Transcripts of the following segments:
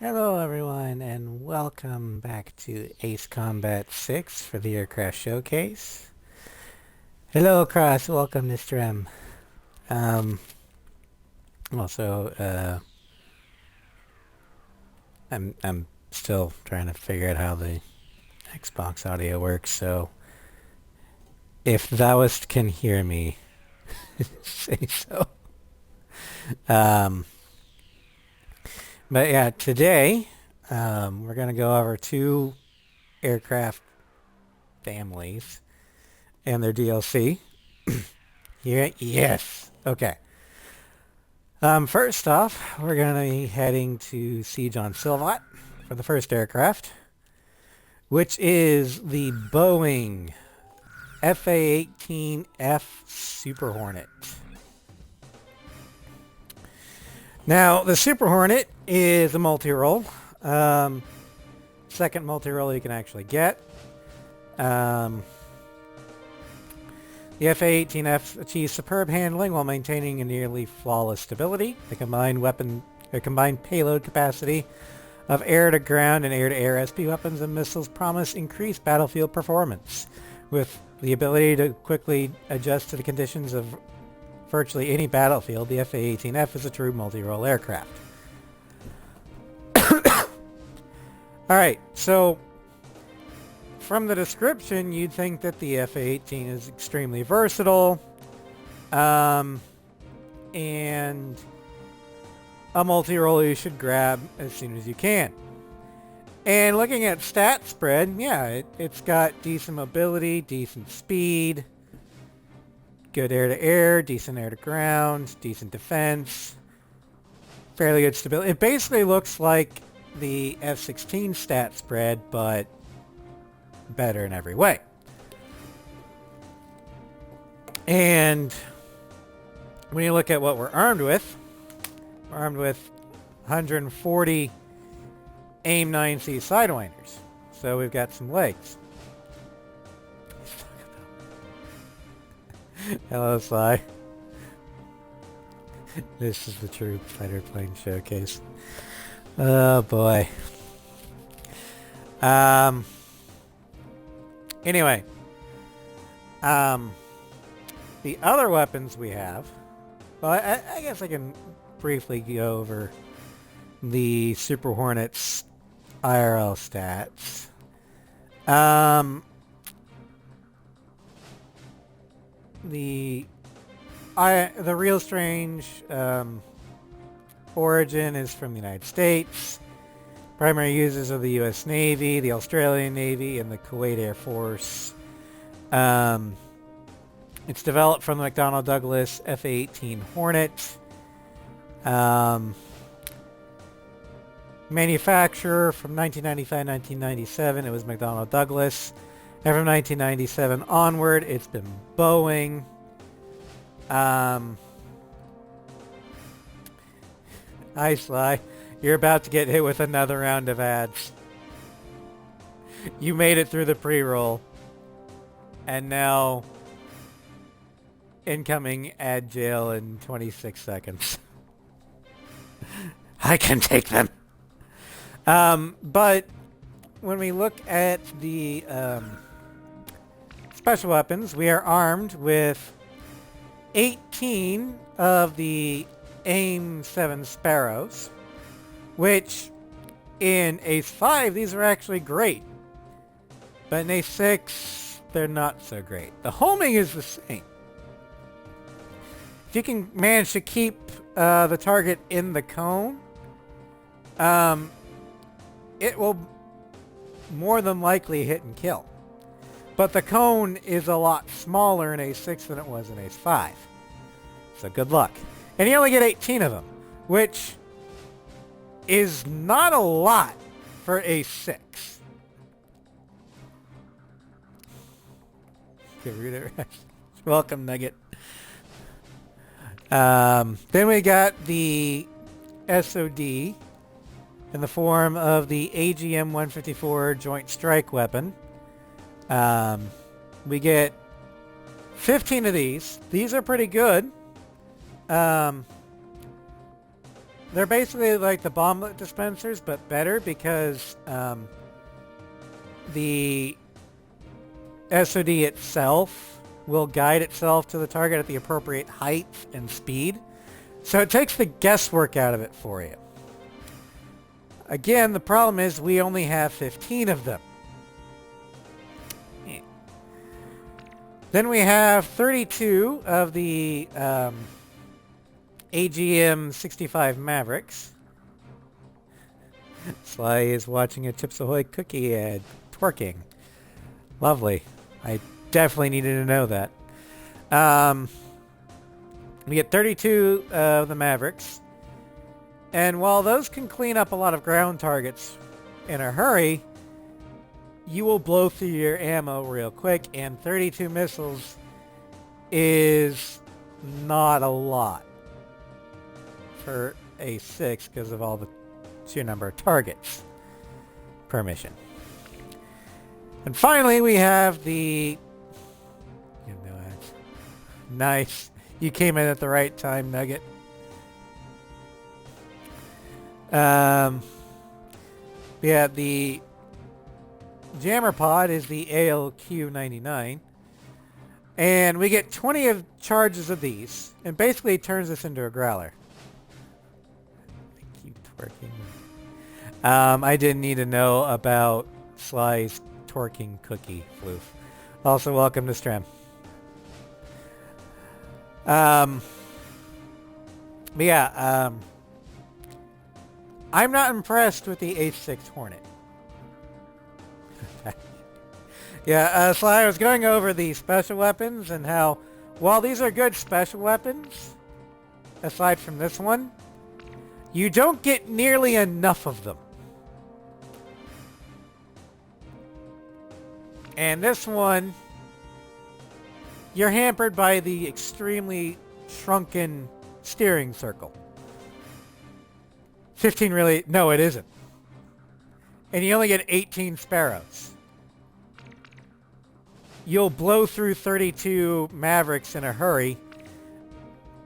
Hello everyone and welcome back to Ace Combat 6 for the Aircraft Showcase. Hello Cross, welcome to stream. Um, also, I'm still trying to figure out how the Xbox audio works, so if thouest can hear me, say so. Um, but yeah, today we're gonna go over two aircraft families and their DLC. Yeah, yes. Okay. First off, we're going to be heading to Siege on Silvat for the first aircraft, which is the Boeing FA-18F Super Hornet. Now, the Super Hornet is a multi-role. Second multi-role you can actually get. The FA-18F achieves superb handling while maintaining a nearly flawless stability. The combined payload capacity of air-to-ground and air-to-air SP weapons and missiles promise increased battlefield performance. With the ability to quickly adjust to the conditions of virtually any battlefield, the FA-18F is a true multi-role aircraft. Alright, so from the description, you'd think that the FA-18 is extremely versatile, and a multi-role you should grab as soon as you can. And looking at stat spread, yeah, it's got decent mobility, decent speed, good air-to-air, decent air-to-ground, decent defense, fairly good stability. It basically looks like the F-16 stat spread, but better in every way. And when you look at what we're armed with 140 AIM-9C Sidewinders. So we've got some legs. Hello, Sly. This is the true fighter plane showcase. Oh boy. Anyway, the other weapons we have, well, I guess I can briefly go over the Super Hornet's IRL stats. The real strange origin is from the United States. Primary users are the U.S. Navy, the Australian Navy, and the Kuwait Air Force. It's developed from the McDonnell Douglas F-18 Hornet. Manufacturer from 1995-1997, it was McDonnell Douglas. And from 1997 onward, it's been Boeing. Hi, Sly. You're about to get hit with another round of ads. You made it through the pre-roll. And now, incoming ad jail in 26 seconds. I can take them. But when we look at the special weapons, we are armed with 18 of the AIM-7 Sparrows, which in Ace 5, these are actually great. But in Ace 6, they're not so great. The homing is the same. If you can manage to keep the target in the cone, it will more than likely hit and kill. But the cone is a lot smaller in Ace 6 than it was in Ace 5. So good luck. And you only get 18 of them, which is not a lot for Ace 6. Welcome, Nugget. Then we got the SOD in the form of the AGM-154 Joint Strike Weapon. We get 15 of these. These are pretty good. They're basically like the bomblet dispensers, but better because the SOD itself will guide itself to the target at the appropriate height and speed. So it takes the guesswork out of it for you. Again, the problem is we only have 15 of them. Then we have 32 of the AGM 65 Mavericks. Sly is watching a Chips Ahoy cookie ad. Twerking. Lovely. I definitely needed to know that. We get 32 of the Mavericks. And while those can clean up a lot of ground targets in a hurry, you will blow through your ammo real quick, and 32 missiles is not a lot for a 6 because of all the sheer number of targets per mission. And finally, we have the... Nice. You came in at the right time, Nugget. Yeah, the jammer pod is the ALQ-99. And we get 20 of charges of these. And basically it turns this into a growler. I keep twerking. I didn't need to know about Sly's twerking cookie floof. Also, welcome to Strem. I'm not impressed with the H6 Hornet. Sly, I was going over the special weapons and how, while these are good special weapons, aside from this one, you don't get nearly enough of them. And this one, you're hampered by the extremely shrunken steering circle. 15 really... No, it isn't. And you only get 18 Sparrows. You'll blow through 32 Mavericks in a hurry.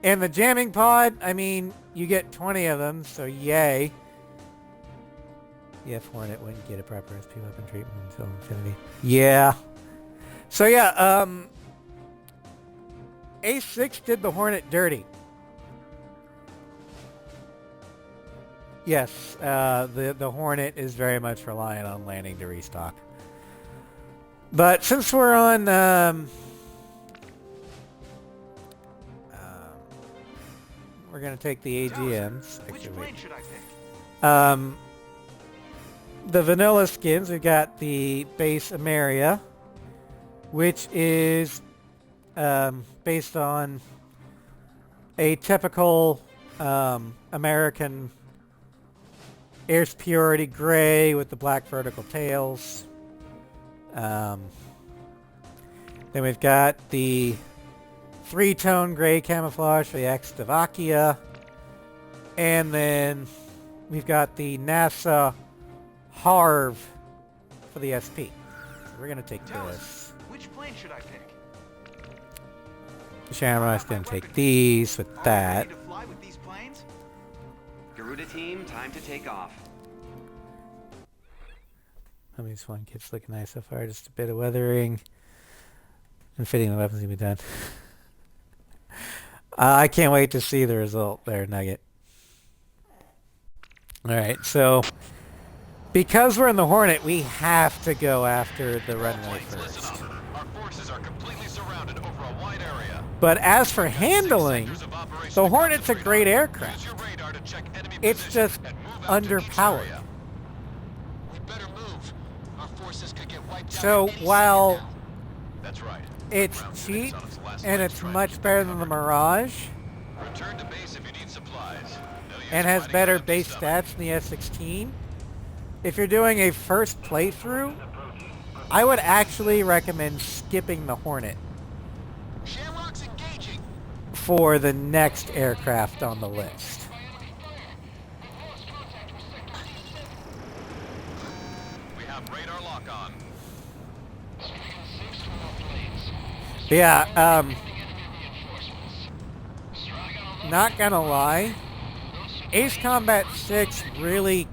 And the jamming pod, I mean, you get 20 of them, so yay. The F-Hornet wouldn't get a proper SP weapon treatment until infinity. Yeah. So yeah, A6 did the Hornet dirty. Yes, the Hornet is very much reliant on landing to restock. But since we're on we're gonna take the AGMs. Which plane should I pick? The vanilla skins, we've got the base Ameria, which is based on a typical American air superiority gray with the black vertical tails. Then we've got the 3-tone gray camouflage for the Czechoslovakia. And then we've got the NASA Harv for the SP. So we're going to take this. Which plane should I pick? Shamrock's going to take these with that. Ready to fly with these planes? Garuda team, time to take off. I mean, this one kit's looking nice so far. Just a bit of weathering. And fitting the weapons can be done. I can't wait to see the result there, Nugget. Alright, so because we're in the Hornet, we have to go after the runway first. Our forces are completely surrounded over a wide area. But as for handling, the Hornet's a great aircraft. It's just underpowered. So while it's cheap and it's much better than the Mirage and has better base stats than the S16, if you're doing a first playthrough, I would actually recommend skipping the Hornet for the next aircraft on the list. We have radar lock on. Yeah, not gonna lie, Ace Combat 6 really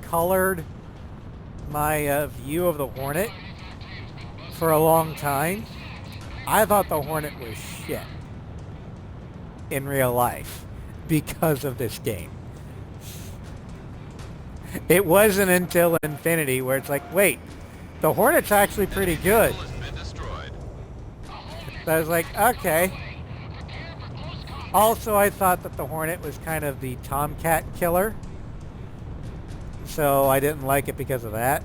colored my view of the Hornet for a long time. I thought the Hornet was shit in real life because of this game. It wasn't until Infinity where it's like, wait, the Hornet's actually pretty good. So I was like, okay. Also, I thought that the Hornet was kind of the Tomcat killer. So I didn't like it because of that.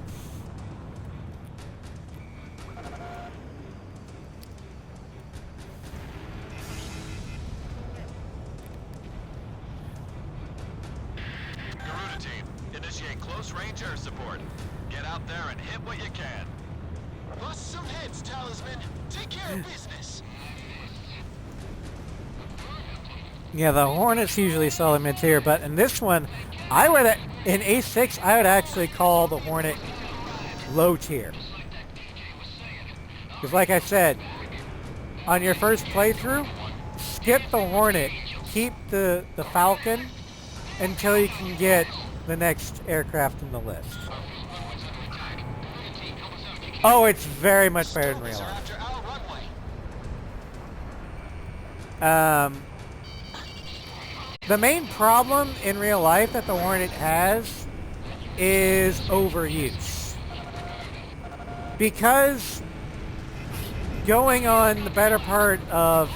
Garuda team, initiate close range air support. Get out there and hit what you can. Bust some heads, Talisman. Take care of business. Yeah, the Hornet's usually solid mid-tier, but in this one, in A6, I would actually call the Hornet low tier. Because like I said, on your first playthrough, skip the Hornet, keep the Falcon until you can get the next aircraft in the list. Oh, it's very much better in real life. The main problem in real life that the Hornet has is overuse. Because going on the better part of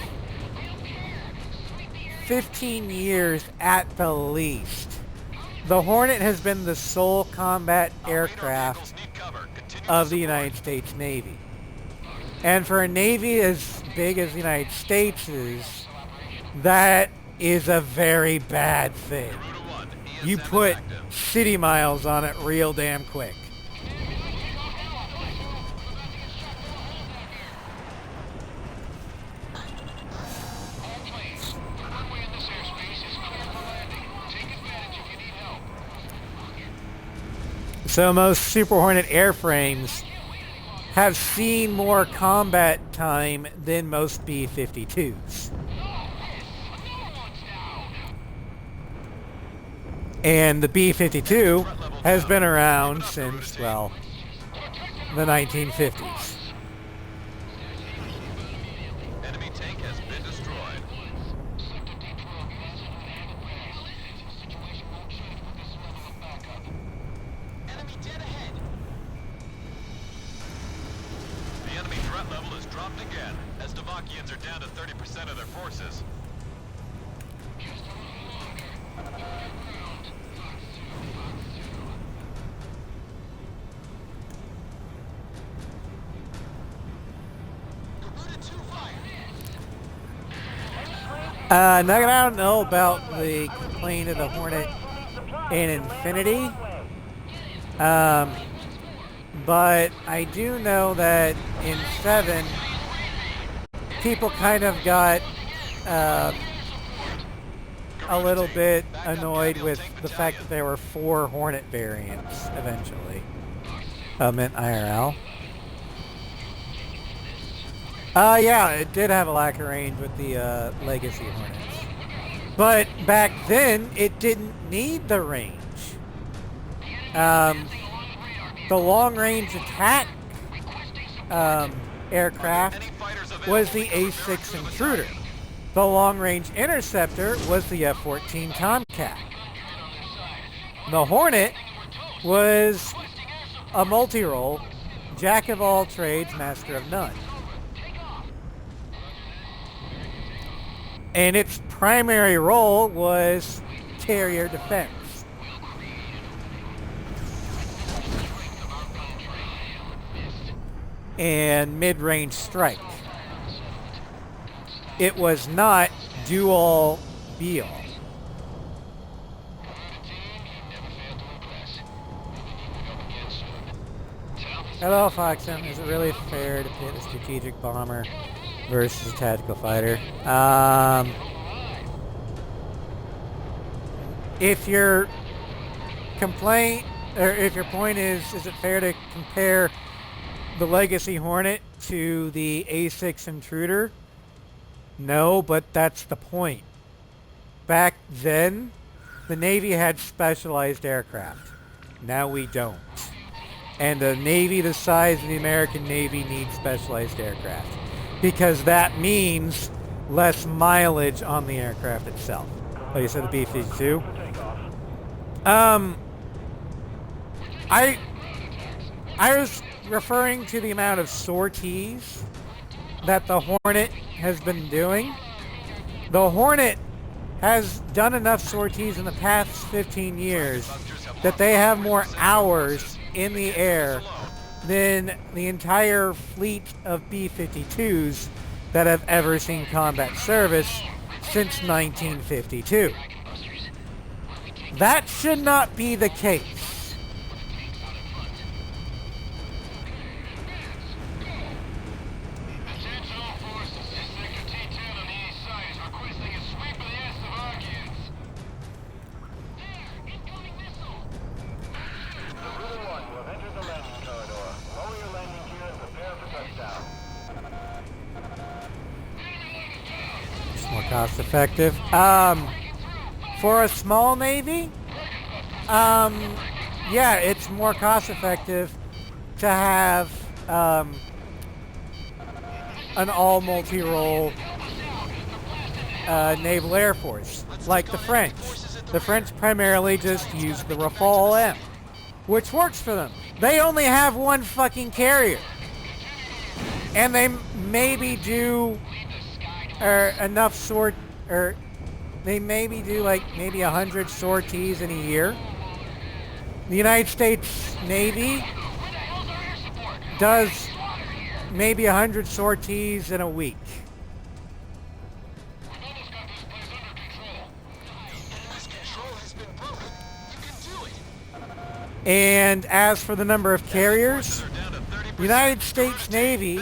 15 years at the least, the Hornet has been the sole combat aircraft of the United States Navy. And for a Navy as big as the United States is, that is a very bad thing. You put city miles on it real damn quick. So most Super Hornet airframes have seen more combat time than most B-52s. And the B-52 has been around since, well, the 1950s. Enemy tank has been destroyed. Enemy dead ahead. The enemy threat level has dropped again, as Davakians are down to 30% of their forces. Nugget, I don't know about the complaint of the Hornet in Infinity, but I do know that in 7, people kind of got a little bit annoyed with the fact that there were 4 Hornet variants eventually in IRL. Yeah, it did have a lack of range with the Legacy Hornets. But back then, it didn't need the range. The long-range attack aircraft was the A6 Intruder. The long-range interceptor was the F-14 Tomcat. The Hornet was a multi-role, jack of all trades, master of none. And its primary role was carrier defense. And mid-range strike. It was not do-all, be-all. Hello, Foxen. Is it really fair to pit a strategic bomber versus a tactical fighter? If your complaint, or if your point is it fair to compare the Legacy Hornet to the A6 Intruder? No, but that's the point. Back then, the Navy had specialized aircraft. Now we don't. And a Navy the size of the American Navy needs specialized aircraft. Because that means less mileage on the aircraft itself. Like you said, the B-52. I was referring to the amount of sorties that the Hornet has been doing. The Hornet has done enough sorties in the past 15 years that they have more hours in the air than the entire fleet of B-52s that have ever seen combat service since 1952. That should not be the case. It's more cost effective. For a small Navy, yeah, it's more cost effective to have an all multi-role naval air force, like the French. The French primarily just use the Rafale M, which works for them. They only have one fucking carrier. And they maybe do enough they maybe do like maybe 100 sorties in a year. The United States Navy does maybe 100 sorties in a week. And as for the number of carriers, the United States Navy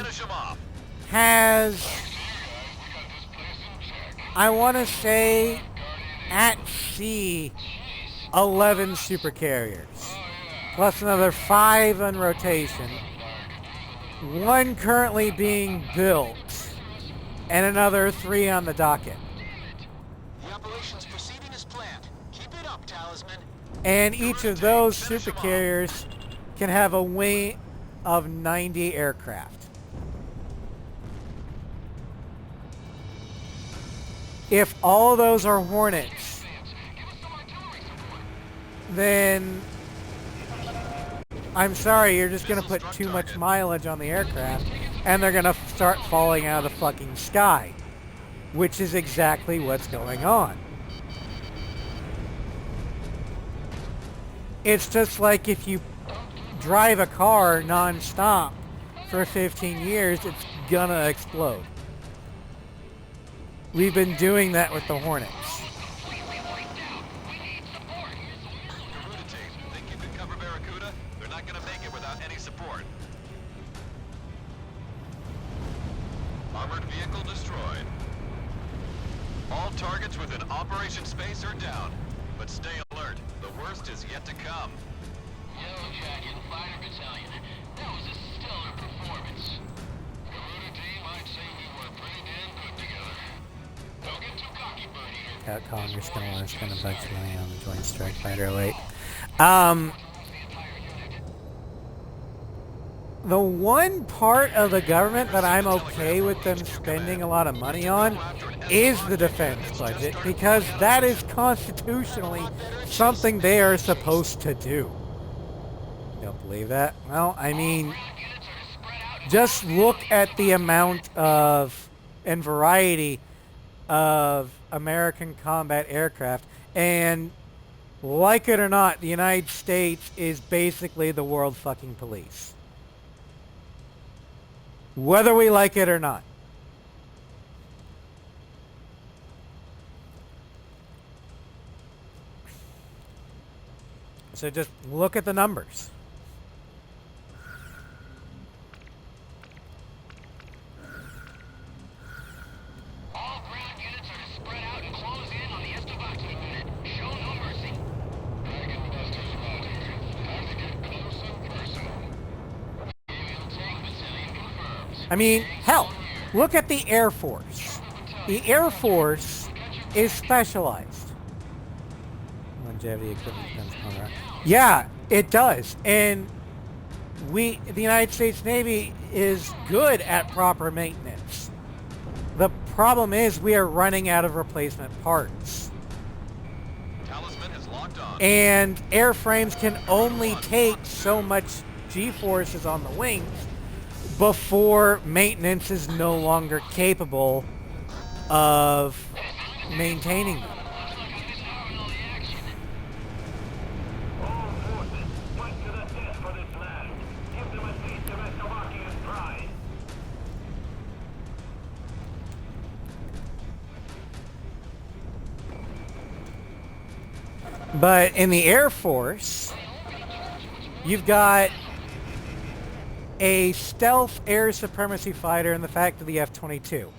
has, I want to say, at sea, 11 supercarriers, plus another 5 on rotation, 1 currently being built, and another 3 on the docket. The operation's proceeding as planned. Keep it up, Talisman. And each of those supercarriers can have a wing of 90 aircraft. If all of those are Hornets, then I'm sorry, you're just going to put too much mileage on the aircraft, and they're going to start falling out of the fucking sky, which is exactly what's going on. It's just like if you drive a car non-stop for 15 years, it's gonna explode. We've been doing that with the Hornets. Garuda team, think you can cover Barracuda? They're not gonna make it without any support. Armored vehicle destroyed. All targets within operation space are down. But stay alert. The worst is yet to come. Yellow Jacket, Fighter Battalion. That was a stellar performance. Garuda team, I'd say we were pretty damn good together. Don't get too cocky, Bird Eater. Congress gonna want to spend a bunch of money on the Joint Strike Fighter late. The one part of the government that I'm okay with them spending a lot of money on is the defense budget, because that is constitutionally something they are supposed to do. You don't believe that? Well, I mean, just look at the amount of and variety of American combat aircraft, and like it or not, the United States is basically the world fucking police. Whether we like it or not. So just look at the numbers. All ground units are to spread out and close in on the Estevato unit. Show no mercy. Dragon Estevato. Time to get close and personal. Aerial tank battalion confirmed. I mean, hell, look at the Air Force. The Air Force is specialized. longevity equipment depends upon our... Yeah, it does. And the United States Navy is good at proper maintenance. The problem is we are running out of replacement parts. Talisman is locked on. And airframes can only take so much G-forces on the wings before maintenance is no longer capable of maintaining them. All forces, fight to the death for this land. Give them a taste of Slovakia's pride. But in the Air Force, you've got a stealth air supremacy fighter in the fact of the F-22.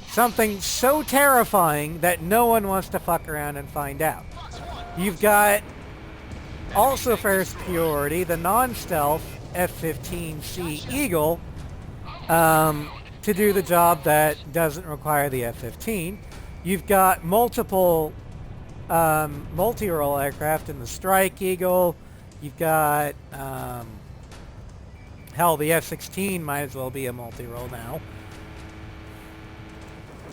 Something so terrifying that no one wants to fuck around and find out. You've got, also for air superiority, the non-stealth F-15C Eagle to do the job that doesn't require the F-15. You've got multiple multi-role aircraft in the Strike Eagle. You've got, hell, the F-16 might as well be a multi-role now.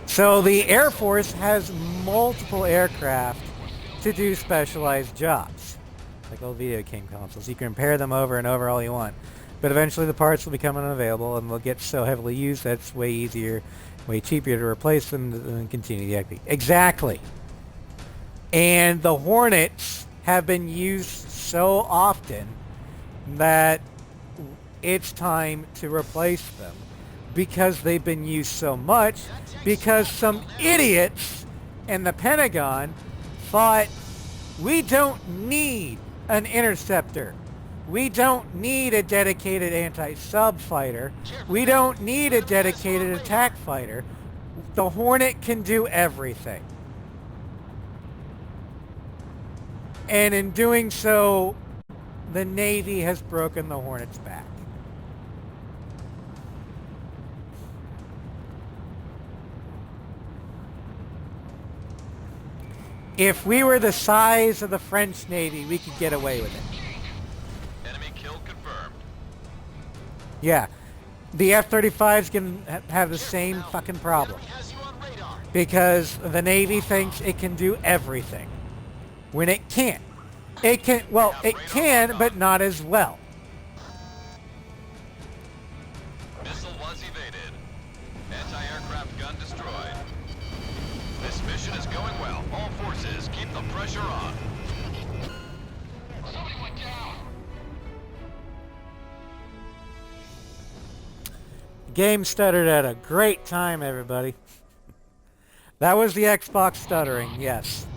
So the Air Force has multiple aircraft to do specialized jobs. Like old video game consoles. You can repair them over and over all you want. But eventually the parts will become unavailable and they'll get so heavily used that it's way easier, way cheaper to replace them than continue the activity. Exactly. And the Hornets have been used so often that it's time to replace them because they've been used so much because some idiots in the Pentagon thought we don't need an interceptor. We don't need a dedicated anti-sub fighter. We don't need a dedicated attack fighter. The Hornet can do everything. And in doing so, the Navy has broken the Hornet's back. If we were the size of the French Navy, we could get away with it. Enemy kill confirmed. Yeah. The F-35's going to have the same fucking problem. Because the Navy thinks it can do everything. When it can't. It can, well, it can, but not as well. Missile was evaded. Anti-aircraft gun destroyed. This mission is going well. All forces, keep the pressure on. Somebody went down. Game stuttered at a great time, everybody. That was the Xbox stuttering, yes.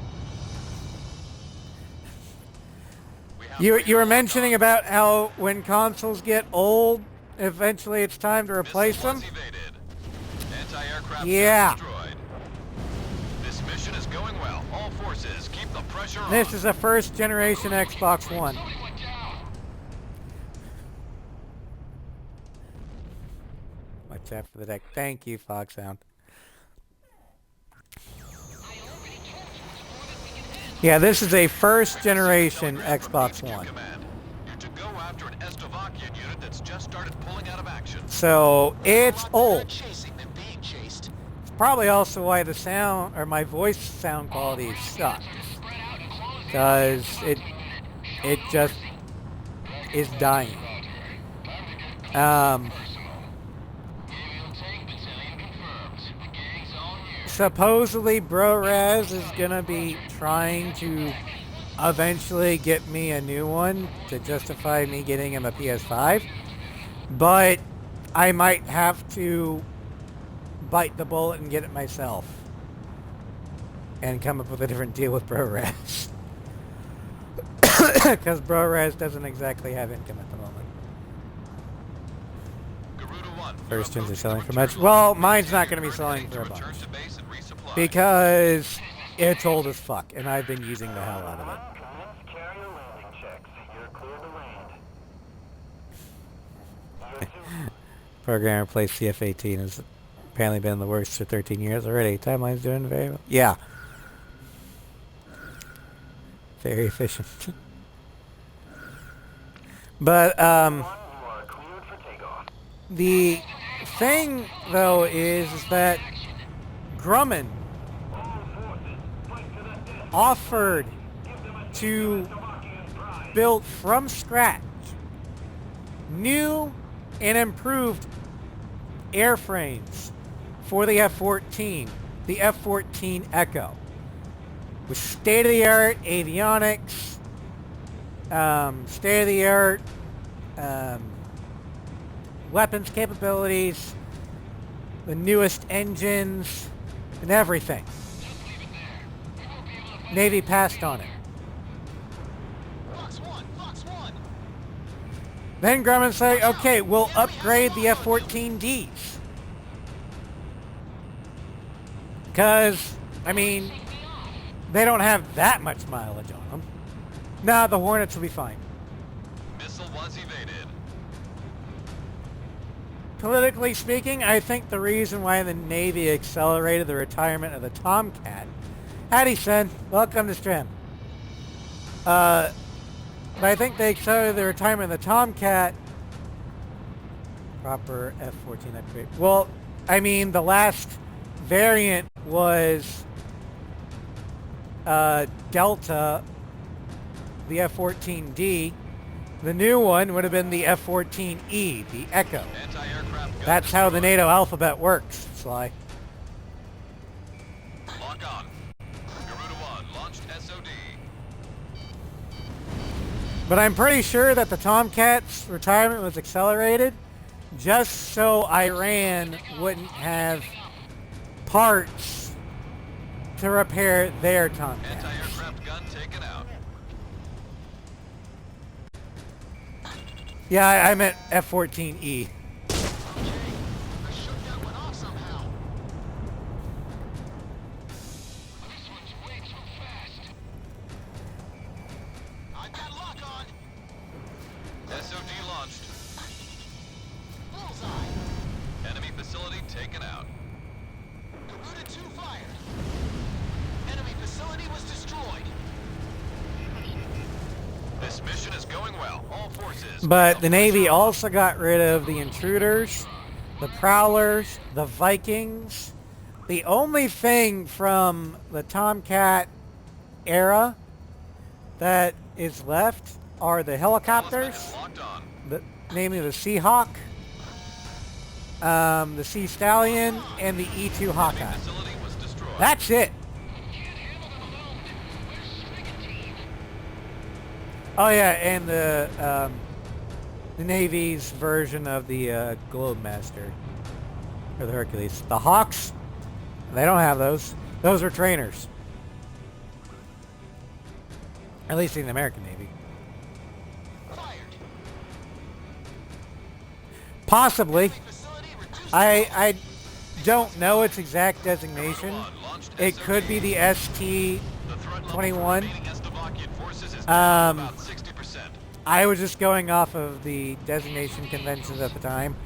You were mentioning about how when consoles get old, eventually it's time to replace them? Yeah. This mission is going well. All forces, keep the pressure on. This is a first generation Xbox One. Watch out for the deck. Thank you, Foxhound. Yeah, this is a first generation Xbox One. You're to go after an Slovakian unit that's just started pulling out of action. So it's old. It's probably also why the sound or my voice sound quality sucks. Because it just is dying. Supposedly BroRez is gonna be trying to eventually get me a new one to justify me getting him a PS5, but I might have to bite the bullet and get it myself and come up with a different deal with BroRez because BroRez doesn't exactly have income at the moment. First gens are selling for much. Well, mine's not going to be selling for a bunch because it's old as fuck, and I've been using the hell out of it. Programmer placed CF-18 has apparently been the worst for 13 years already. Timeline's doing very well. Yeah. Very efficient. But the thing though is that Grumman offered to build from scratch new and improved airframes for the F-14, the F-14 Echo, with state-of-the-art avionics, state-of-the-art weapons capabilities, the newest engines, and everything. Navy passed on it. Then Grumman said, okay, we'll upgrade the F-14Ds. Because, I mean, they don't have that much mileage on them. Nah, the Hornets will be fine. Missile was evaded. Politically speaking, I think the reason why the Navy accelerated the retirement of the Tomcat... Howdy, son. Welcome to Stream. But I think they accelerated the retirement of the Tomcat... Proper F-14 upgrade. Well, I mean, the last variant was Delta, the F-14D. The new one would have been the F-14E, the Echo. That's how the NATO alphabet works, Sly. Lock on. Garuda 1 launched SOD. But I'm pretty sure that the Tomcat's retirement was accelerated just so Iran wouldn't have parts to repair their Tomcats. Anti-aircraft gun taken out. Yeah, I meant F-14E. SOD launched. Enemy facility taken out. Garuda 2 fired. Enemy facility was destroyed. This mission is going well. All forces. But the Navy also got rid of the Intruders, the Prowlers, the Vikings. The only thing from the Tomcat era that is left are the helicopters, Locked on. namely the Seahawk, the Sea Stallion, and the E-2 Hawkeye. Facility was destroyed. That's it. Oh yeah, and the Navy's version of the Globemaster, or the Hercules. The Hawks, they don't have those. Those are trainers. At least in the American Navy. Possibly. I don't know its exact designation. It could be the ST-21. I was just going off of the designation conventions at the time.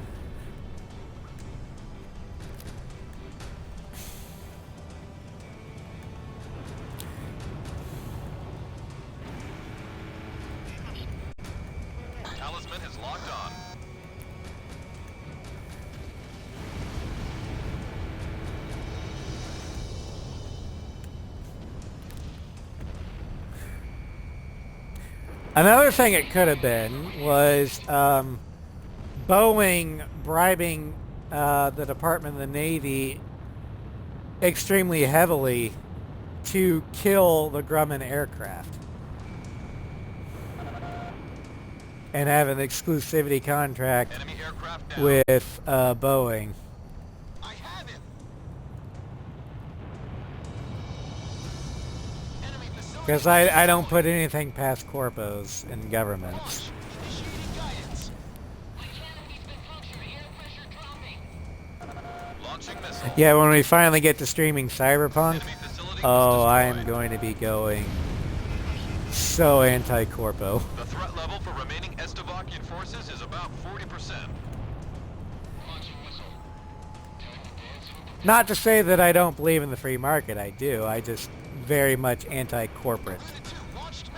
Talisman is locked on. Another thing it could have been was Boeing bribing the Department of the Navy extremely heavily to kill the Grumman aircraft and have an exclusivity contract Enemy aircraft down. with Boeing. I have him. Enemy facility. Because I don't put anything past corpos in governments. Initiating guidance. Launching missile. Yeah, when we finally get to streaming Cyberpunk, Enemy facility oh, was I am destroyed. going to be going so anti-corpo. The threat level for remaining Estevakian forces is about 40%. Not to say that I don't believe in the free market, I do. I just very much anti-corporate. Garuda 2 launched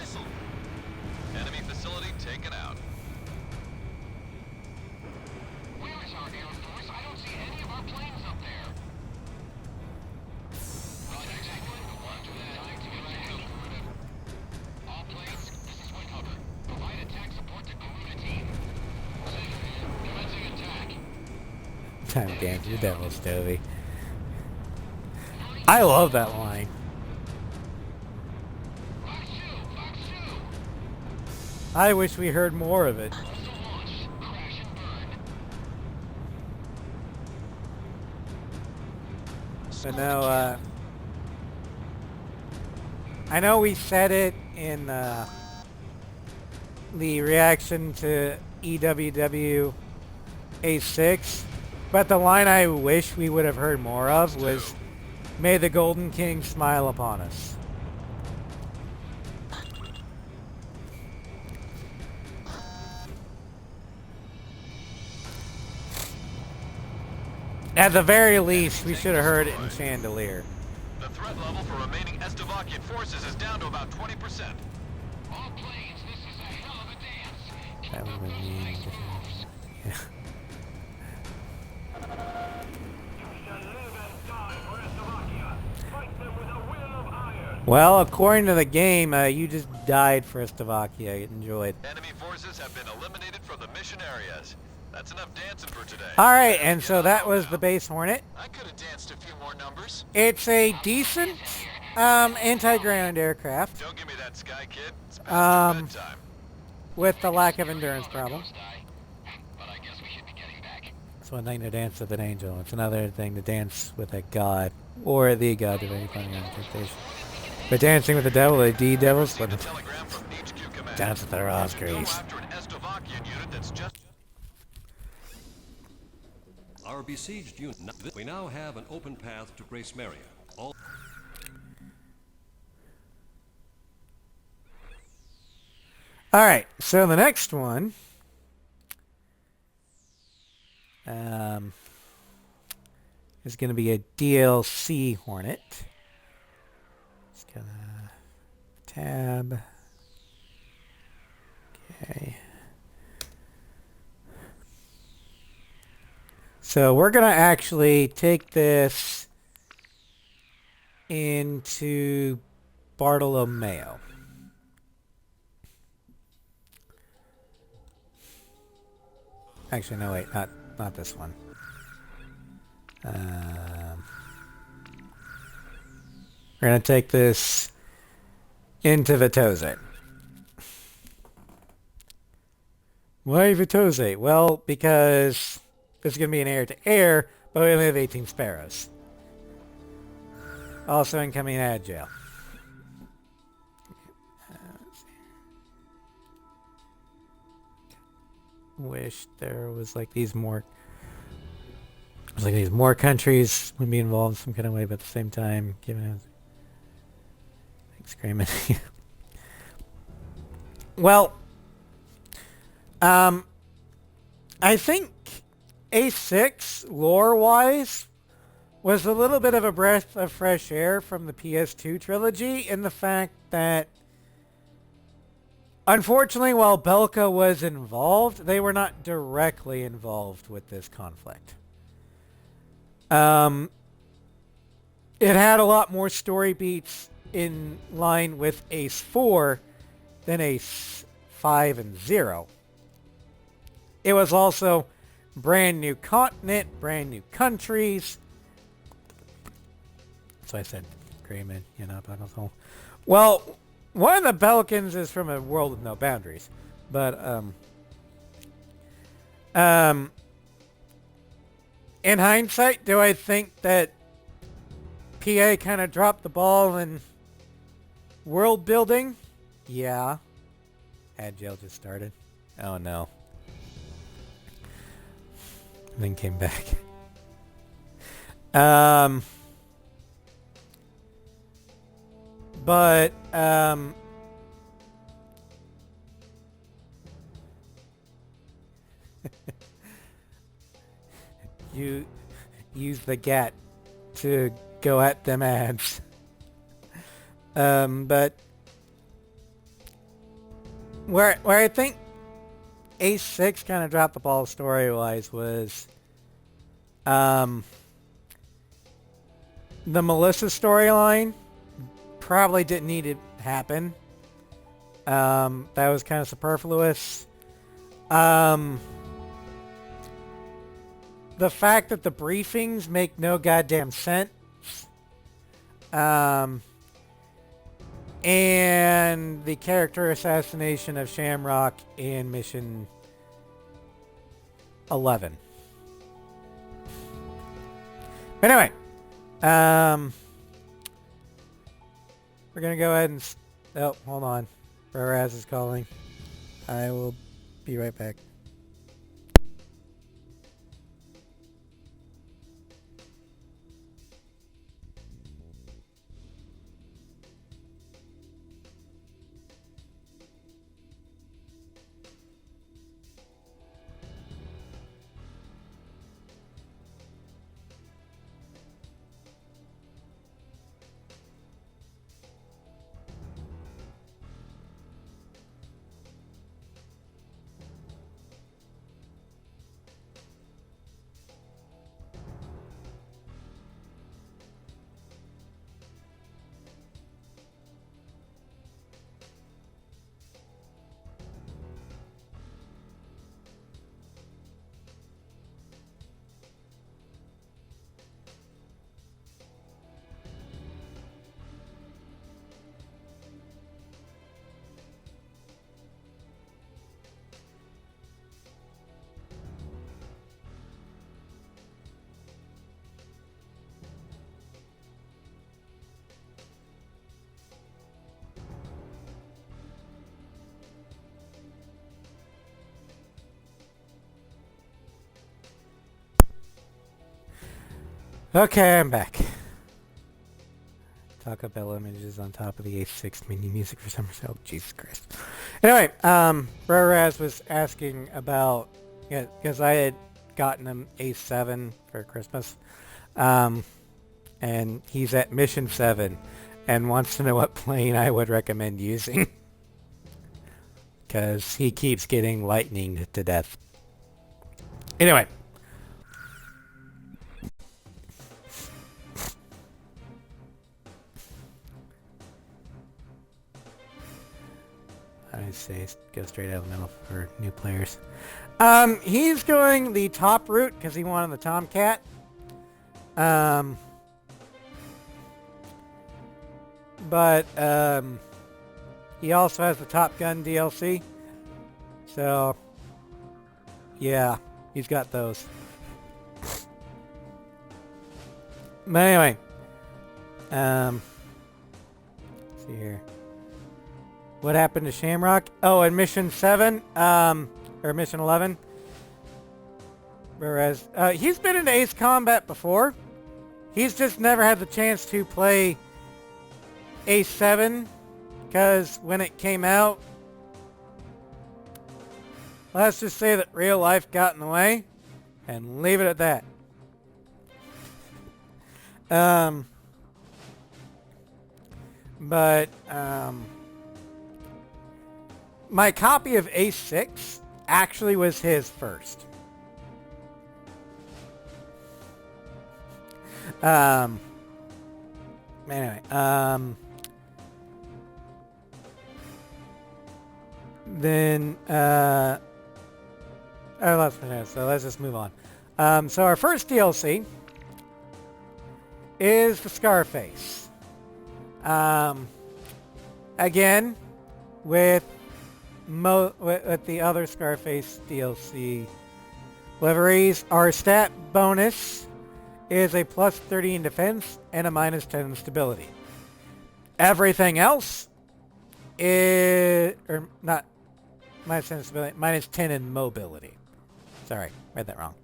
Time to dance with the devil, Stovey. I love that line. I wish we heard more of it. But no, I know we said it in the reaction to EWW A6, but the line I wish we would have heard more of was, "May the Golden King smile upon us." At the very least, we should have heard it in Chandelier. The threat level for remaining Estevakian forces is down to about 20%. All planes, this is a hell of a dance. That would have been mean. Yeah. Well, according to the game, you just died for Slovakia. Enjoyed. Enemy forces have been eliminated from the mission areas. That's enough dancing for today. Alright, and so that was the Base Hornet. I could have danced a few more numbers. It's a decent anti-ground aircraft Don't give me that Sky Kid. It's past your bedtime. with the lack of endurance problem. But I guess we should be getting back. It's one thing to dance with an angel. It's another thing to dance with a god. Or the god, depending on interpretation. But dancing with the devil, the D-devils, Received a telegram from HQ Command. dance with the Go Rosgreaves. after an Estovakian unit that's just... Our besieged unit. We now have an open path to Grace Maria. All Alright, so the next one is going to be a DLC Hornet. It's gonna tab. Okay. So we're going to actually take this into Bartolomeo. Actually, no, wait, not this one. We're going to take this into Vitose. Why Vitose? Well, because this is going to be an air-to-air, but we only have 18 Sparrows. Also incoming out of jail. Wish there was like these more... There's like these more countries would be involved in some kind of way, but at the same time, giving us... Screaming. Well, I think A6, lore-wise, was a little bit of a breath of fresh air from the PS2 trilogy in the fact that, unfortunately, while Belka was involved, they were not directly involved with this conflict. It had a lot more story beats in line with Ace 4 than Ace 5 and 0. It was also brand new continent, brand new countries. So I said, Grayman, you know, but well, one of the Belkans is from a world with no boundaries. But, in hindsight, do I think that PA kind of dropped the ball in world building? Yeah. Agile just started. Oh no. And then came back. But, you use the GAT to go at them ads. But where I think Ace 6 kind of dropped the ball story-wise was the Melissa storyline probably didn't need to happen. That was kind of superfluous. The the fact that the briefings make no goddamn sense. And the character assassination of Shamrock in Mission 11. But anyway, we're going to go ahead and... Oh, hold on. Raz is calling. I will be right back. Okay, I'm back. Taco Bell images on top of the A6 mini music for some reason. Oh, Jesus Christ. Anyway, Raz was asking about, because I had gotten him A7 for Christmas, and he's at Mission 7, and wants to know what plane I would recommend using, because he keeps getting lightninged to death. Anyway. I say go straight out of the middle for new players. He's going the top route because he wanted the Tomcat. But he also has the Top Gun DLC. So, yeah, he's got those. But anyway, let's see here. What happened to Shamrock? Oh, in Mission 7, or Mission 11. Whereas, he's been in Ace Combat before. He's just never had the chance to play Ace 7, because when it came out, let's just say that real life got in the way, and leave it at that. My copy of Ace 6 actually was his first. Anyway, then, so let's just move on. So our first DLC is the Scarface. Again, with the other Scarface DLC liveries, our stat bonus is a plus 30 in defense and a minus 10 in stability. Everything else is, or not minus 10 in stability, minus 10 in mobility. Sorry, read that wrong.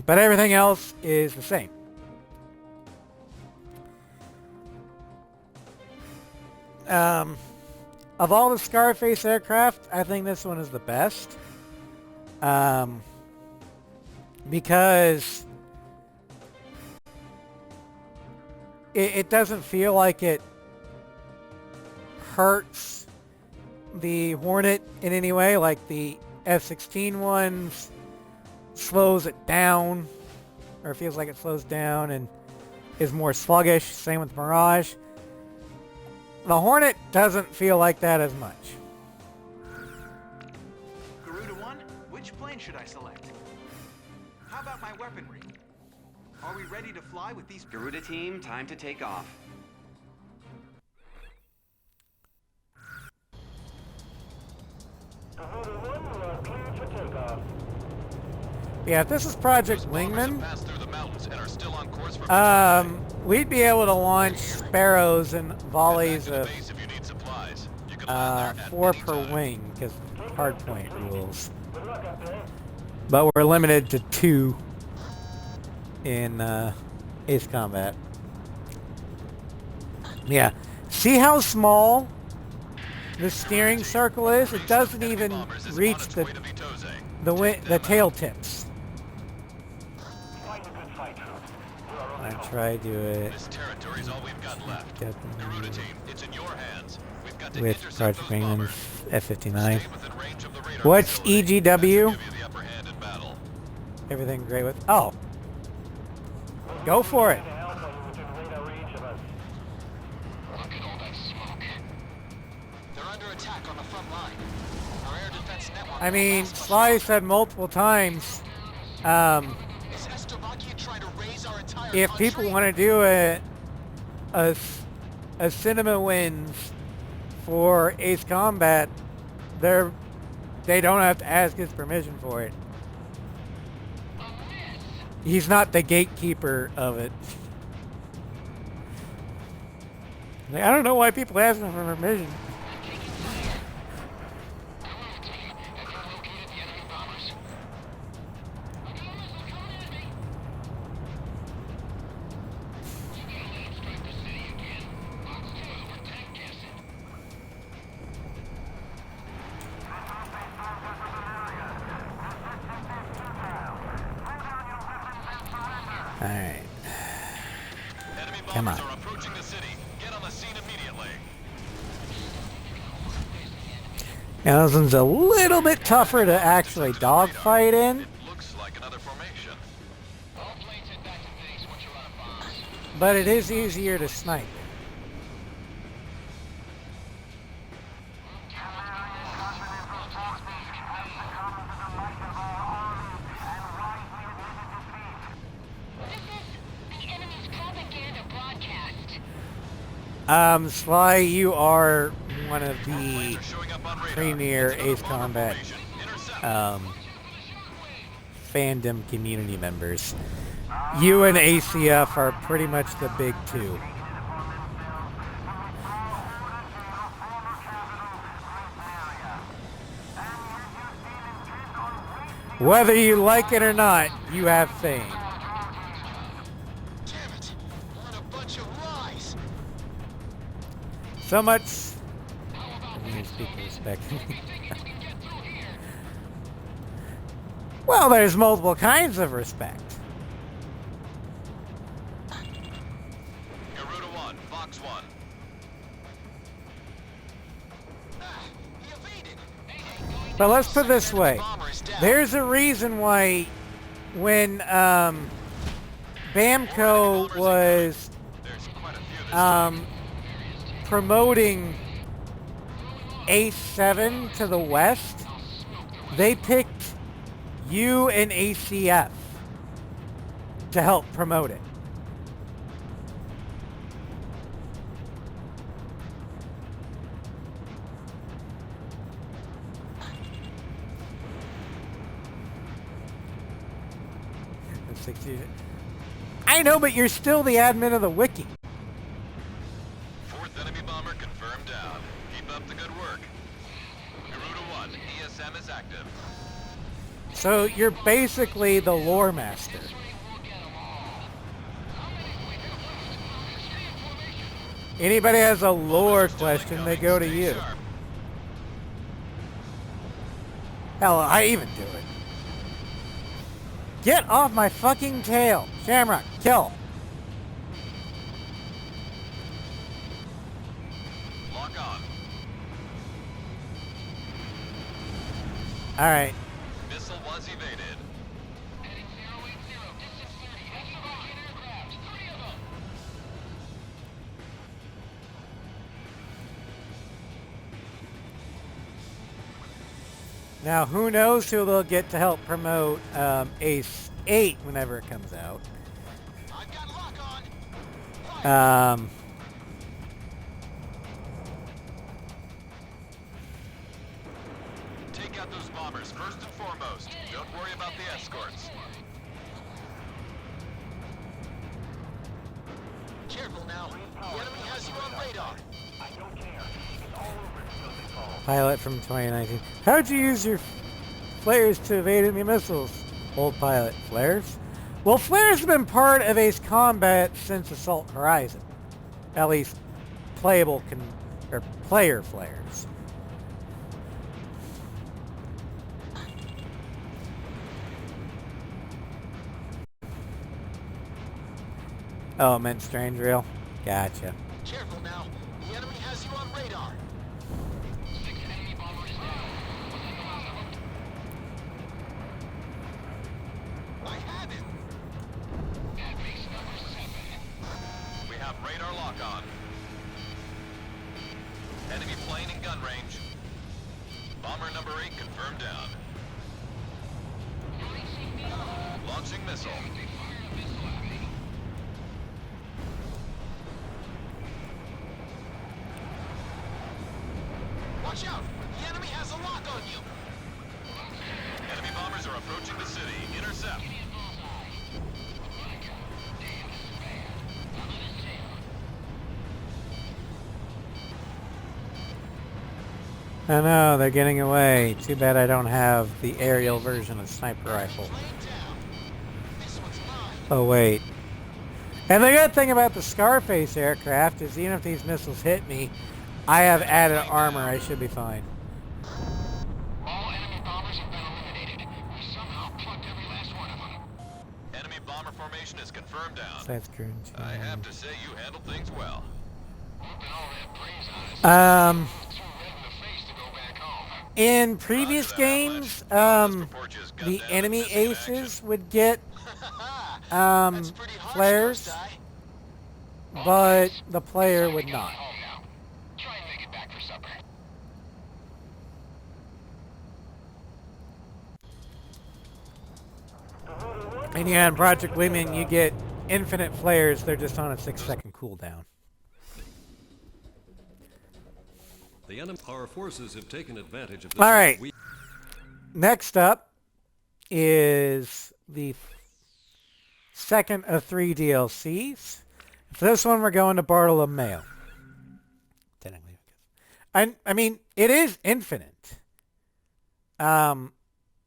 But everything else is the same. Of all the Scarface aircraft, I think this one is the best. Because it doesn't feel like it hurts the Hornet in any way, like the F-16 ones slows it down, or feels like it slows down and is more sluggish. Same with Mirage. The Hornet doesn't feel like that as much. Garuda 1, which plane should I select? How about my weaponry? Are we ready to fly with these? Garuda team, time to take off. Yeah, if this is Project Wingman, Pass through the mountains and are still on course for we'd be able to launch sparrows and volleys of base if you need supplies. You can land there at 4 any per time. wing because hardpoint rules. But we're limited to 2 in Ace Combat. Yeah. See how small the steering circle is? It doesn't even Bombers is on reach its the way to Vitose. the tail tips. I tried to do it This territory is all we've got left. Garuda team, it's in your hands. We've got to with intercept Project those Wingman's bombers. F-59. Stay within range of the radar What's facility. EGW? That should give you the upper hand in battle. Everything great with... Oh! Go for it! Look at all that smoke. They're under attack on the front line. Our air defense network. I mean, Sly said multiple times, Is Slovakia trying to raise our entire if country? people want to do a cinema wins for Ace Combat, they don't have to ask his permission for it. He's not the gatekeeper of it. Like, I don't know why people ask him for permission. Alright. Enemy Come bombers on. are approaching the city. Get on the scene immediately. Now this one's a little bit tougher to actually dogfight in, It looks like another formation. All planes head back to base once you're out of bombs. but it is easier to snipe. The enemy's propaganda broadcast. Sly, you are one of the They're showing up on radar. premier It's another Ace bomber Combat formation. Intercept. fandom community members. You and ACF are pretty much the big two. Whether you like it or not, you have fame. Damn it! What a bunch of lies! So much. These people respect me. Well, there's multiple kinds of respect. Garuda 1, Fox 1. He evaded! But let's put it this way. Bomber is down. There's a reason why when Bamco was There's quite a few this time. promoting A7 to the west, they picked you and ACF to help promote it. I know, but you're still the admin of the wiki. Fourth enemy bomber confirmed down. Keep up the good work. Garuda 1, ESM is active. So you're basically the lore master. Anybody has a lore question, they go to Stay you. sharp. Hell, I even do it. Get off my fucking tail. Shamrock, kill. Lock on. Alright. Missile was evaded. Heading 080, distance 30. Slovakian aircraft. 3 of them. Now, who knows who they'll get to help promote Ace 8 whenever it comes out. I've got lock on. Take out those bombers first and foremost. Don't worry about the escorts. Careful now. The enemy has you on radar. Pilot from 2019. How'd you use your flares to evade enemy missiles? Old pilot. Flares? Well, flares have been part of Ace Combat since Assault Horizon. At least playable or player flares. Oh, it meant strange reel? Gotcha. Careful now. The enemy has you on radar. 6 enemy bombers down. I have him. At base number 7. We have radar lock on. Enemy plane in gun range. Bomber number 8 confirmed down. Launching missile. Watch out! The enemy has a lock on you! Enemy bombers are approaching the city. Intercept. I know, they're getting away. Too bad I don't have the aerial version of sniper rifle. Plane down. This one's mine. Oh, wait. And the good thing about the Scarface aircraft is even if these missiles hit me, I have added armor. I should be fine. All enemy bombers have been eliminated. We somehow plucked every last one of them. Enemy bomber formation is confirmed down. That's good. I have to say you handled things well. Whooping all that praise on us. Too red in the face to go back home. In previous games, the enemy aces would get That's pretty harsh, flares, Ghost Eye. but the player would not. Home now. Try and make it back for supper. And yeah, in Project Women, you get infinite flares. They're just on a 6-second cooldown. Our forces have taken advantage of this. All right. Next up is the second of 3 DLCs. For this one, we're going to Bartolomeo. Technically, I mean, it is infinite.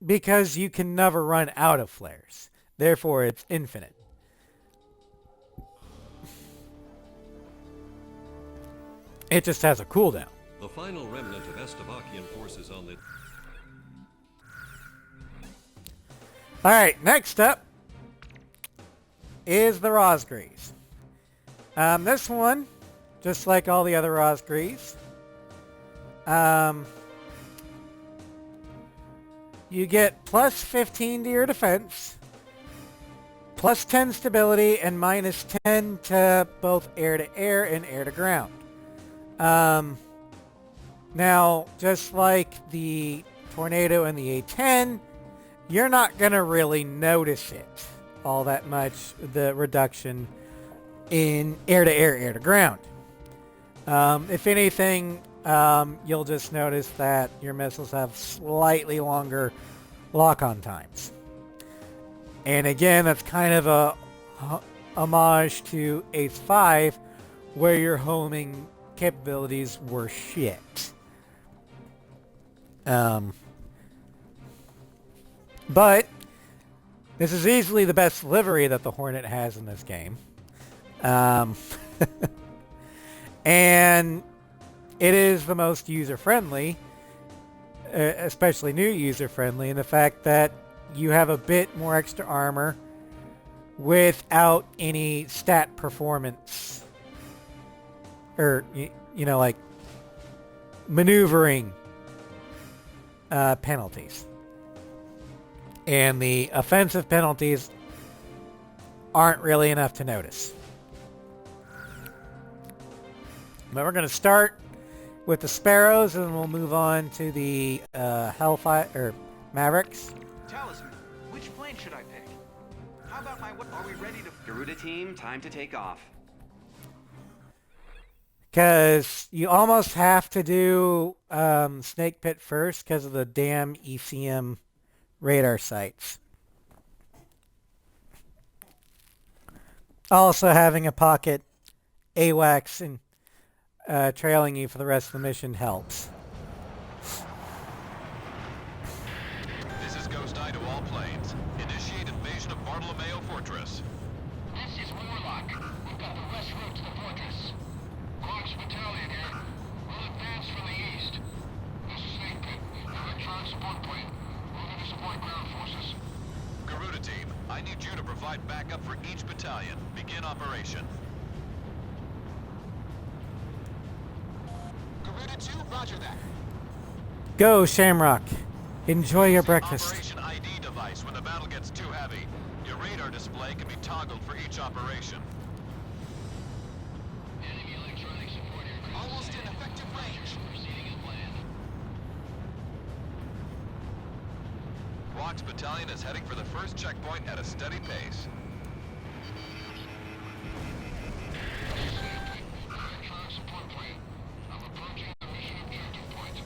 Because you can never run out of flares. Therefore, it's infinite. It just has a cooldown. The final remnant of Estevakian forces on the... Alright, next up is the Rosgrees. This one, just like all the other Rosgrees, you get plus 15 to your defense, plus 10 stability, and minus 10 to both air-to-air and air-to-ground. Now, just like the Tornado and the A-10, you're not going to really notice it all that much, the reduction in air-to-air, air-to-ground. If anything, you'll just notice that your missiles have slightly longer lock-on times. And again, that's kind of a homage to Ace 5, where your homing capabilities were shit. But this is easily the best livery that the Hornet has in this game. And it is the most user-friendly, especially new user-friendly, in the fact that you have a bit more extra armor without any stat performance or, you know, like maneuvering penalties. And the offensive penalties aren't really enough to notice. But we're going to start with the Sparrows, and then we'll move on to the Hellfire or Mavericks. Talisman, which plane should I pick? How about my what? Are we ready to? Garuda team, time to take off. Because you almost have to do Snake Pit first because of the damn ECM radar sites. Also, having a pocket AWACS and trailing you for the rest of the mission helps. This is Ghost Eye to all planes. Initiate invasion of Bartolomeo Fortress. This is Warlock. We've got the west route to the fortress. Rock's battalion here. We'll advance from the east. This is Snake Pit. Electron support plane. Moving to support ground forces. Garuda team, I need you to provide backup for each battalion. Begin operation. Garuda 2, roger that. Go, Shamrock. Enjoy your Use the breakfast. Operation ID device when the battle gets too heavy. Your radar display can be toggled for each operation. Enemy electronic support aircraft. Almost in effective range. Proceeding as planned. Rock's battalion is heading for the first checkpoint at a steady pace. Electronic support plane. I'm approaching the mission objective point.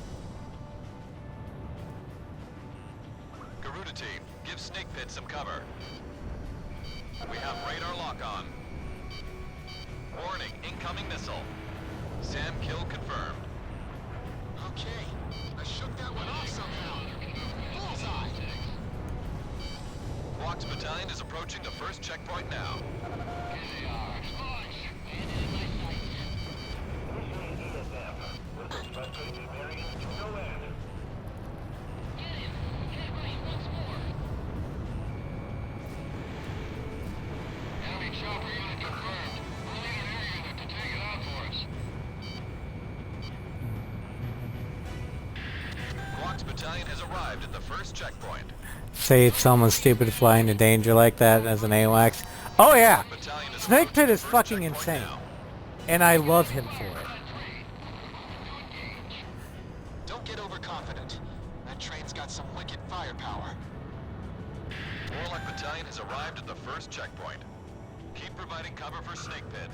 Garuda team, give Snake Pit some cover. We have radar lock on. Warning, incoming missile. SAM kill confirmed. Okay. I shook that one off somehow. Bullseye. Rock's battalion is approaching the first checkpoint now. Here they are. Launch. And in my sights. Get him. Get right once more. Enemy chopper unit confirmed. We'll need an air unit to take it out for us. Rock's battalion has arrived at the first checkpoint. Say it's almost stupid to fly into danger like that as an AWACS. Oh yeah! Battalion is Snake Pit approaching is the first fucking checkpoint insane. now. And I love him for it. Don't get overconfident. That train's got some wicked firepower. Warlock battalion has arrived at the first checkpoint. Keep providing cover for Snake Pit.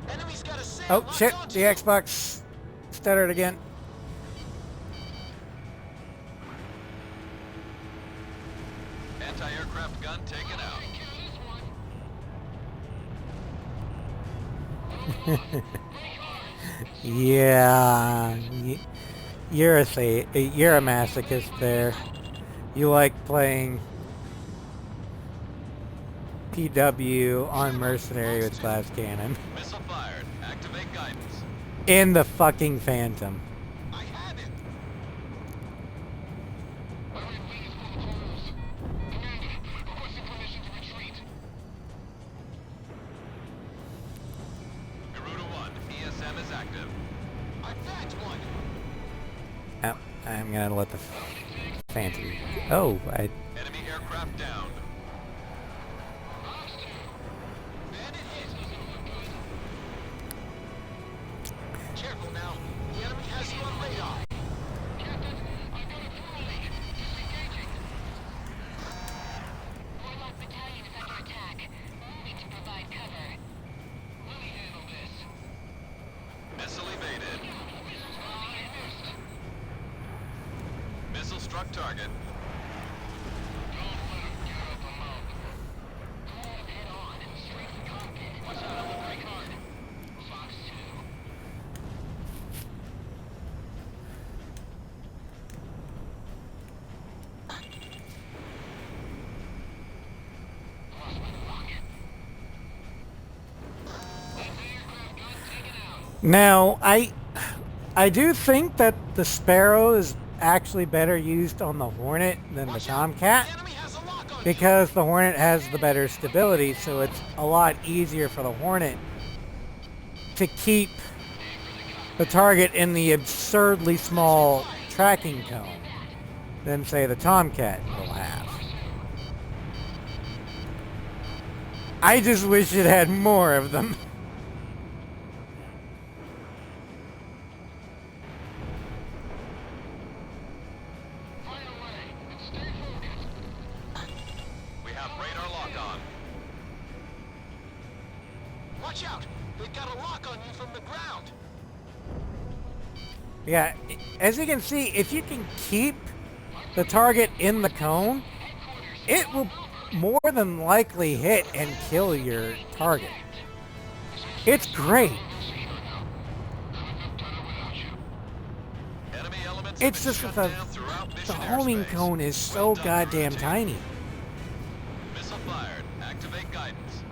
Enemy's got a sail Oh locked shit, onto the you. Xbox stuttered again. Anti-aircraft gun taken out. Yeah, you're you're a masochist there. You like playing PW on Mercenary with glass cannon Missile fired. Activate guidance. in the fucking Phantom. I have it. Commander, requesting permission to retreat. Garuda 1, ESM is active. I bagged one. Oh, I'm gonna let the Phantom. Oh, I. Enemy aircraft down. Bandit hit. Careful now. The enemy has you on radar. Captain, I've got a crew leak. Disengaging. Warlock Battalion is under attack. Moving to provide cover. Let me handle this. Missile evaded. Missile struck target. Don't let him get up the mountain. Call him head on. Straight for cockpit. What's that on the brake card? Fox 2. Lost my lock. Anti-aircraft gun taken out. Now, I do think that the Sparrow is actually better used on the Hornet than the Watch out. Tomcat, The enemy has a lock on you. because the Hornet has the better stability, so it's a lot easier for the Hornet to keep the target in the absurdly small tracking cone than, say, the Tomcat will have. I just wish it had more of them. Fire away and stay focused. We have radar lock on. Watch out! They've got a lock on you from the ground. Yeah, as you can see, if you can keep the target in the cone, it will more than likely hit and kill your target. It's great. Enemy elements It's have just been that shut down throughout the mission homing airspace. cone is so Well done, goddamn team. tiny. Missile fired. Activate guidance.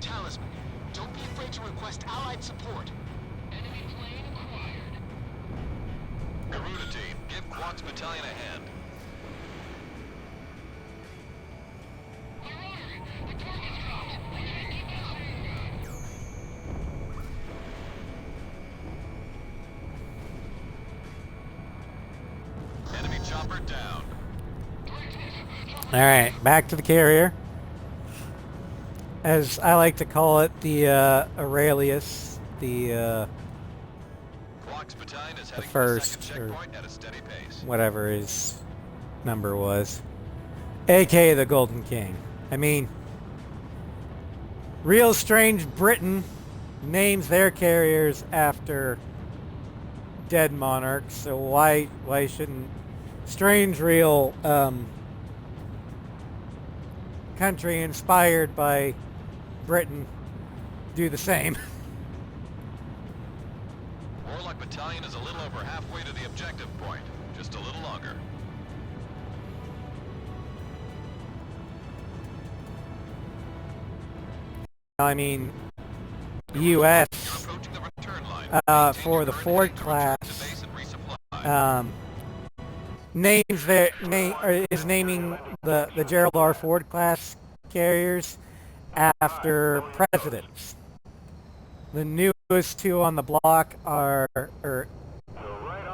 Talisman, don't be afraid to request allied support. Enemy plane acquired. Garuda team, give Quark's battalion a hand. The target's dropped. We can't keep this. Enemy chopper down. Alright, back to the carrier. As I like to call it, the Aurelius, the Quark's battalion is heading first, to the second or checkpoint at a steady pace. whatever his number was. AKA the Golden King. I mean, real strange Britain names their carriers after dead monarchs, so why shouldn't strange real country inspired by Britain do the same? Warlock battalion is a little over halfway to the objective point. Just a little longer. I mean, U.S. You're approaching the return line. For the Ford class, To base and resupply. is naming the Gerald R. Ford class carriers after presidents. The newest two on the block are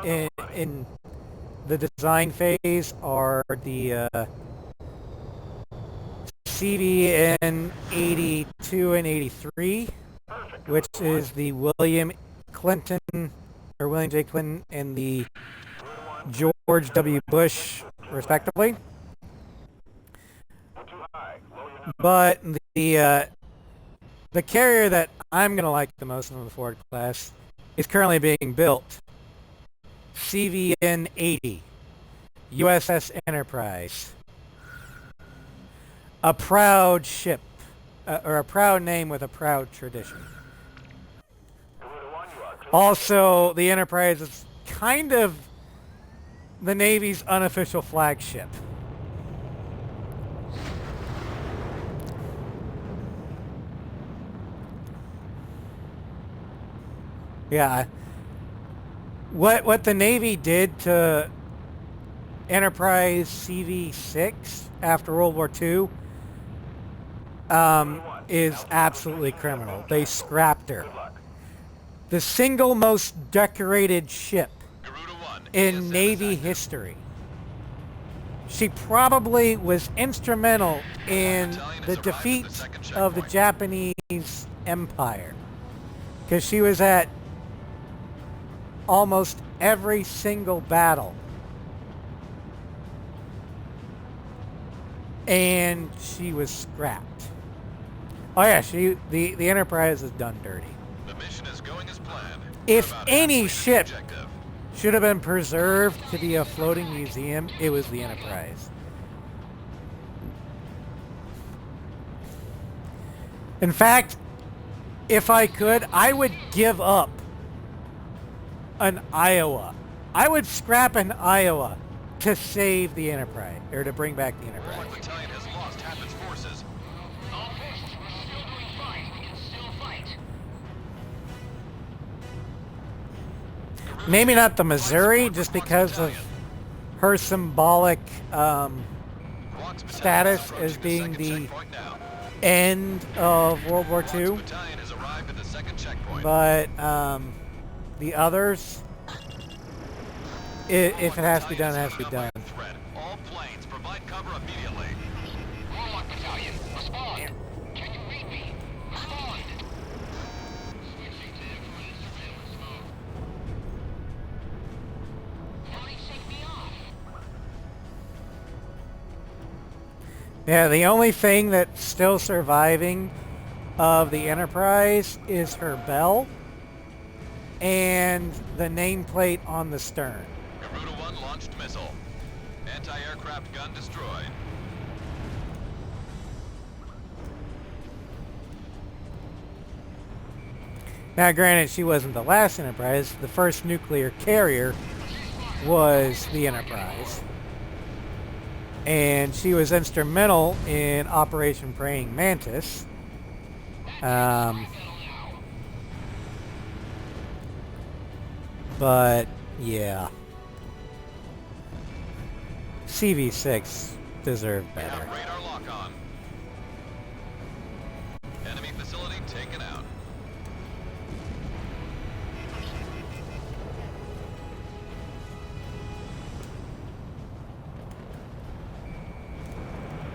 in the design phase are the CVN 82 and 83, which is the William J. Clinton and the George W. Bush, respectively. But the carrier that I'm gonna like the most in the Ford class is currently being built. CVN 80, USS Enterprise. A proud ship, or a proud name with a proud tradition. Also, the Enterprise is kind of the Navy's unofficial flagship. Yeah. What the Navy did to Enterprise CV-6 after World War II is absolutely criminal. They scrapped her. The single most decorated ship Garuda 1, in ESM Navy is active. history. She probably was instrumental in the defeat of the Japanese Empire, because she was at almost every single battle. And she was scrapped. Oh yeah, the Enterprise is done dirty. The mission is going as planned. If We're about any halfway to the ship objective. should have been preserved to be a floating museum, it was the Enterprise. In fact, if I could, I would give up an Iowa. I would scrap an Iowa to save the Enterprise, or to bring back the Enterprise. Warlock battalion has lost half its forces. All forces, we're still doing fine. We can still fight. Maybe not the Missouri, just because of her symbolic Quark's battalion status is as approaching being the second the checkpoint now. end of World War Quark's II. battalion has arrived at the second checkpoint. But the others, if it has to be done, it has to be done. All planes provide cover immediately. Warlock battalion, respond. Can Yeah, the only thing that's still surviving of the Enterprise is her bell and the nameplate on the stern. Garuda 1 launched missile. Anti-aircraft gun destroyed. Now, granted, she wasn't the last Enterprise. The first nuclear carrier was the Enterprise. And she was instrumental in Operation Praying Mantis. But, yeah. CV6 deserved We better. have radar lock on. Enemy facility taken out.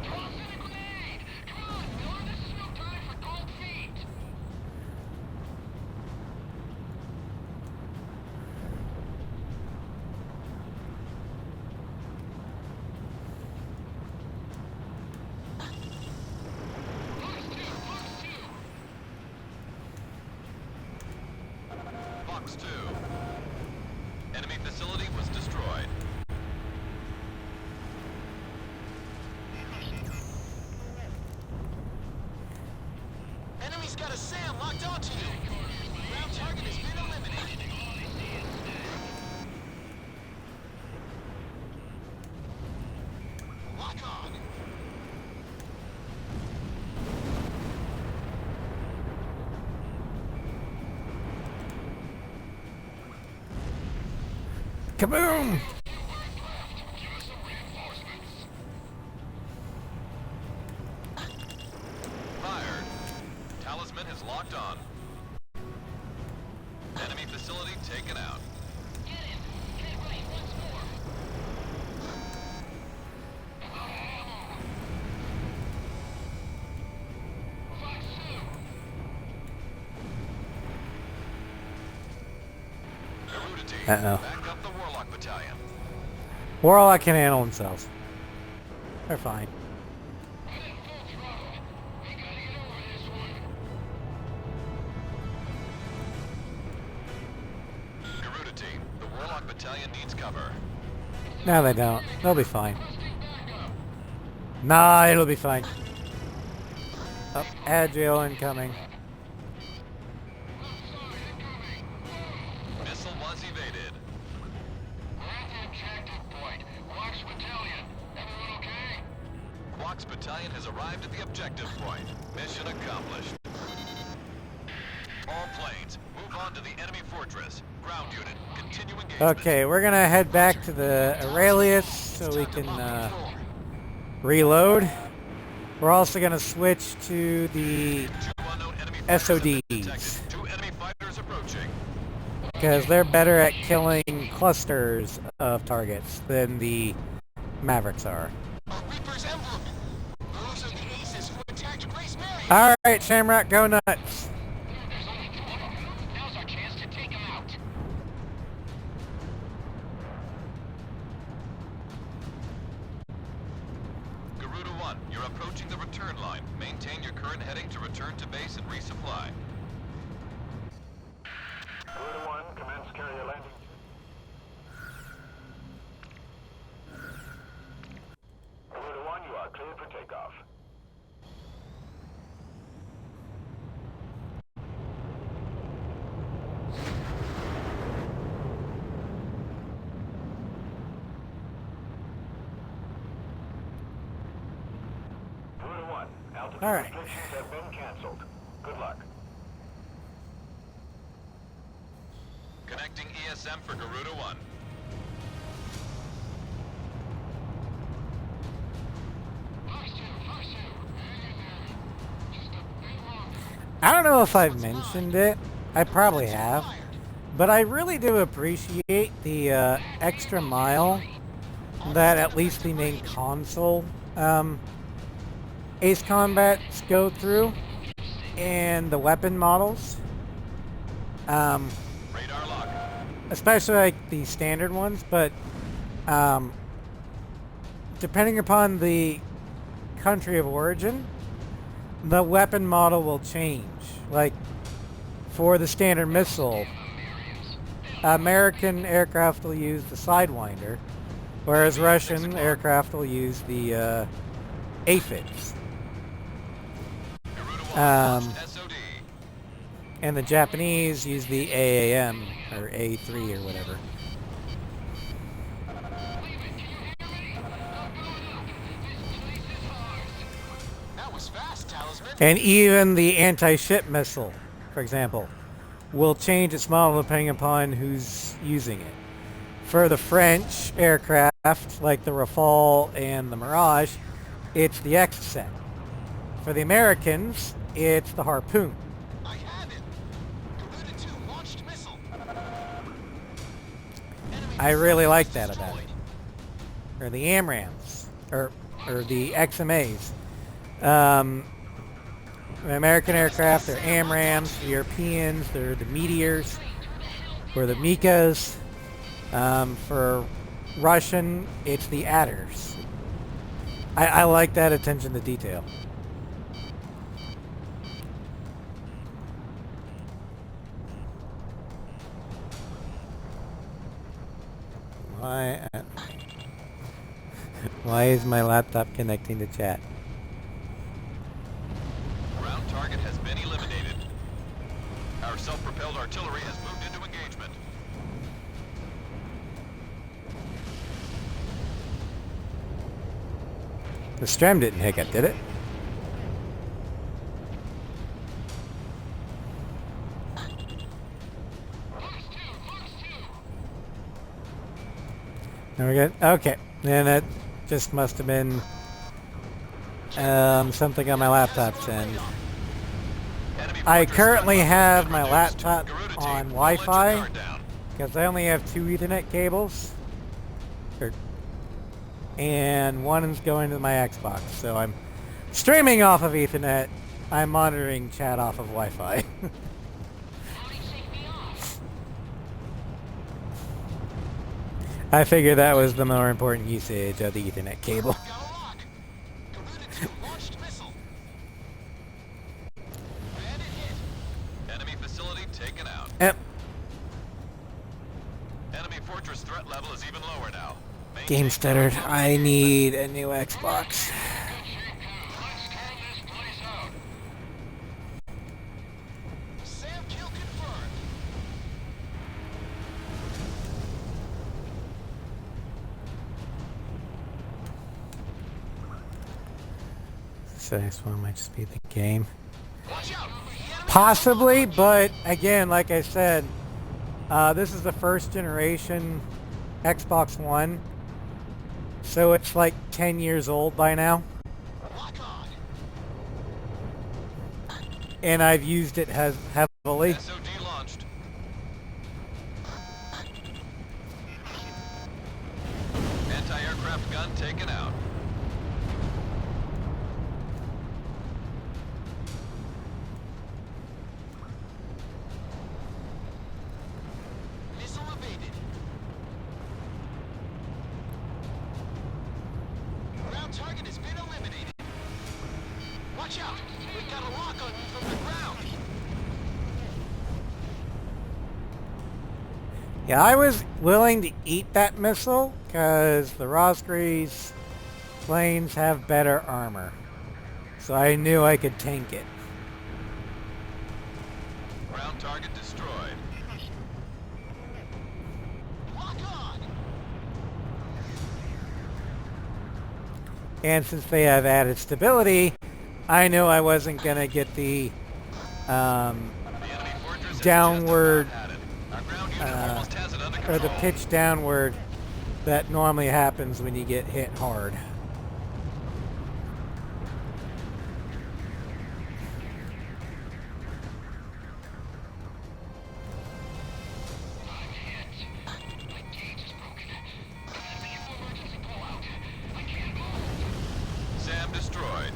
Toss in a grenade! Come on, Miller, this is no time for cold feet! Fox 2. Enemy facility was destroyed. Enemy's got a SAM locked onto you! Ground target has been eliminated. Lock on! Kaboom! Give us some reinforcements. Fired. Talisman is locked on. Enemy facility taken out. Get him! Get right once more! Fox 2! Garuda team. Uh-oh. Back up the Warlock Battalion. Warlock can handle themselves. They're fine. Heading full throttle. We gotta get over this one. Garuda team. The Warlock Battalion needs cover. No, they don't. They'll be fine. Requesting backup. Nah, it'll be fine. Oh, agile incoming. Outside incoming. Missile was evaded. We're at the objective point. Quack's battalion. Everyone okay? Quack's battalion has arrived at the objective point. Mission accomplished. All planes, move on to the enemy fortress. Ground unit, continue engagement. Okay, we're gonna head back to the Aurelius so we can reload. We're also gonna switch to the Two unknown enemy fighters have been detected. SODs Two enemy fighters approaching. because they're better at killing clusters of targets than the Mavericks are. A Reaper's emblem. Those are the aces who attacked Grace Mary. All right, Shamrock, go nuts. There's only two of them. Now's our chance to take them out. Garuda 1, you're approaching the return line. Maintain your current heading to return to base and resupply. Garuda 1, commence carrier landing. Garuda 1, you are cleared for takeoff. Garuda 1, altitude All right. restrictions have been canceled. Good luck. Connecting ESM for Garuda 1. I don't know if I've mentioned it. I probably have. But I really do appreciate the extra mile that at least the main console Ace Combats go through and the weapon models. Radar lock. Especially like the standard ones, but depending upon the country of origin, the weapon model will change. Like, for the Standard Missile, American aircraft will use the Sidewinder, whereas Russian aircraft will use the Aphids. And the Japanese use the AAM, or A3 or whatever. That was fast, Talisman. And even the anti-ship missile, for example, will change its model depending upon who's using it. For the French aircraft, like the Rafale and the Mirage, it's the Exocet. For the Americans, it's the Harpoon. I have it. Garuda 2 launched missile. I really like that about it. Or the AMRAAMs, or the XMAs. The American aircraft, they're AMRAAMs. The Europeans, they're the Meteors, or the Mikas. For Russian, it's the Adders. I like that attention to detail. Why is my laptop connecting to chat? Ground target has been eliminated. Our self-propelled artillery has moved into engagement. The Strem didn't hiccup, did it? Now we're good? Okay. Then that just must have been something on my laptop's end. I currently have my laptop on Wi-Fi because I only have 2 Ethernet cables. And one is going to my Xbox, so I'm streaming off of Ethernet. I'm monitoring chat off of Wi-Fi. I figured that was the more important usage of the Ethernet cable. Enemy facility taken out. Yep. Enemy fortress threat level is even lower now. Game stuttered. I need a new Xbox. Sam kill confirmed. So this one might just be the game. Watch out. Possibly, but again, like I said, this is the first generation Xbox One. So it's like 10 years old by now. Lock on. And I've used it heavily. SOD launched. Anti-aircraft gun taken out. Missile evaded. Ground target has been eliminated. Watch out! We've got a lock on you from the ground. Yeah, I was willing to eat that missile because the Rosgreaves planes have better armor. So I knew I could tank it. Ground target destroyed. Lock on. And since they have added stability, I knew I wasn't going to get the The enemy fortress is downward, just about added. Our ground unit almost has it under or control. the pitch downward that normally happens when you get hit hard. Sam destroyed.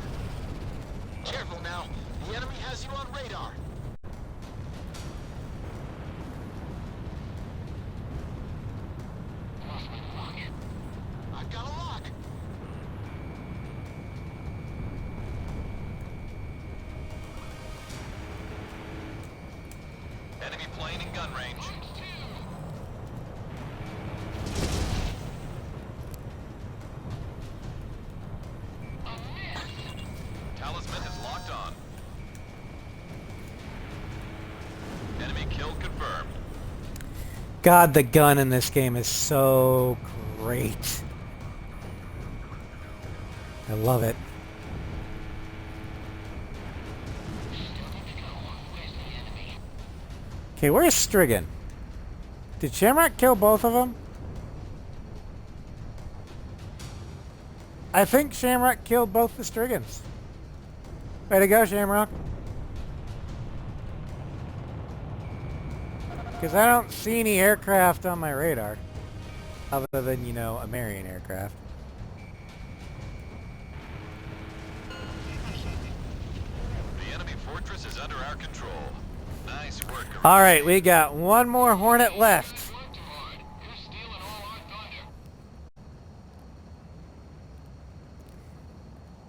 Careful now. The enemy has you on radar. I've got a lock. plane in gun range. Talisman is locked on. Enemy kill confirmed. God, the gun in this game is so great. I love it. Okay, where's Strigan? Did Shamrock kill both of them? I think Shamrock killed both the Strigans. Way to go, Shamrock. Because I don't see any aircraft on my radar. Other than, you know, a Marion aircraft. The enemy fortress is under our control. Nice work. Alright, we got one more Hornet left.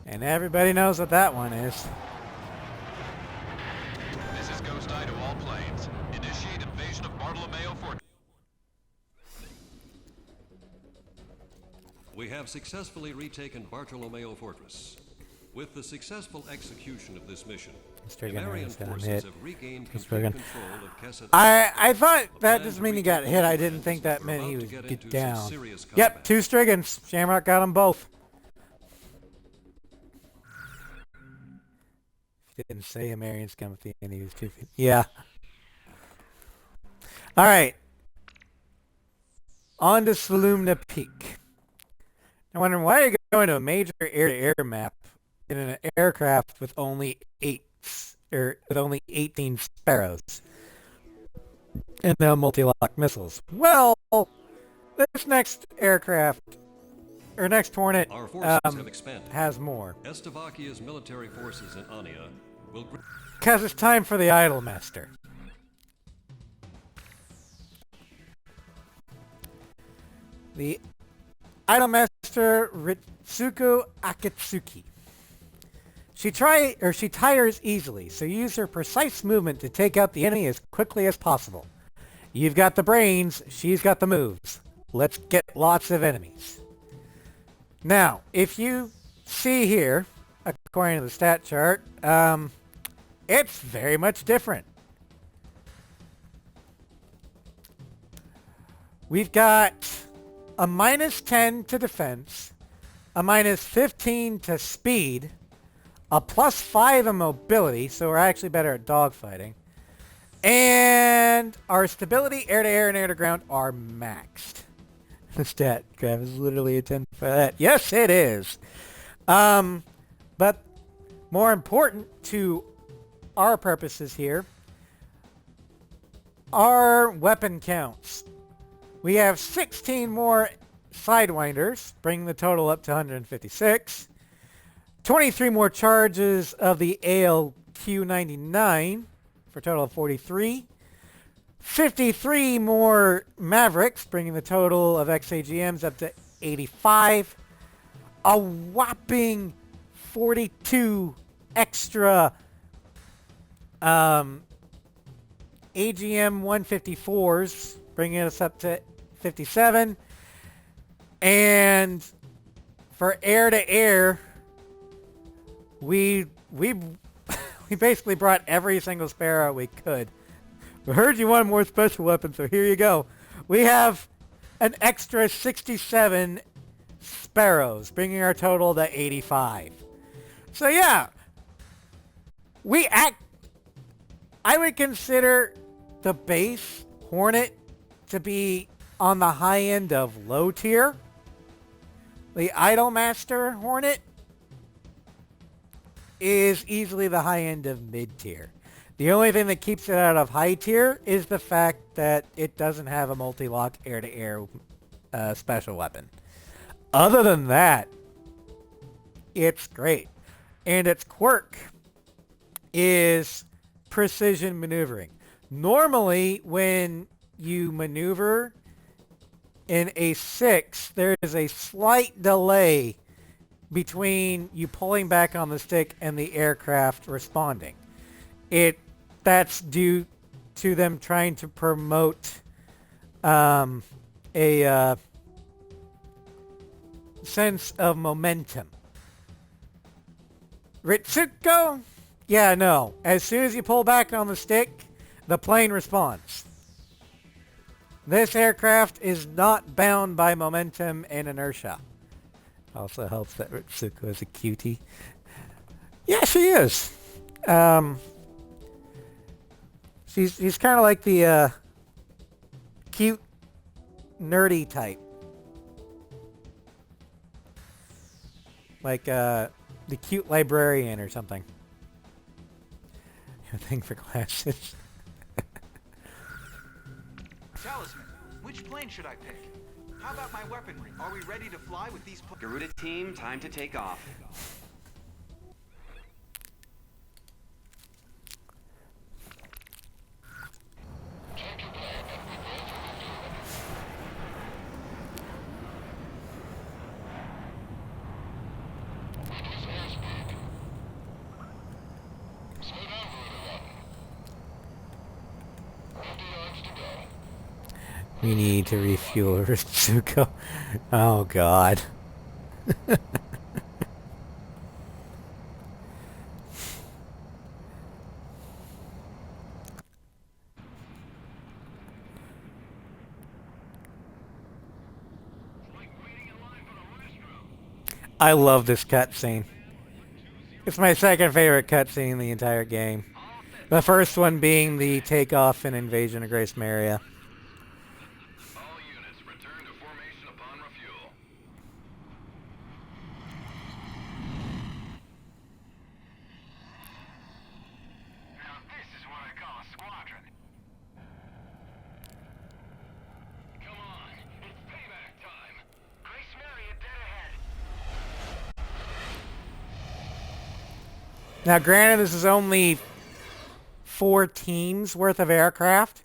And everybody knows what that one is. This is Ghost Eye to all planes. Initiate invasion of Bartolomeo Fortress. We have successfully retaken Bartolomeo Fortress. With the successful execution of this mission, the Marian forces have regained complete control of Kesset. I thought that just meant he got hit. I didn't think that meant he was get down. Yep, 2 Strigans. Shamrock got them both. Didn't say a Marion's come at the end. He was 2 feet. Yeah. All right. On to Salumna Peak. I'm wondering why you're going to a major air-to-air map in an aircraft with only 18 Sparrows and no multi-lock missiles. Well, this next aircraft or next Hornet Our forces have expanded. has more. Estevakia's military forces in Ania will... Because it's time for the Idolmaster. The Idolmaster Ritsuko Akatsuki. She tires easily, so use her precise movement to take out the enemy as quickly as possible. You've got the brains, she's got the moves. Let's get lots of enemies. Now, if you see here, according to the stat chart, it's very much different. We've got a -10 to defense, a -15 to speed, a +5 in mobility, so we're actually better at dogfighting, and our stability, air-to-air, and air-to-ground are maxed. The stat graph is literally a 10 for that. Yes, it is. But more important to our purposes here are weapon counts. We have 16 more Sidewinders, bringing the total up to 156. 23 more charges of the ALQ-99 for a total of 43. 53 more Mavericks, bringing the total of XAGMs up to 85. A whopping 42 extra AGM 154s, bringing us up to 57. And for air-to-air, we basically brought every single Sparrow we could. We heard you wanted more special weapons, so here you go. We have an extra 67 Sparrows, bringing our total to 85. So yeah, I would consider the base Hornet to be on the high end of low tier. The Idolmaster Hornet is easily the high end of mid tier. The only thing that keeps it out of high tier is the fact that it doesn't have a multi-lock air-to-air special weapon. Other than that, it's great. And its quirk is precision maneuvering. Normally, when you maneuver in a 6, there is a slight delay between you pulling back on the stick and the aircraft responding. That's due to them trying to promote a sense of momentum. Ritsuko? Yeah, no. As soon as you pull back on the stick, the plane responds. This aircraft is not bound by momentum and inertia. Also helps that Ritsuko is a cutie. Yeah, she is. She's kind of like the cute, nerdy type. Like the cute librarian or something. A thing for glasses. Talisman, which plane should I pick? How about my weaponry? Are we ready to fly with these Garuda team, time to take off. We need to refuel Ritsuko. Oh god. I love this cutscene. It's my second favorite cutscene in the entire game. The first one being the takeoff and invasion of Grace Maria. All units return to formation upon refuel. Now this is what I call a squadron. Come on, it's payback time. Grace Maria dead ahead. Now granted, this is only 4 teams worth of aircraft,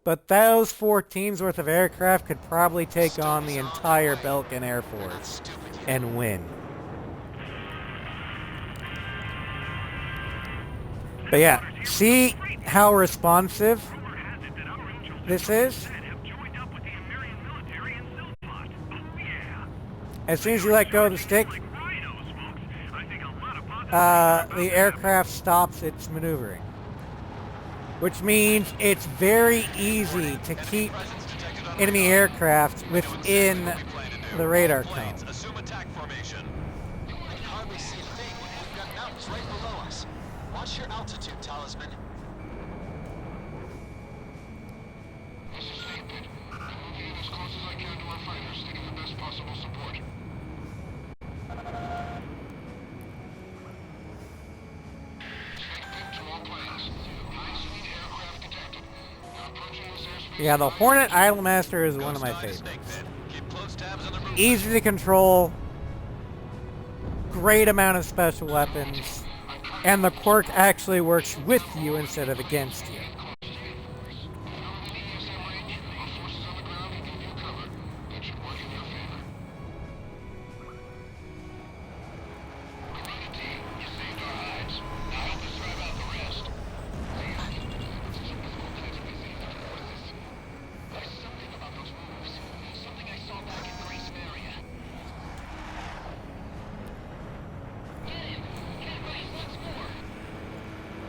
but those 4 teams worth of aircraft could probably take on the entire Belgian Air Force and win. But yeah, see how responsive this is? As soon as you let go of the stick, the aircraft stops its maneuvering. Which means it's very easy to keep enemy aircraft within the radar cone. Assume attack formation. I can hardly see a thing when we've got mountains right below us. Watch your altitude, Talisman. This is Snakebit. I'm moving in as close as I can to our fighters to give the best possible support. Snakebit to all planes. High-speed aircraft detected. Now approaching this airspace. Yeah, the Hornet Idolmaster is one of my favorites. Keep close tabs on the movement. Easy to control, great amount of special weapons, and the quirk actually works with you instead of against you.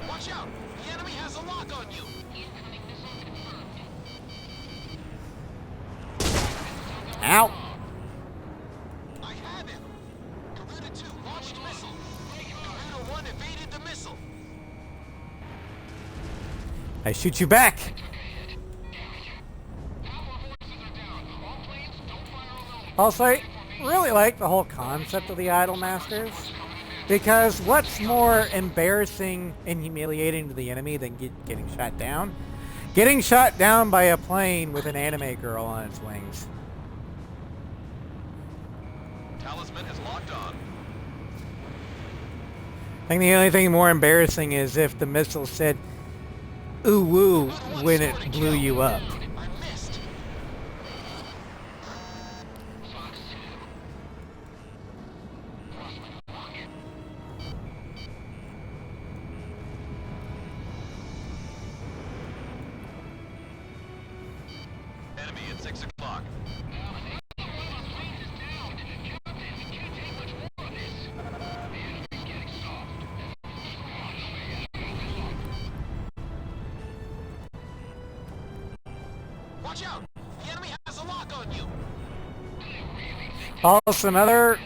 Watch out! The enemy has a lock on you! Ow! I have him! Garuda 2 launched missile! Garuda 1 evaded the missile! I shoot you back! Also, I really like the whole concept of the Idolmasters, because what's more embarrassing and humiliating to the enemy than getting shot down? Getting shot down by a plane with an anime girl on its wings. Talisman is locked on. I think the only thing more embarrassing is if the missile said, ooh woo, when it blew you up. I missed! at 6 o'clock. Watch out! The enemy has a lock on you! Also, another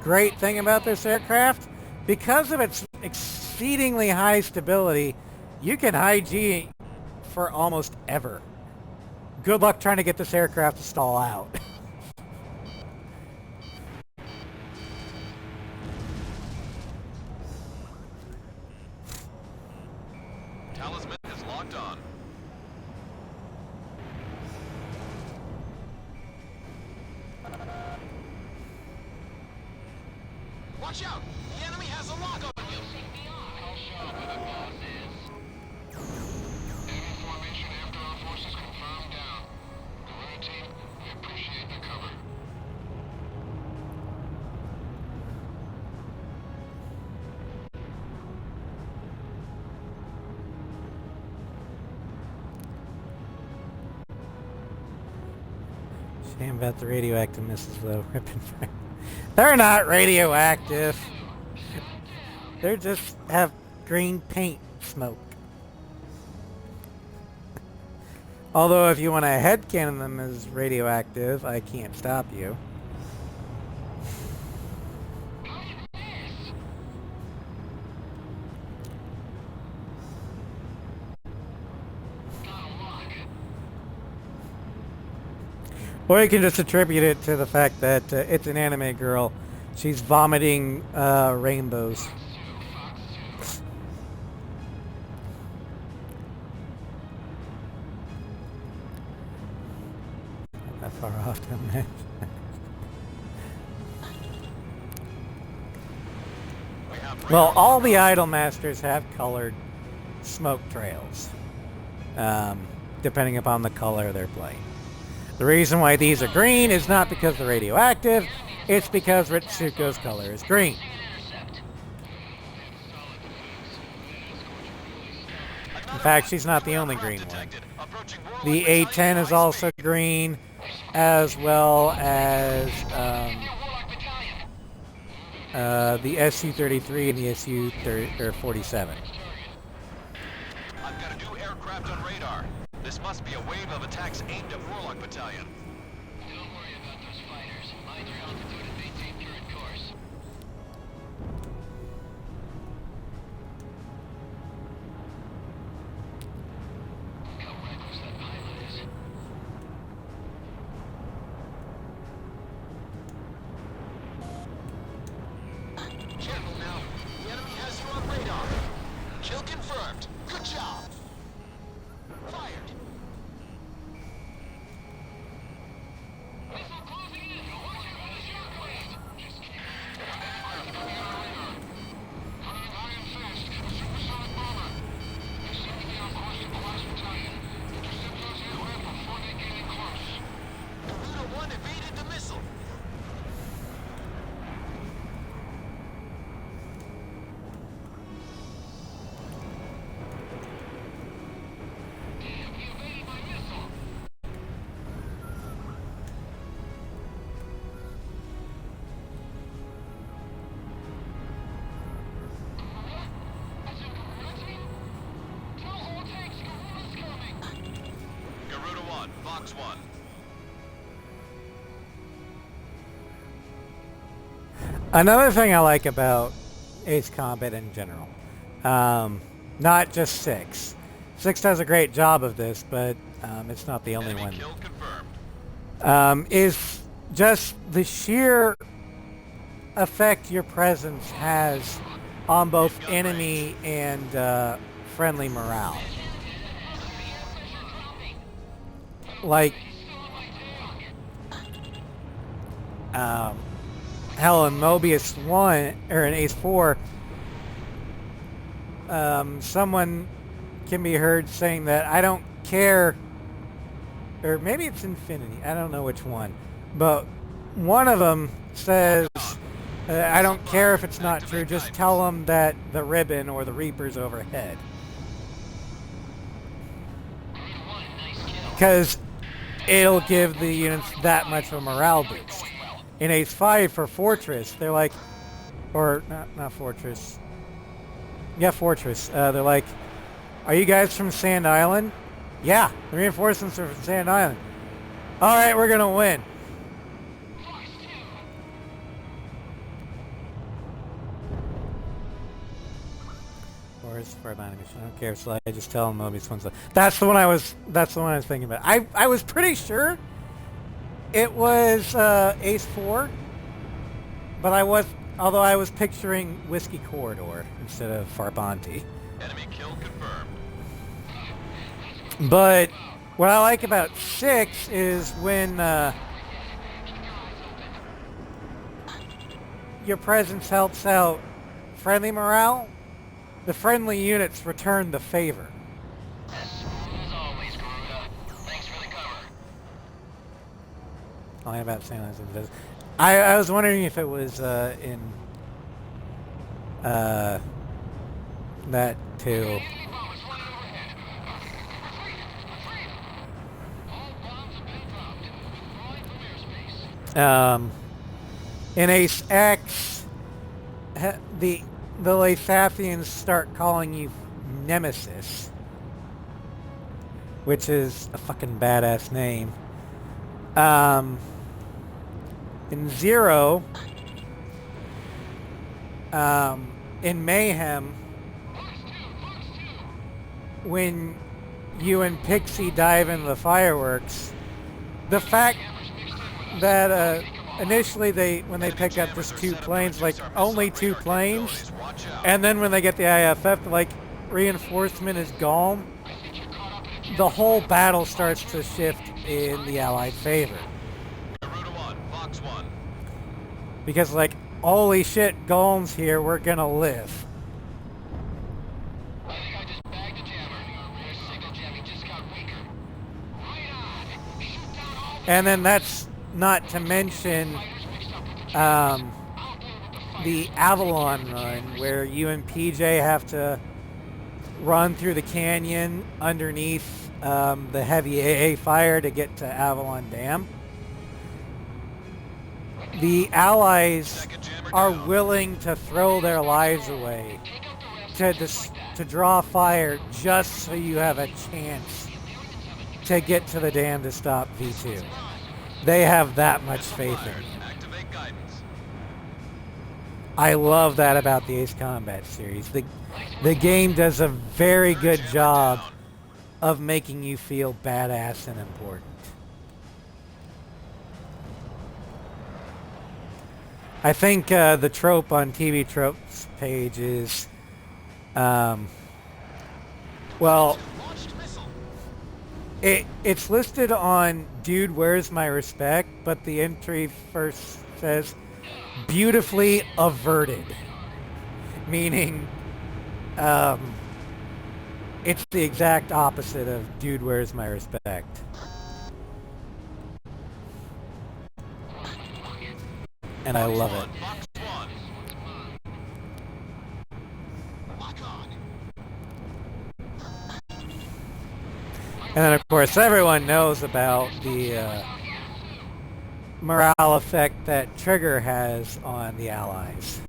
great thing about this aircraft, because of its exceedingly high stability, you can high G for almost ever. Good luck trying to get this aircraft to stall out. Talisman is locked on. Watch out! The enemy has a lock on you! I'll show where the boss is. Enemy formation after our forces confirmed down. Guerrilla team, we appreciate the cover. Shame about the radioactive missiles, though. They're not radioactive. They just have green paint smoke. Although if you want to headcanon them as radioactive, I can't stop you. Or you can just attribute it to the fact that it's an anime girl. She's vomiting rainbows. Not that far off, don't I? Well, all the Idol Masters have colored smoke trails, depending upon the color they're playing. The reason why these are green is not because they're radioactive, it's because Ritsuko's color is green. In fact, she's not the only green one. The A-10 is also green, as well as the SU-33 and the SU-47. I've got a new aircraft on radar. This must be a wave of attacks aimed at Warlock Battalion. Don't worry about those fighters. Mind your altitude and maintain current course. How reckless that pilot is. Careful now. The enemy has you on radar. Kill confirmed. Good job. Fired. Missile closing in. Watch your other aircraft. Just keep aircraft coming on our radar. Coming in high and fast. A supersonic bomber. They're seemingly on course to Class Battalion. Intercept those aircraft before they get in close. Garuda 1 evaded the missile. Damn, he evaded my missile. That's a Garuda team? Tell all tanks Garuda's coming. Garuda 1, Fox 1. Another thing I like about Ace Combat in general, not just 6. 6 does a great job of this, but it's not the only Enemy one. kill confirmed. Is just the sheer effect your presence has on both enemy and friendly morale. Like, hell, in Mobius 1, or in Ace 4, someone can be heard saying that, I don't care, or maybe it's Infinity, I don't know which one, but one of them says, I don't care if it's not true, just tell them that the ribbon or the Reaper's overhead. Because it'll give the units that much of a morale boost. In Ace 5 for Fortress, they're like, or not Fortress. Yeah, Fortress. They're like, are you guys from Sand Island? Yeah, the reinforcements are from Sand Island. All right, we're gonna win. Where's for mission? I don't care. So I just tell them Mobius one's. That's the one I was. That's the one I was thinking about. I was pretty sure it was Ace 4, but although I was picturing Whiskey Corridor instead of Farbanti. Enemy kill confirmed. But what I like about 6 is when your presence helps out friendly morale, the friendly units return the favor. As smooth as always, Garuda. Thanks for the cover. Only about San Jose. I was wondering if it was in that too. Enemy bombers flying overhead. Retreat! All bombs have been dropped. Withdrawing from airspace. In Ace X, the Lathathians start calling you Nemesis, which is a fucking badass name. In 0, in Mayhem, when you and Pixie dive into the fireworks, the fact that initially when they pick up just 2 planes, like only 2 planes, and then when they get the IFF, like reinforcement is gone, the whole battle starts to shift in the Allied favor. Because like, holy shit, Golm's here, we're gonna live. I think I just bagged a jammer. Rear signal jamming just got weaker. Right on. Shoot down all the And then that's not to mention the Avalon run, where you and PJ have to run through the canyon underneath the heavy AA fire to get to Avalon Dam. The Allies are willing to throw their lives away to draw fire just so you have a chance to get to the dam to stop V2. They have that much faith in you. I love that about the Ace Combat series. The game does a very good job of making you feel badass and important. I think the trope on TV Tropes page is, well, it's listed on Dude, Where's My Respect, but the entry first says, beautifully averted. Meaning, it's the exact opposite of Dude, Where's My Respect. And I love it. And then, of course, everyone knows about the morale effect that Trigger has on the Allies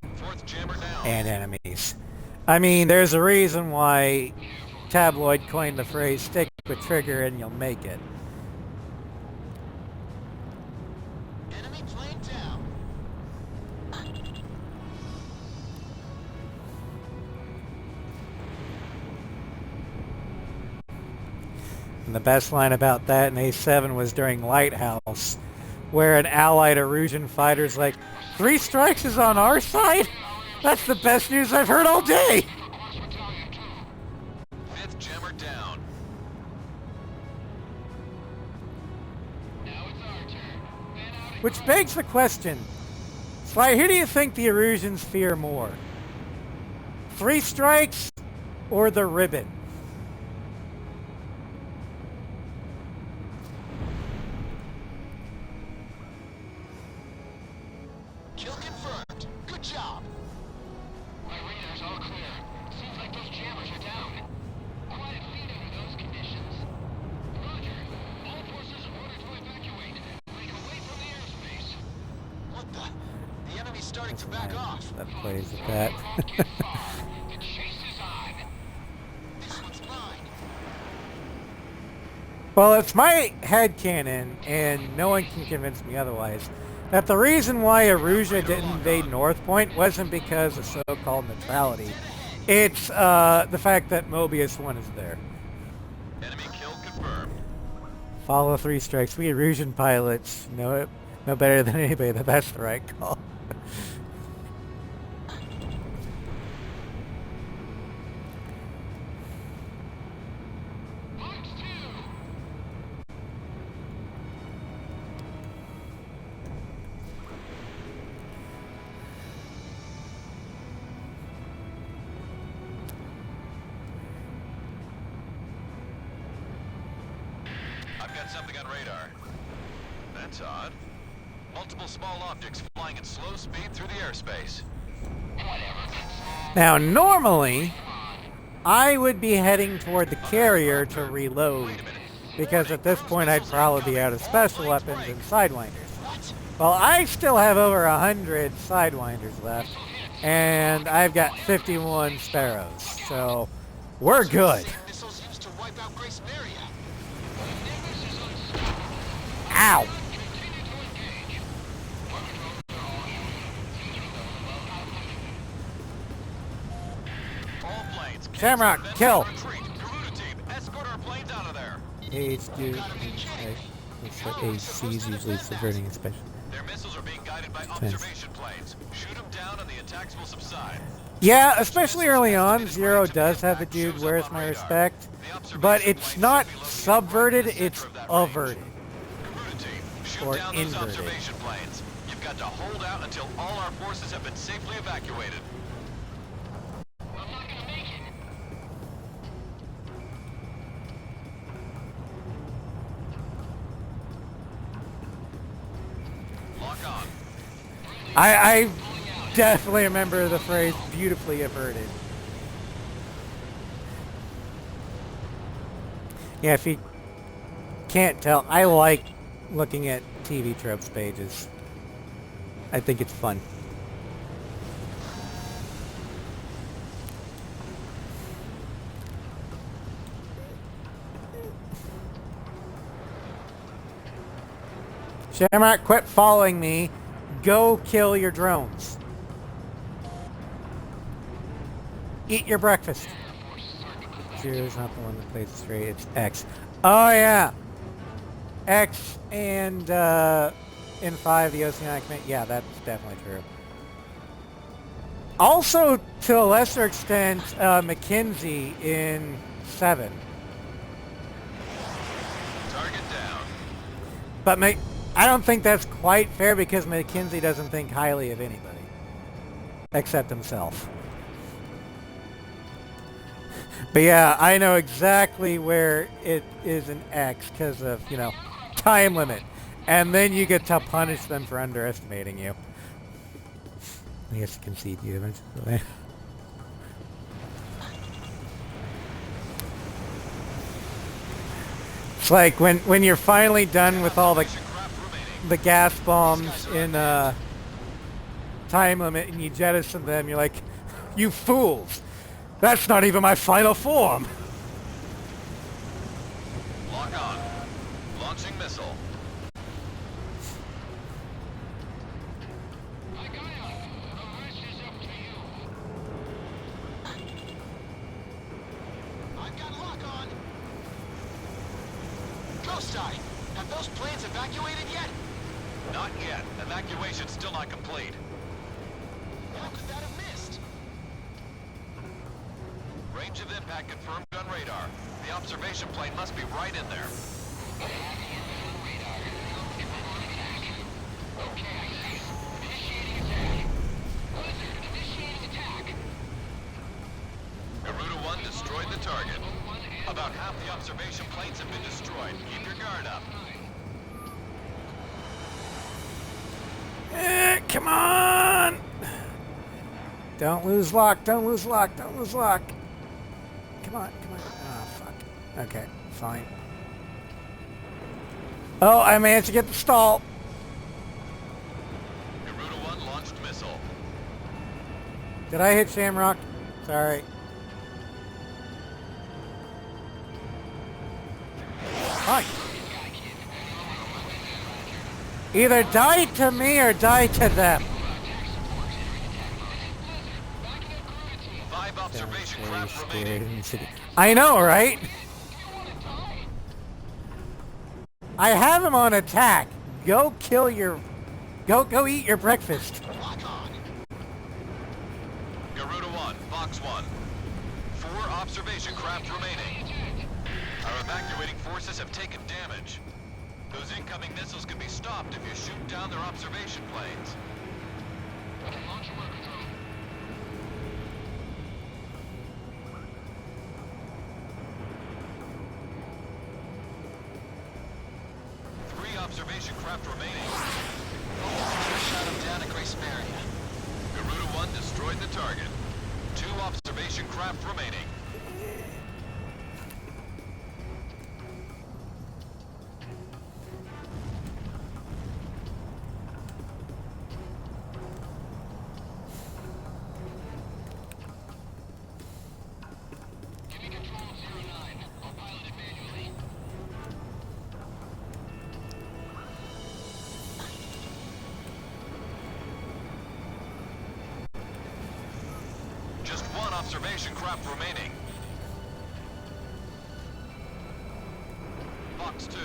and enemies. I mean, there's a reason why Tabloid coined the phrase, stick with Trigger and you'll make it. Enemy plane down. And the best line about that in A7 was during Lighthouse, where an allied Erusian fighter's like, 3 strikes is on our side? That's the best news I've heard all day! 5th jammer down. Which begs the question, Sly, who do you think the Erusians fear more? 3 strikes or the ribbon? Kill confirmed. Good job. My radar's all clear. Seems like those jammers are down. Quite a feat under those conditions. Roger. All forces ordered to starting to back off. That plays with that. The chase is on. This one's mine. Well, it's my headcanon, and no one can convince me otherwise, that the reason why Aruja didn't invade North Point wasn't because of so-called neutrality. It's the fact that Mobius 1 is there. Enemy kill confirmed. Follow 3 strikes. We Arusian pilots know better than anybody that that's the right call. I've got something on radar. That's odd. Multiple small objects flying at slow speed through the airspace. Now, normally, I would be heading toward the carrier to reload, because at this point I'd probably be out of special weapons and sidewinders. Well, I still have over 100 sidewinders left, and I've got 51 sparrows, so we're good. Missiles used to wipe out Grace Maria. Ow! All planes, Shamrock, cancel kill! retreat. Garuda team, escort our planes out of there. AC's usually subverting inspection. Their missiles are being guided by observation planes. Shoot them down and the attacks will subside. Yeah, especially early on, Zero does have a dude, where's my respect? But it's not subverted, it's averted. Garuda team, shoot Or down those inverted. observation planes. You've got to hold out until all our forces have been safely evacuated. I'm not gonna make it. Lock on. I definitely remember the phrase beautifully averted. Yeah, if you can't tell, I like looking at TV tropes pages. I think it's fun. Shamrock, quit following me. Go kill your drones. Eat your breakfast. Zero's not the one that plays straight, it's X. Oh yeah! X and in 5, the Oceanic Command. Yeah, that's definitely true. Also, to a lesser extent, McKinsey in 7. Target down. But I don't think that's quite fair because McKinsey doesn't think highly of anybody. Except himself. But yeah, I know exactly where it is an X because of, you know, time limit. And then you get to punish them for underestimating you. I guess you concede you eventually. It's like when you're finally done with all the gas bombs in time limit and you jettison them, you're like, you fools! That's not even my final form! Lock on. Launching missile. I got it. The rest is up to you. I've got lock on. Ghost Eye, have those planes evacuated yet? Not yet. Evacuation's still not complete. How could that have missed? Range of impact confirmed on radar. The observation plane must be right in there. Garuda 1 destroyed the target. About half the observation planes have been destroyed. Keep your guard up. Come on! Don't lose lock, don't lose lock, don't lose lock. Come on, come on. Oh, fuck. Okay, fine. Oh, I managed to get the stall. Garuda 1 launched missile. Did I hit Shamrock? Sorry. Fine. Either die to me or die to them. 5 observation craft remaining. I know, right? I have him on attack. Go kill your... Go eat your breakfast. Lock on. Garuda 1, Fox 1. 4 observation craft remaining. Our evacuating forces have taken damage. Those incoming missiles can be stopped if you shoot down their observation planes. Launch a weapon drone. 3 observation craft remaining. Shot him down at Grace Maria. Garuda 1 destroyed the target. 2 observation craft remaining. Give me control of 09. I'll pilot it manually. Just 1 observation craft remaining. Fox 2.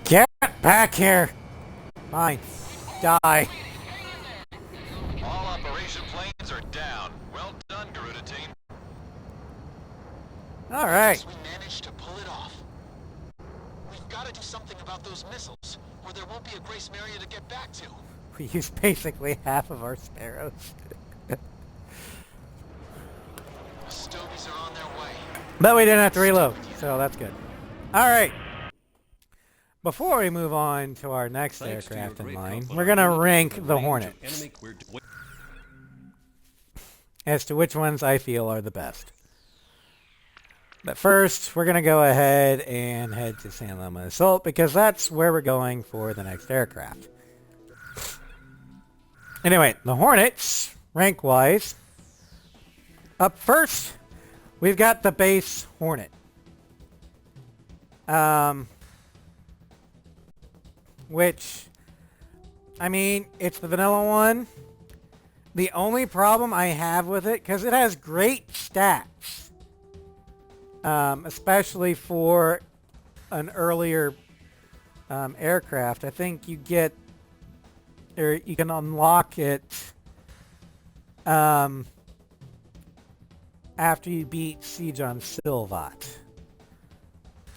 Get back here. Fine. Die. All operation planes are down. Well done, Garuda team. All right. We managed to pull it off. We've got to do something about those missiles, or there won't be a Grace Maria to get back to. We used basically half of our sparrows. The Stogies are on their way. But we didn't have to reload, so that's good. All right. Before we move on to our next Thanks to aircraft your in great line, help, we're going to our rank range the of Hornets enemy clear- as to which ones I feel are the best. But first, we're going to go ahead and head to San Loma Assault because that's where we're going for the next aircraft. Anyway, the Hornets, rank-wise, up first, we've got the base Hornet. Which, I mean, it's the vanilla one. The only problem I have with it, because it has great stats, especially for an earlier aircraft. I think you get, or you can unlock it after you beat Siege on Silvat.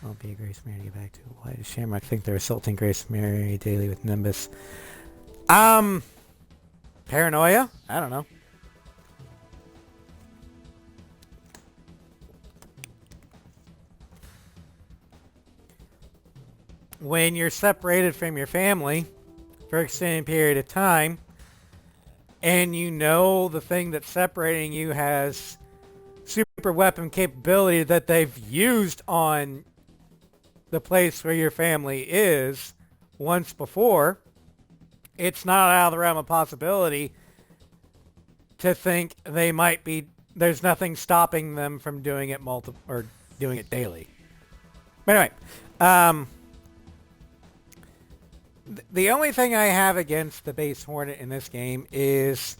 I'll be a Grace Mary to get back to. Why does Shamrock think they're assaulting Grace Mary daily with Nimbus? Paranoia? I don't know. When you're separated from your family for an extended period of time, and you know the thing that's separating you has super weapon capability that they've used on the place where your family is once before, it's not out of the realm of possibility to think they might be, there's nothing stopping them from doing it or doing it daily. But anyway, the only thing I have against the base Hornet in this game is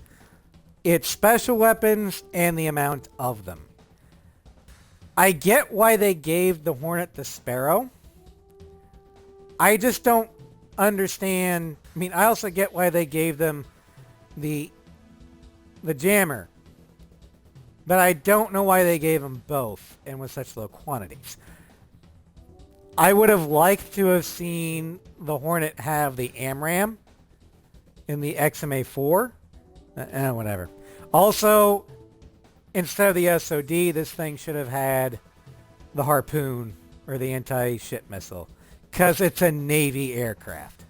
its special weapons and the amount of them. I get why they gave the Hornet the Sparrow. I just don't understand. I mean, I also get why they gave them the Jammer. But I don't know why they gave them both and with such low quantities. I would have liked to have seen the Hornet have the AMRAAM in the XMA4. Whatever. Also, instead of the SOD, this thing should have had the Harpoon or the anti-ship missile. Because it's a Navy aircraft.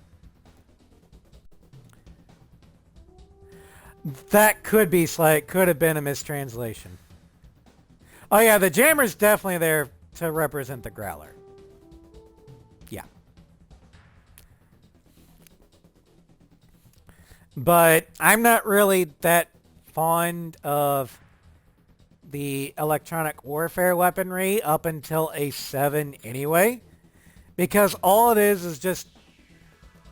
That could have been a mistranslation. Oh yeah, the jammer's definitely there to represent the Growler. Yeah. But I'm not really that fond of the electronic warfare weaponry up until A7 anyway. Because all it is just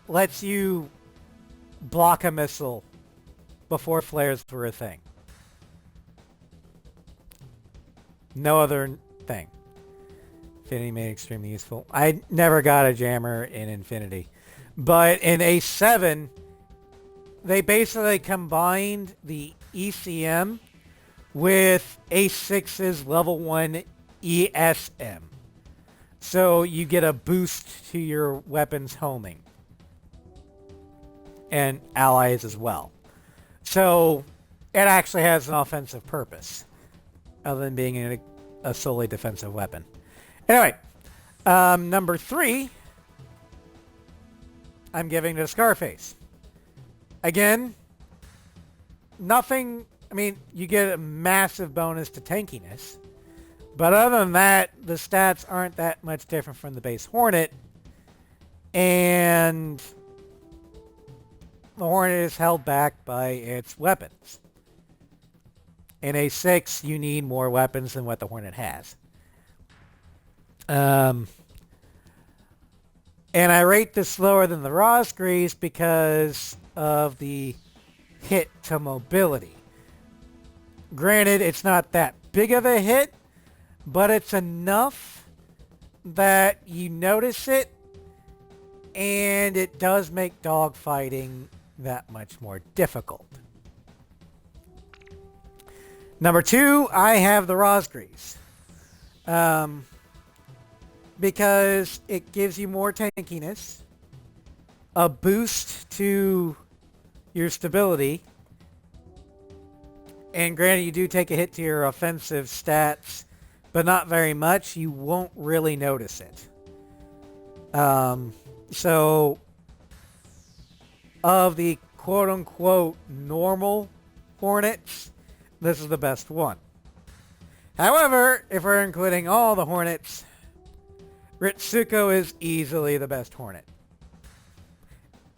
lets you block a missile before flares were a thing. No other thing. Infinity made it extremely useful. I never got a jammer in Infinity. But in A7, they basically combined the ECM with A6's level 1 ESM. So you get a boost to your weapons homing. And allies as well. So it actually has an offensive purpose, other than being a solely defensive weapon. Anyway, number 3, I'm giving to Scarface. Again, nothing, I mean, you get a massive bonus to tankiness, but other than that, the stats aren't that much different from the base Hornet, and the Hornet is held back by its weapons. In A6, you need more weapons than what the Hornet has. And I rate this lower than the Rosgreaves because of the hit to mobility. Granted, it's not that big of a hit, but it's enough that you notice it, and it does make dogfighting that much more difficult. Number 2, I have the Rosgreaves. Because it gives you more tankiness, a boost to your stability, and granted you do take a hit to your offensive stats, but not very much. You won't really notice it. So, of the quote-unquote normal Hornets, this is the best one. However, if we're including all the Hornets, Ritsuko is easily the best Hornet.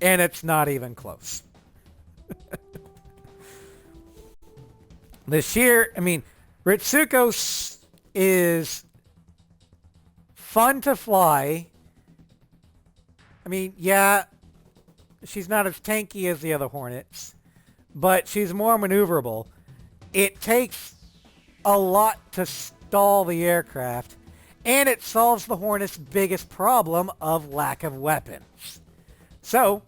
And it's not even close. Ritsuko is fun to fly. I mean, yeah, she's not as tanky as the other Hornets, but she's more maneuverable. It takes a lot to stall the aircraft, and it solves the Hornet's biggest problem of lack of weapons. So,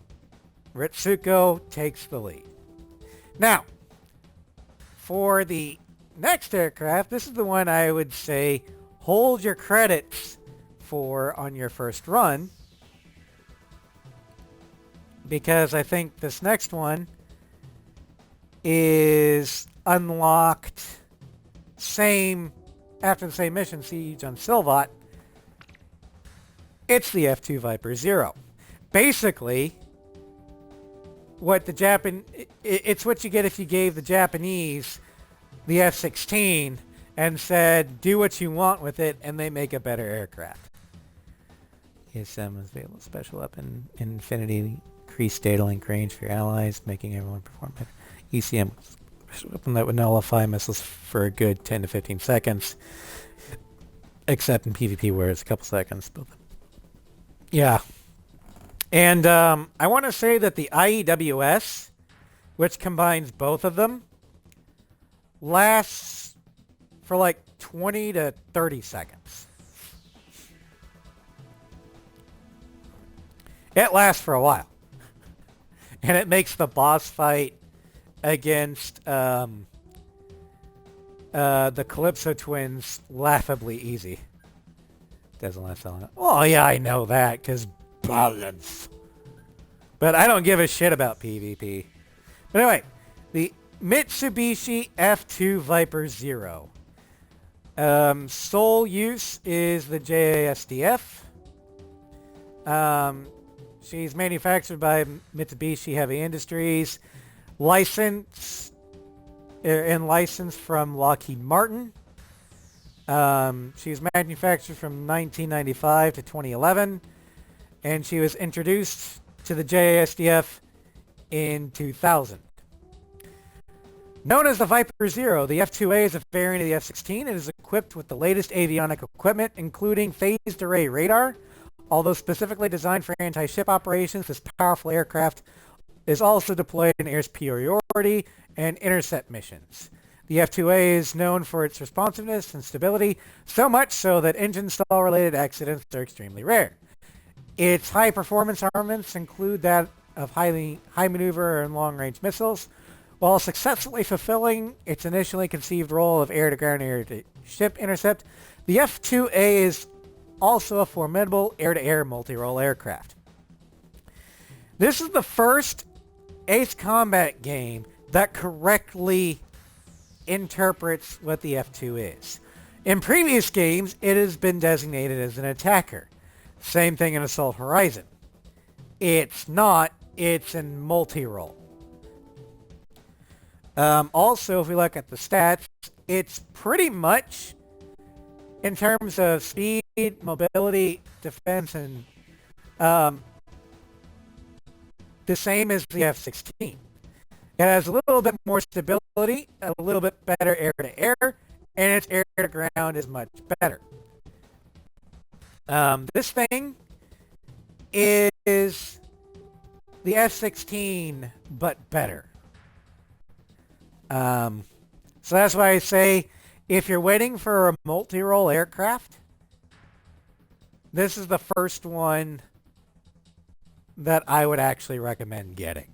Ritsuko takes the lead. Now, for the next aircraft, this is the one I would say hold your credits for on your first run, because I think this next one is unlocked after the same mission, Siege on Silvat. It's the F2 Viper Zero. Basically, it's what you get if you gave the Japanese the F-16 and said, do what you want with it, and they make a better aircraft. ESM is available special weapon. Infinity increased data link range for your allies, making everyone perform better. ECM weapon that would nullify missiles for a good 10 to 15 seconds, except in PvP where it's a couple seconds. But yeah. And I want to say that the IEWS, which combines both of them, lasts for like 20 to 30 seconds. It lasts for a while. And it makes the boss fight against the Calypso twins laughably easy. Doesn't last that long. Oh yeah, I know that, because balance. But I don't give a shit about PvP. But anyway, the Mitsubishi F2 Viper Zero. Sole use is the JASDF. She's manufactured by Mitsubishi Heavy Industries. Licensed from Lockheed Martin. She was manufactured from 1995 to 2011, and she was introduced to the JASDF in 2000. Known as the Viper Zero, the F-2A is a variant of the F-16 and is equipped with the latest avionic equipment, including phased array radar. Although specifically designed for anti-ship operations, this powerful aircraft is also deployed in air superiority and intercept missions. The F-2A is known for its responsiveness and stability, so much so that engine stall-related accidents are extremely rare. Its high-performance armaments include that of high maneuver and long-range missiles, while successfully fulfilling its initially conceived role of air-to-ground, air-to-ship intercept. The F-2A is also a formidable air-to-air multi-role aircraft. This is the first Ace Combat game that correctly interprets what the F-2 is. In previous games, it has been designated as an attacker. Same thing in Assault Horizon. It's not, it's in multi-role. Also, if we look at the stats, it's pretty much, in terms of speed, mobility, defense, and the same as the F-16. It has a little bit more stability, a little bit better air-to-air, and its air-to-ground is much better. This thing is the F-16, but better. So that's why I say, if you're waiting for a multi-role aircraft, this is the first one that I would actually recommend getting.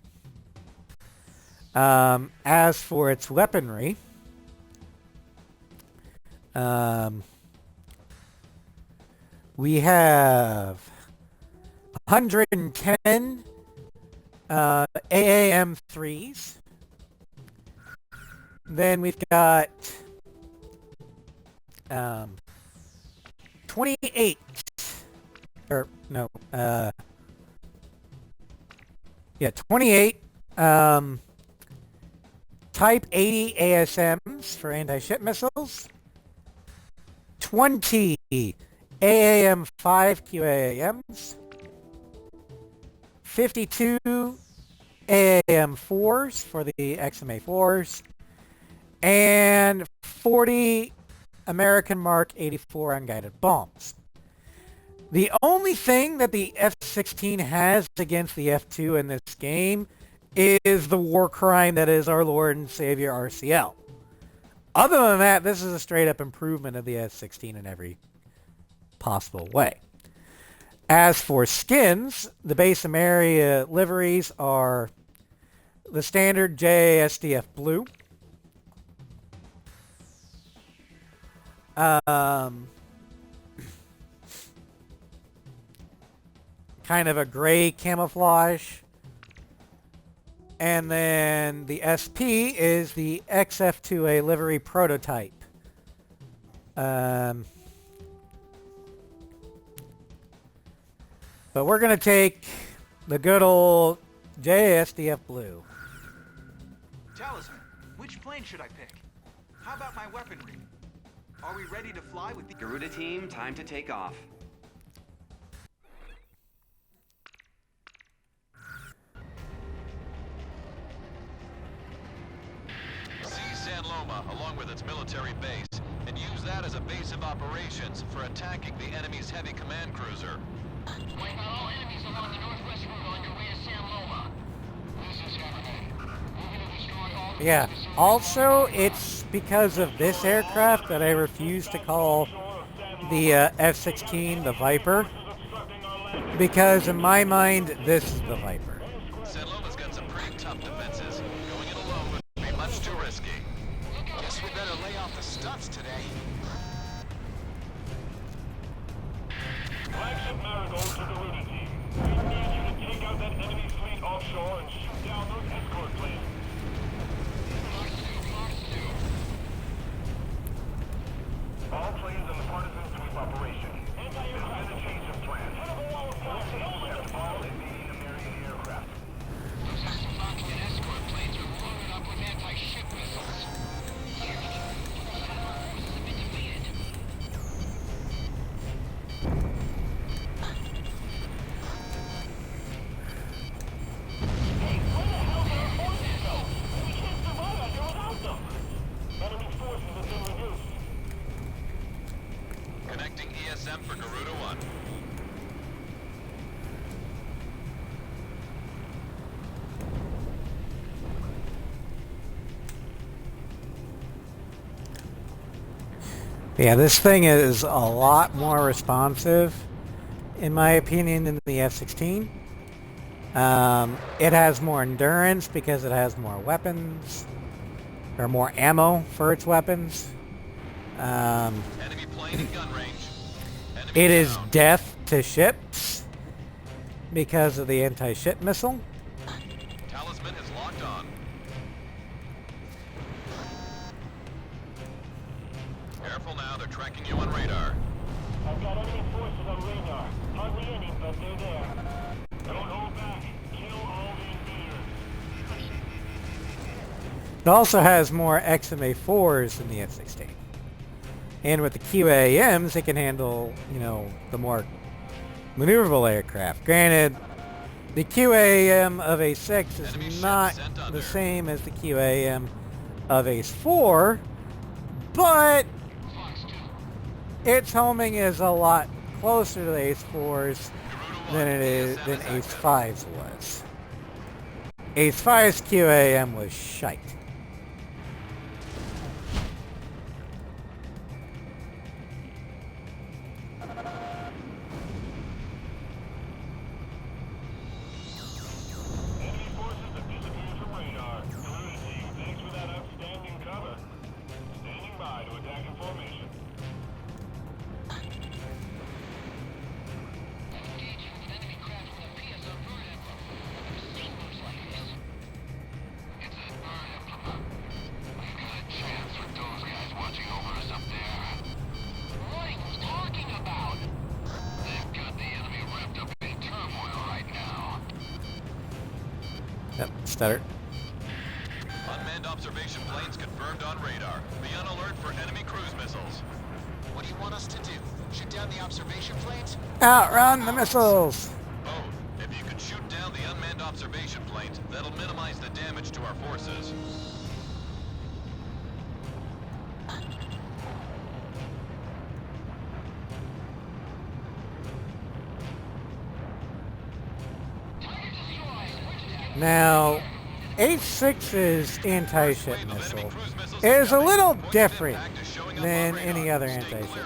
As for its weaponry, we have 110 AAM-3s. Then we've got 28, or no, 28 Type 80 ASMs for anti-ship missiles, 20 AAM-5 QAAMs, 52 AAM-4s for the XMA-4s, and 40 American Mark 84 unguided bombs. The only thing that the F-16 has against the F-2 in this game is the war crime that is our Lord and Savior RCL. Other than that, this is a straight-up improvement of the F-16 in every possible way. As for skins, the base Ameria liveries are the standard JASDF blue, kind of a gray camouflage, and then the SP is the XF2A livery prototype. But we're going to take the good old JASDF blue. Talisman, which plane should I pick? How about my weaponry? Are we ready to fly with the Garuda team, time to take off. Seize San Loma along with its military base and use that as a base of operations for attacking the enemy's heavy command cruiser. Wipe out all enemies along the northwest route on your way to San Loma. This is Government. We're going to destroy all the Yeah, also it's because of this aircraft that I refuse to call the F-16 the Viper, because in my mind this is the Viper. San Loma's got some pretty tough defenses. Going it alone would be much too risky. Guess we better lay off the stunts today. Flagship Marigold to the Garuda team. We need you to take out that enemy fleet offshore and shoot down those escort planes. All planes on the partisan sweep operation. There's been a change of plan. We have all invading American aircraft. Yeah, this thing is a lot more responsive, in my opinion, than the F-16. It has more endurance because it has more weapons, or more ammo for its weapons. Enemy plane in gun range. Enemy It is down. death to ships because of the anti-ship missile. Talisman is locked on. Careful now, they're tracking you on radar. I've got enemy forces on radar. Hardly any, but they're there. Don't hold back. Kill all the invaders. It also has more XMA-4s than the F-16. And with the QAMs, it can handle, you know, the more maneuverable aircraft. Granted, the QAM of A6 is not the same as the QAM of A4, but its homing is a lot closer to the Ace-4s than Ace-5's was. Ace-5's QAM was shite. Enemy forces have disappeared from radar. Blue team, thanks for that outstanding cover. Standing by to attack in formation. Engaging with enemy craft with a PSO bird emblem. I've seen moves like this. It's a bird emblem. We've got a chance with those guys watching over us up there. What are you talking about? They've got the enemy wrapped up in turmoil right now. Yep, stutter. Unmanned observation planes confirmed on radar. Be on alert for enemy cruise missiles. What do you want us to do? Shoot down the observation planes? Outrun the missiles! Both. If you could shoot down the unmanned observation planes, that'll minimize the damage to our forces. Now, H6's anti-ship missile is a little different than any other anti-ship missile,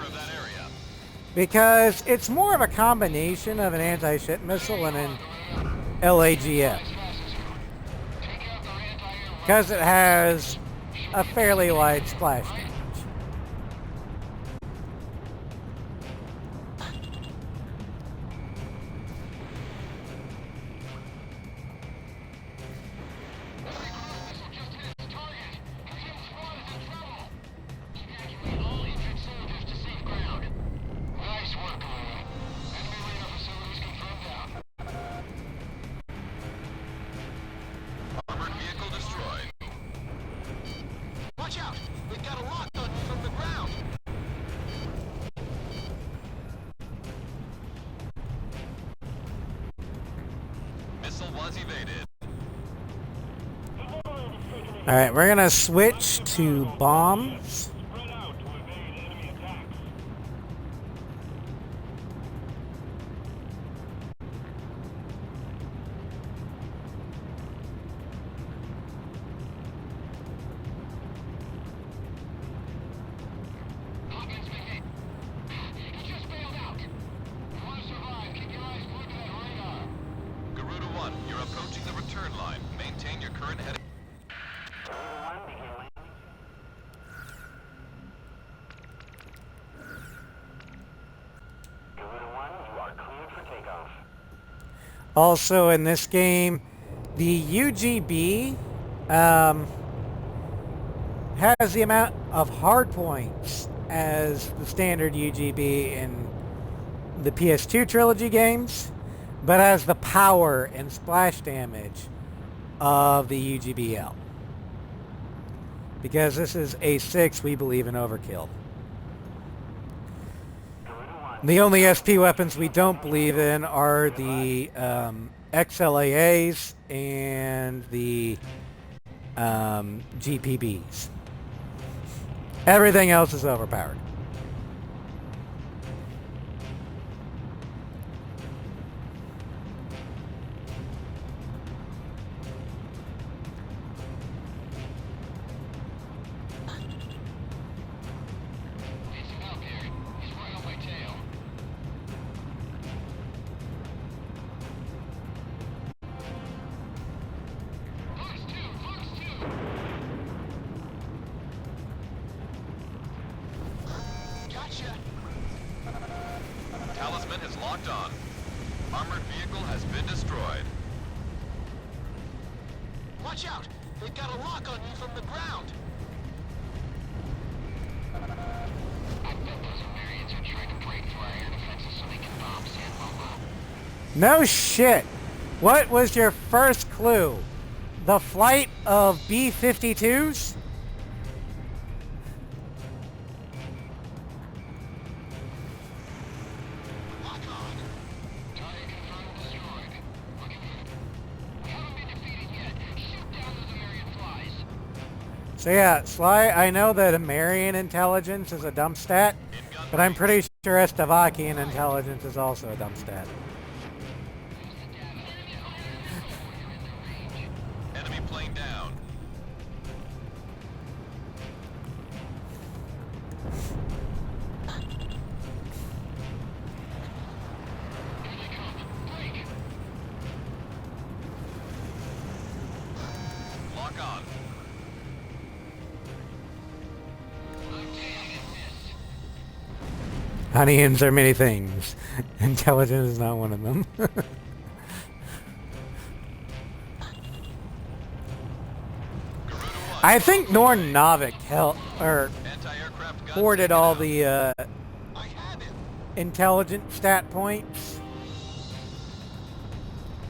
because it's more of a combination of an anti-ship missile and an LAGM, because it has a fairly wide splash damage. Nice work, Luna. Enemy radar facilities confirmed down. Armored vehicle destroyed. Watch out! We've got a lock on you from the ground! Missile was evaded. Alright, we're gonna switch to bombs. Spread out to evade enemy attacks. Hawkins, begin. He just bailed out. You want to survive, keep your eyes glued to that radar. Garuda 1, you're approaching the return line. Maintain your current heading. Also in this game, the UGB has the amount of hard points as the standard UGB in the PS2 trilogy games, but has the power and splash damage of the UGBL. Because this is A6, we believe in overkill. The only SP weapons we don't believe in are the XLAAs and the GPBs. Everything else is overpowered. It's about locked on. Armored vehicle has been destroyed. Watch out! They've got a lock on you from the ground! I bet those Americans are trying to break through our air defenses so they can bomb San Momo. No shit. What was your first clue? The flight of B-52s? Lock on. Target confirmed destroyed. Looking good. We haven't been defeated yet. Shoot down those American flies. So yeah, Sly, I know that American intelligence is a dump stat, but I'm pretty sure Estevakian intelligence is also a dump stat. Enemy plane down. Lock on. Honeyans are many things. Intelligence is not one of them. I think Nornavik Anti-aircraft guns hoarded taken all out. the I have him. intelligent stat points.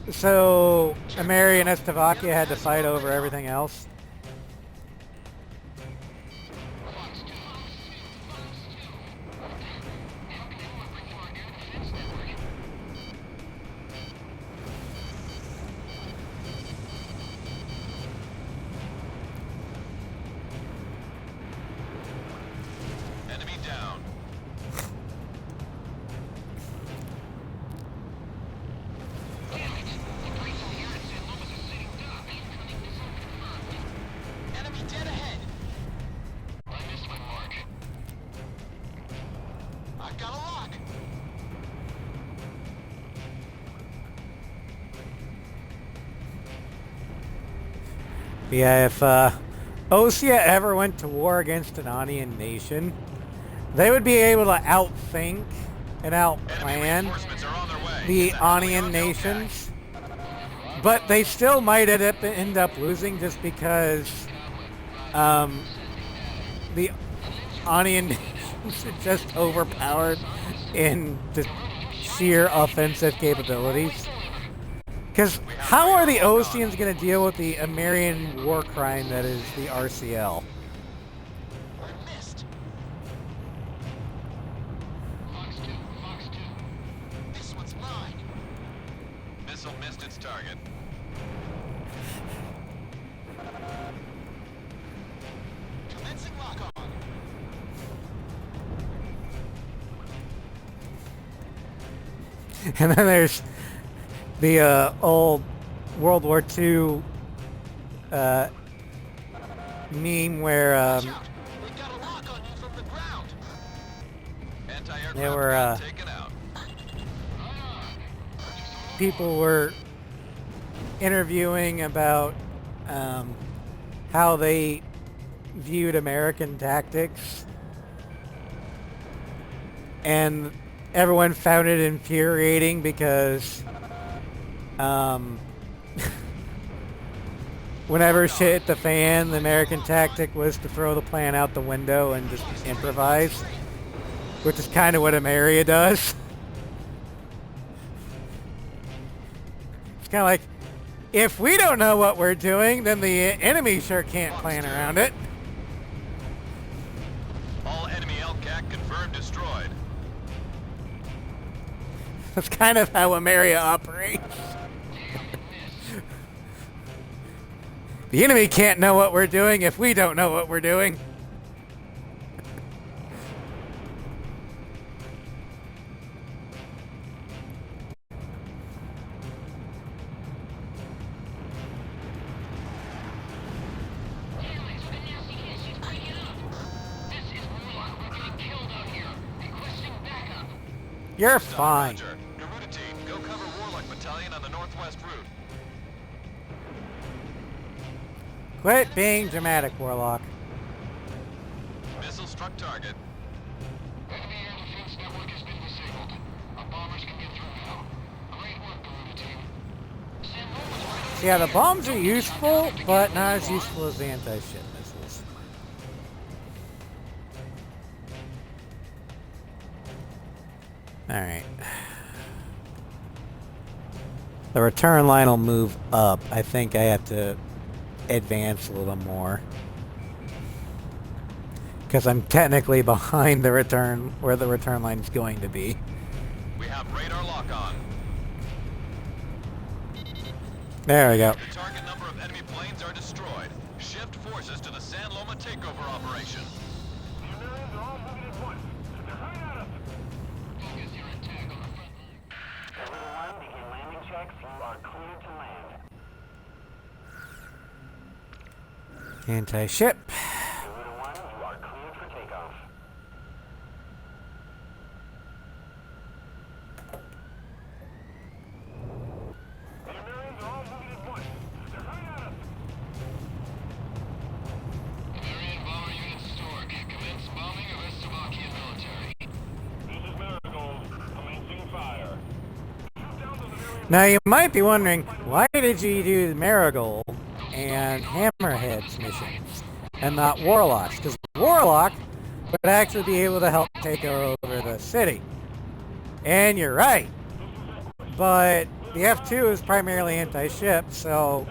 So Ameri and Estevakia had to fight over everything else. Enemy down. Enemy dead ahead. I missed my mark. I've got a lock. Yeah, if Osea ever went to war against an Onian nation, they would be able to outthink and Enemy outplan reinforcements are on their way. the Get the hell Onian beyond Elk nations, but they still might end up losing just because the Onian nations are just overpowered in just sheer offensive capabilities. Because how are the Oceans going to deal with the American war crime that is the RCL? I missed. Fox 2, Fox 2. This one's mine. Missile missed its target. Commencing lock on. And then there's the old World War II meme where Watch out. They've got a lock on you from the ground. Anti-aircraft They were, gun taken out. people were interviewing about how they viewed American tactics, and everyone found it infuriating because whenever shit hit the fan, the American tactic was to throw the plan out the window and just improvise, which is kind of what Ameria does. It's kind of like, if we don't know what we're doing, then the enemy sure can't plan around it. All enemy LCAC confirmed destroyed. That's kind of how Ameria operates. The enemy can't know what we're doing if we don't know what we're doing. You're fine. Roger. Garuda team, go cover Warlock Battalion on the northwest route. Quit being dramatic, Warlock. Missile struck target. Enemy air defense network has been disabled. Our bombers can get through Yeah, the bombs are useful, but not as useful as the anti-ship missiles. Alright. The return line will move up. I think I have to advance a little more. Because I'm technically behind the return, where the return line is going to be. We have radar lock on. There we go. The target number of enemy planes are destroyed. Shift forces to the San Loma takeover operation. The Americans are all moving at once. They're right at us. Focus your attack on the front line. Everyone, begin landing checks. You are cleared to land. Anti-ship. Everyone, you are cleared for takeoff. The Americans are all moving at once. They're right at us. American bomber unit Stork. Commence bombing of Slovakian military. This is Marigold. Commencing fire. Shoot down those American. Now you might be wondering, why did you do the Marigold and Hammerhead's missions and not Warlock's? Because Warlock would actually be able to help take over the city. And you're right. But the F2 is primarily anti-ship, so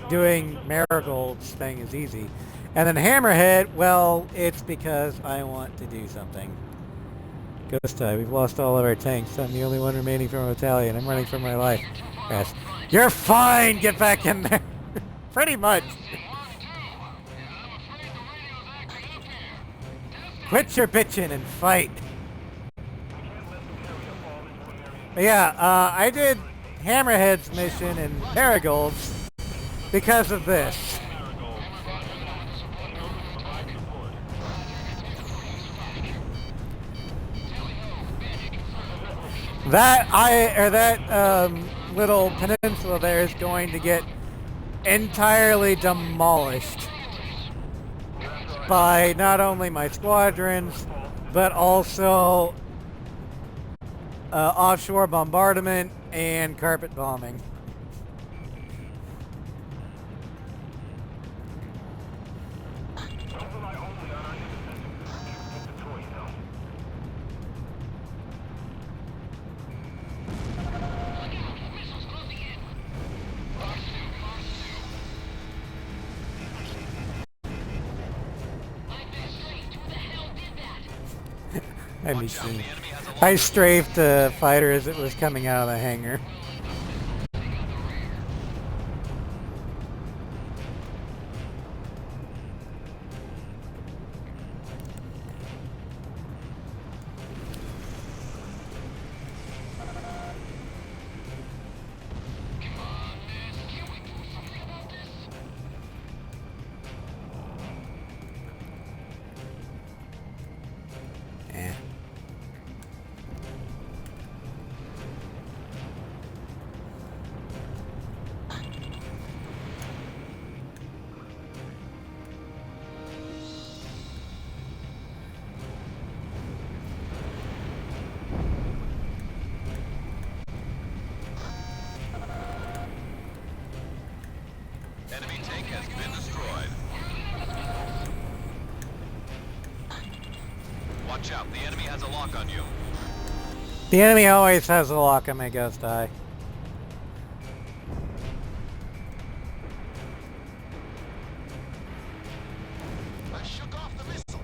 doing Marigold's thing is easy. And then Hammerhead, well, it's because I want to do something. Ghost Eye, we've lost all of our tanks. I'm the only one remaining from a battalion. I'm running for my life. Yes. You're fine! Get back in there! Pretty much. Quit your bitching and fight. But yeah, I did Hammerhead's mission and Marigold's because of this. That little peninsula there is going to get entirely demolished by not only my squadrons, but also offshore bombardment and carpet bombing. I strafed the fighter as it was coming out of the hangar. Enemy tank has been destroyed. Watch out, the enemy has a lock on you. The enemy always has a lock on my Ghost Eye. I shook off the missile.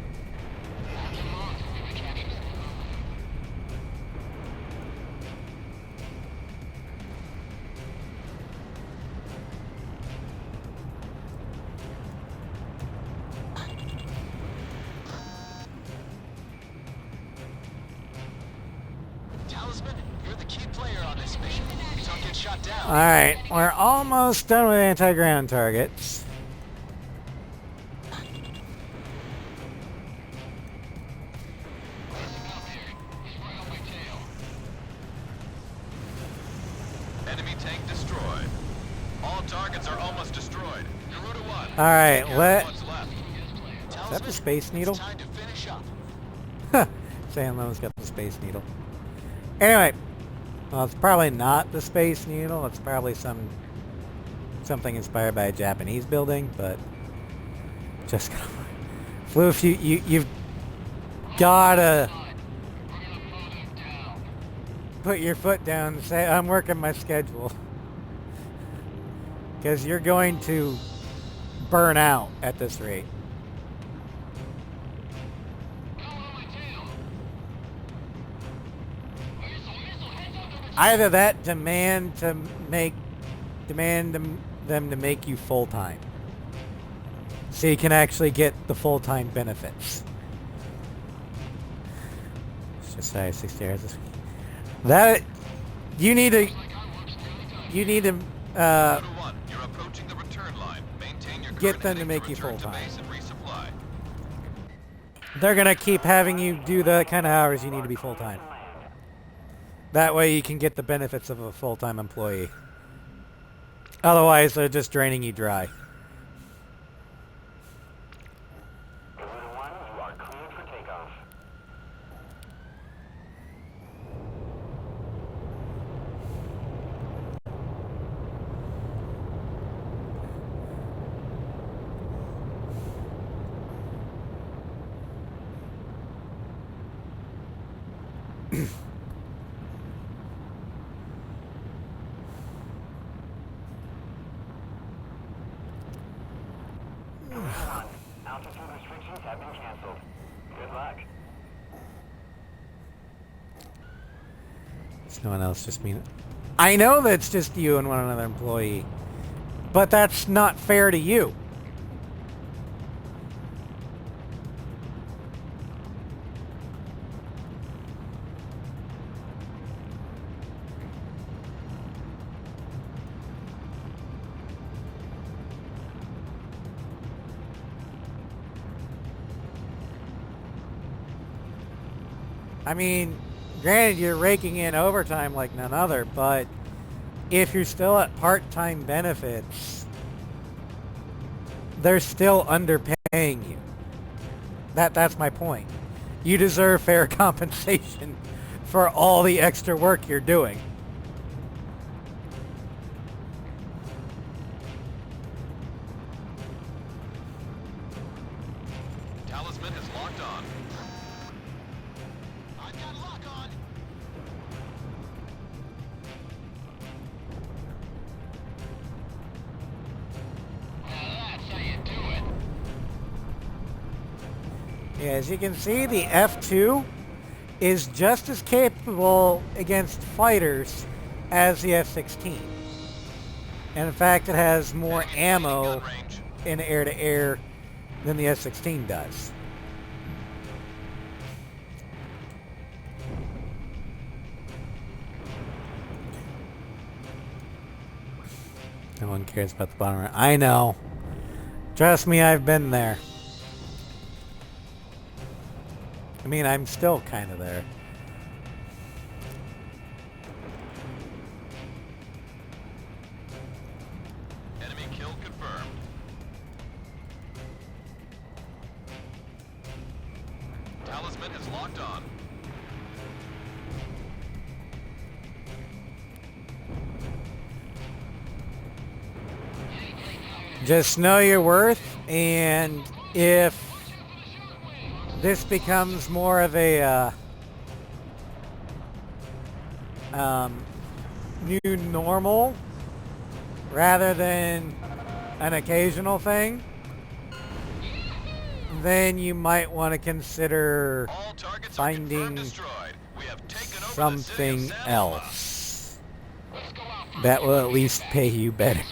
Talisman, you're the key player on this mission. Don't get shot down. Alright, we're almost done with anti-ground targets. Enemy tank destroyed. All targets are almost destroyed. Garuda 1. Alright, What's left? Is that the Space Needle? It's time to finish up. Sandlo's got the Space Needle. Anyway, well, it's probably not the Space Needle. It's probably some something inspired by a Japanese building, but just Floof, you've gotta put your foot down and say, I'm working my schedule. Because you're going to burn out at this rate. Either that, demand them to make you full-time. So you can actually get the full-time benefits. It's just 60 hours this week. That you need to You're approaching the return line. Maintain your get current them to heading make you return to full-time. base and resupply. They're gonna keep having you do the kind of hours you need to be full-time. That way you can get the benefits of a full-time employee. Otherwise, they're just draining you dry. Balloon 1, you are cleared for takeoff. Altitude restrictions have been canceled. Good luck. It's no one else, just me. I know that's just you and one other employee, but that's not fair to you. I mean, granted, you're raking in overtime like none other, but if you're still at part-time benefits, they're still underpaying you. That's my point. You deserve fair compensation for all the extra work you're doing. Talisman is locked on. I've got lock on. Now that's how you do it. Yeah, as you can see, the F2 is just as capable against fighters as the F-16. And in fact, it has more ammo Range. in air-to-air than the F-16 does. No one cares about the bottom right. I know. Trust me, I've been there. I mean, I'm still kind of there. Enemy kill confirmed. Talisman is locked on. Just know your worth, and if this becomes more of a new normal rather than an occasional thing, then you might want to consider All targets are finding confirmed destroyed. We have taken over the city something of San Loma. else that will at least pay you better.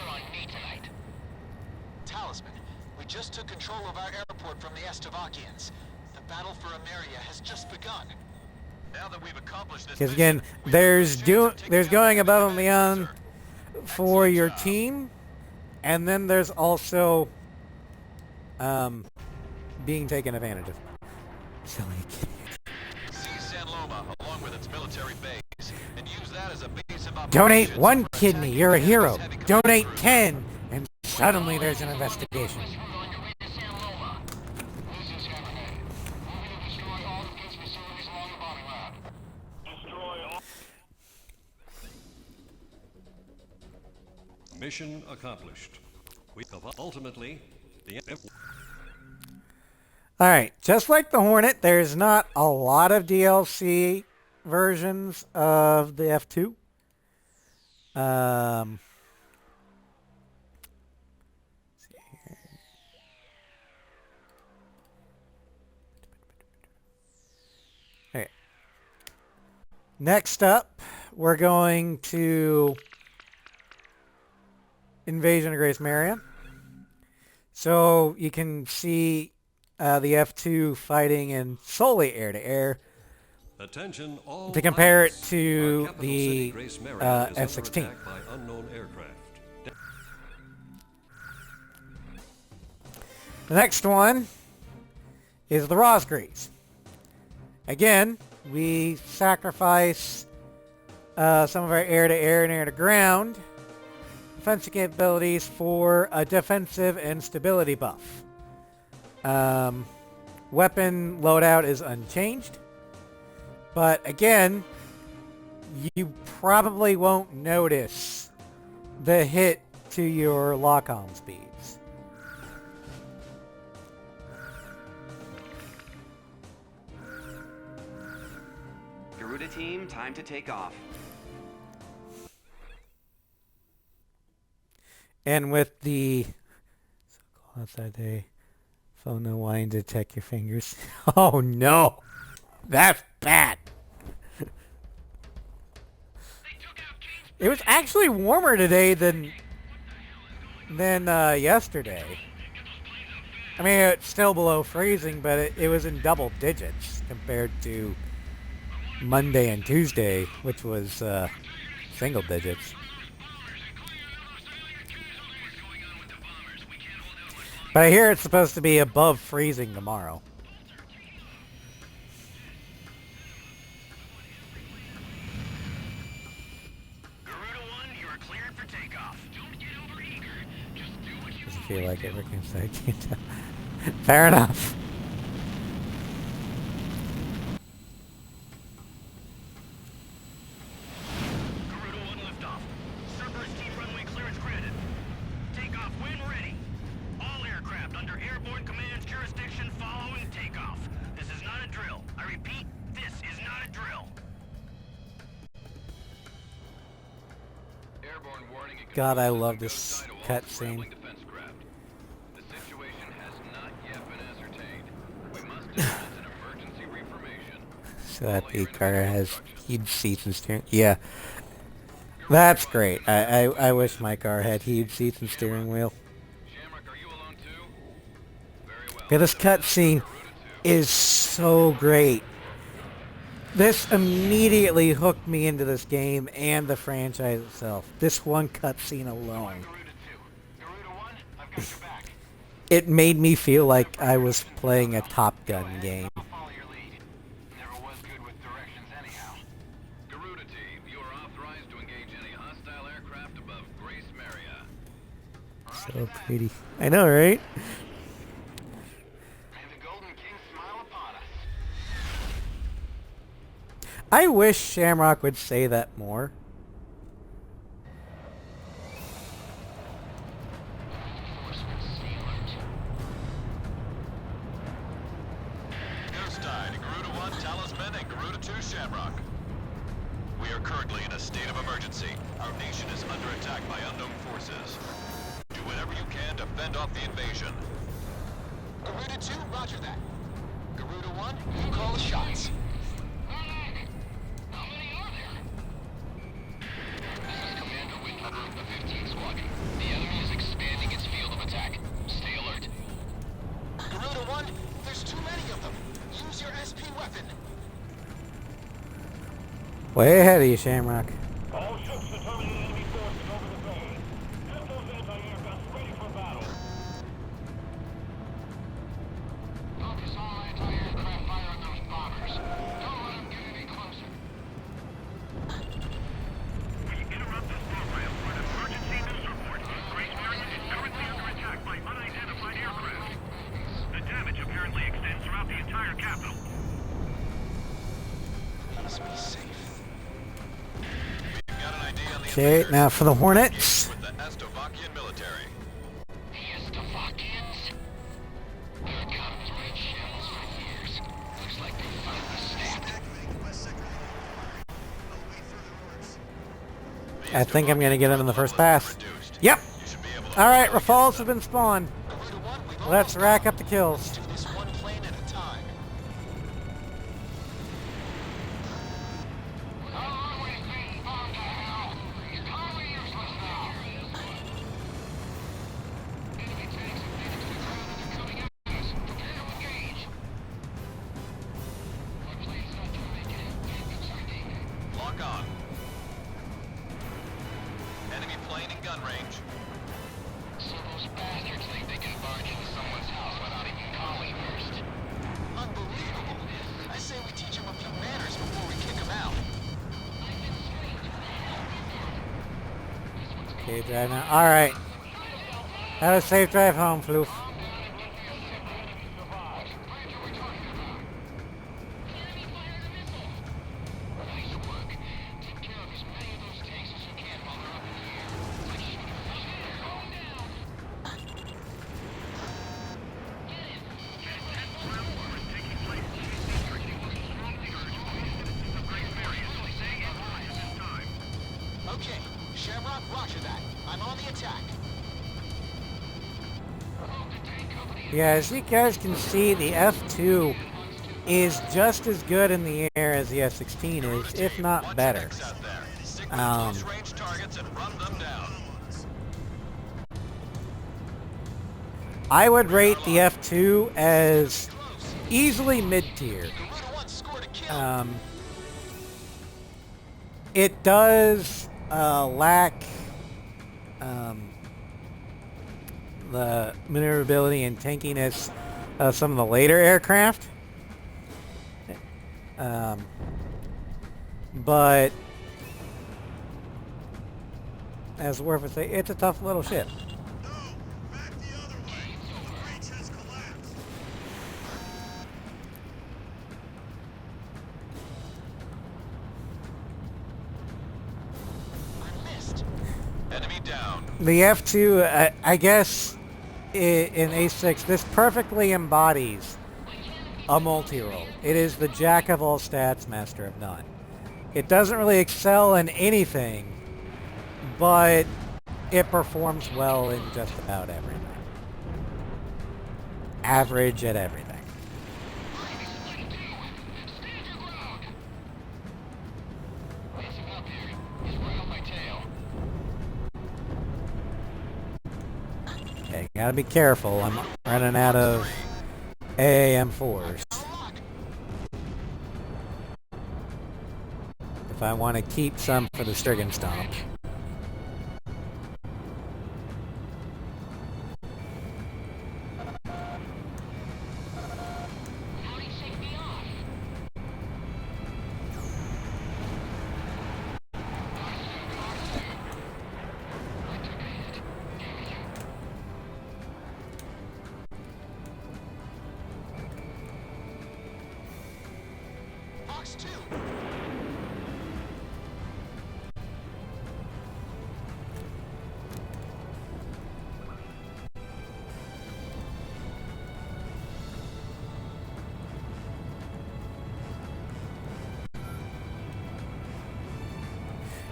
Talisman, we just took control of our airport from the Estovakians. The battle for Ameria has just begun. Now that we've accomplished this Because again, mission, we there's have a chance to take down going the above enemy and beyond sir. for Excellent your job. team, and then there's also being taken advantage of. Silly kid. Seize San Loma along with its military base and use that as a base of Donate operations one for kidney, attacking you're a enemy's hero. heavy Donate cruisers. 10, and suddenly there's an investigation. This is Hammerhead. Moving to destroy all defense facilities along the bombing route. Destroy all. Mission accomplished. Ultimately, the Alright, just like the Hornet, there's not a lot of DLC versions of the F2. See here. Okay. Next up, we're going to Invasion of Grace Maria. So you can see the F2 fighting in solely air-to-air. attention all To compare it pilots. to Our capital the, city, Grace Maria, is under F-16. attack by unknown aircraft. The next one is the Rosgreaves. Again, we sacrifice some of our air-to-air and air-to-ground defensive capabilities for a defensive and stability buff. Weapon loadout is unchanged, but again, you probably won't notice the hit to your lock-on speeds. Garuda team, time to take off. And with the outside the phone, no wine to check your fingers. Oh no, that's bad. It was actually warmer today than yesterday. I mean, it's still below freezing, but it was in double digits compared to Monday and Tuesday, which was single digits. But I hear it's supposed to be above freezing tomorrow. Garuda 1, you are cleared for takeoff. Don't get overeager. Just do what you Doesn't feel like it working, so I can't tell. Fair enough. Garuda 1 liftoff. Cerberus team runway clearance granted. Takeoff when ready. All aircraft under airborne command's jurisdiction following takeoff. This is not a drill. I repeat, this is not a drill. Airborne warning and God, I love control this system goes cutscene. to all scrambling defense craft. The situation has not yet been ascertained. We must implement an emergency reformation. So that the car has heated seats and steering. Yeah, that's great. I wish my car had heated seats and steering wheel. Shamrock, are you alone too? Very well. Okay, this cutscene is so great. This immediately hooked me into this game and the franchise itself. This one cutscene alone. Garuda 2. Garuda 1, I've got your back. It made me feel like I was playing a Top Gun game. I'll follow your lead. Never was good with directions anyhow. Garuda team, you are authorized to engage any hostile aircraft above Grace Maria. So pretty. I know, right? May the Golden King smile upon us. I wish Shamrock would say that more. Ghost Eye to Garuda 1 Talisman and Garuda 2 Shamrock. We are currently in a state of emergency. Our nation is under attack by unknown forces. Do whatever you can to fend off the invasion. Garuda 2, roger that. Garuda 1, you call the shots. How many are there? This is Commander Whitney of the 15th Squadron. The enemy is expanding its field of attack. Stay alert. Garuda 1, there's too many of them. Use your SP weapon. Way ahead of you, Shamrock. All ships determining enemy forces over the bay. Get those anti-aircraft ready for battle. Focus all anti-aircraft fire on those bombers. Don't let them get any closer. We interrupt this program for an emergency news report. Grace Maria is currently under attack by unidentified aircraft. The damage apparently extends throughout the entire capital. Please be safe. We've got an idea on the Okay, invaders. now for the Hornets. With the Estovado I think I'm going to get him in the first pass. Yep. All right, Rafales have been spawned. Let's rack up the kills. Do this one plane at a time. Lock on. Enemy plane in gun range. So those bastards think they can barge into someone's house without even calling first. Unbelievable. I say we teach him a few manners before we kick him out. Okay, drive now. All right. Have a safe drive home, Floof. Okay, Shamrock, roger that. I'm on the attack. Yeah, as you guys can see, the F2 is just as good in the air as the F-16 is, if not better. Close-range targets and run them down. I would rate the F2 as easily mid-tier. It does lack the maneuverability and tankiness of some of the later aircraft. But as Warfare say, it's a tough little ship. No! Back the other way! The breach has collapsed! I missed. Enemy down. The F2, I guess, in A6, this perfectly embodies a multi-role. It is the jack of all stats, master of none. It doesn't really excel in anything, but it performs well in just about everything. Average at everything. Okay, gotta be careful. I'm running out of AAM4s. If I want to keep some for the Strigan Stomp. Box 2.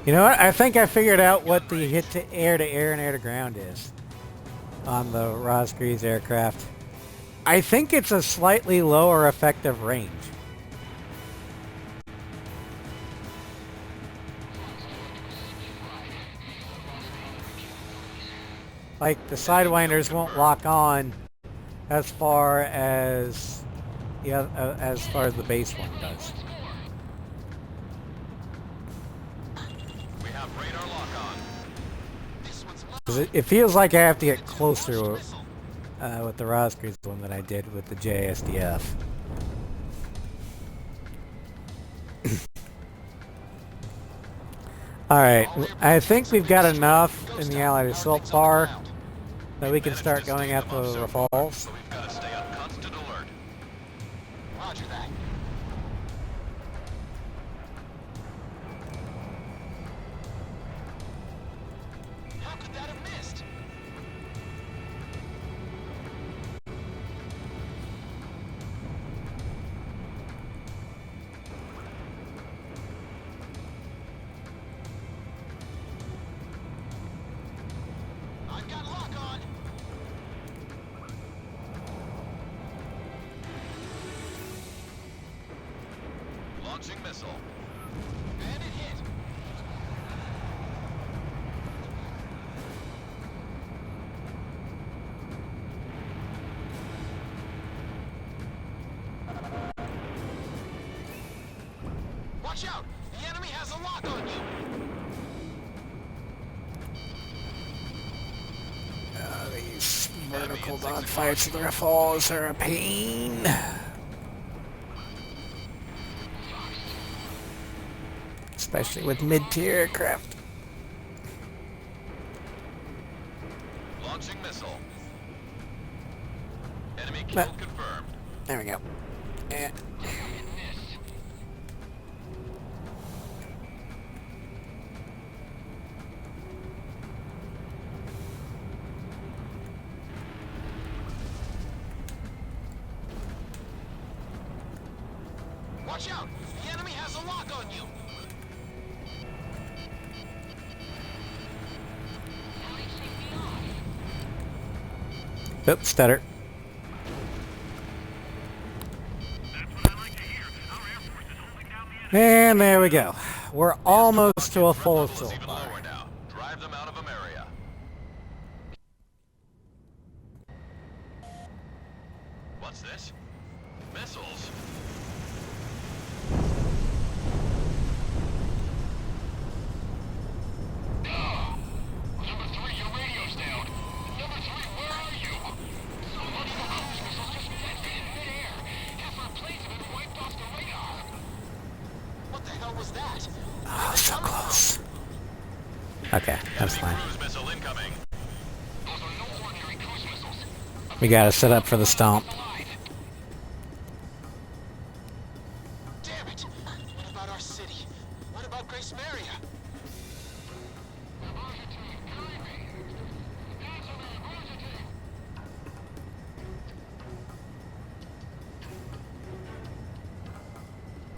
You know what? I think I figured out what the hit to air and air to ground is on the Rosgreaves aircraft. I think it's a slightly lower effective range. Like the Sidewinders won't lock on as far as the base one does. We have radar lock on. 'Cause it feels like I have to get closer with the Rosgreaves one than I did with the JSDF. Alright, I think we've got enough in the Allied Assault Bar that we can start going after the Rafales. So we've got to stay on constant alert. Roger that. How could that have missed? Launching missile. Bandit hit. Watch out! The enemy has a lock on you! These vertical dogfights of the falls are a pain. Especially with mid-tier aircraft. Launching missile. Enemy kill confirmed. There we go. Yeah. Watch out! The enemy has a lock on you! Oops, stutter. And there we go. We're almost to a full Level's assault even bar. lower now. Drive them out of Ameria. What's this? Missiles? Number 3, your radio's down. Number 3, where are you? Somebody the cruise missiles just detonated in midair. Half our planes have been wiped off the radar. What the hell was that? Oh, so close. Okay, that's fine. Cruise missile incoming. Those are no ordinary cruise missiles. We gotta set up for the stomp. Damn it! What about our city? What about Grace Maria?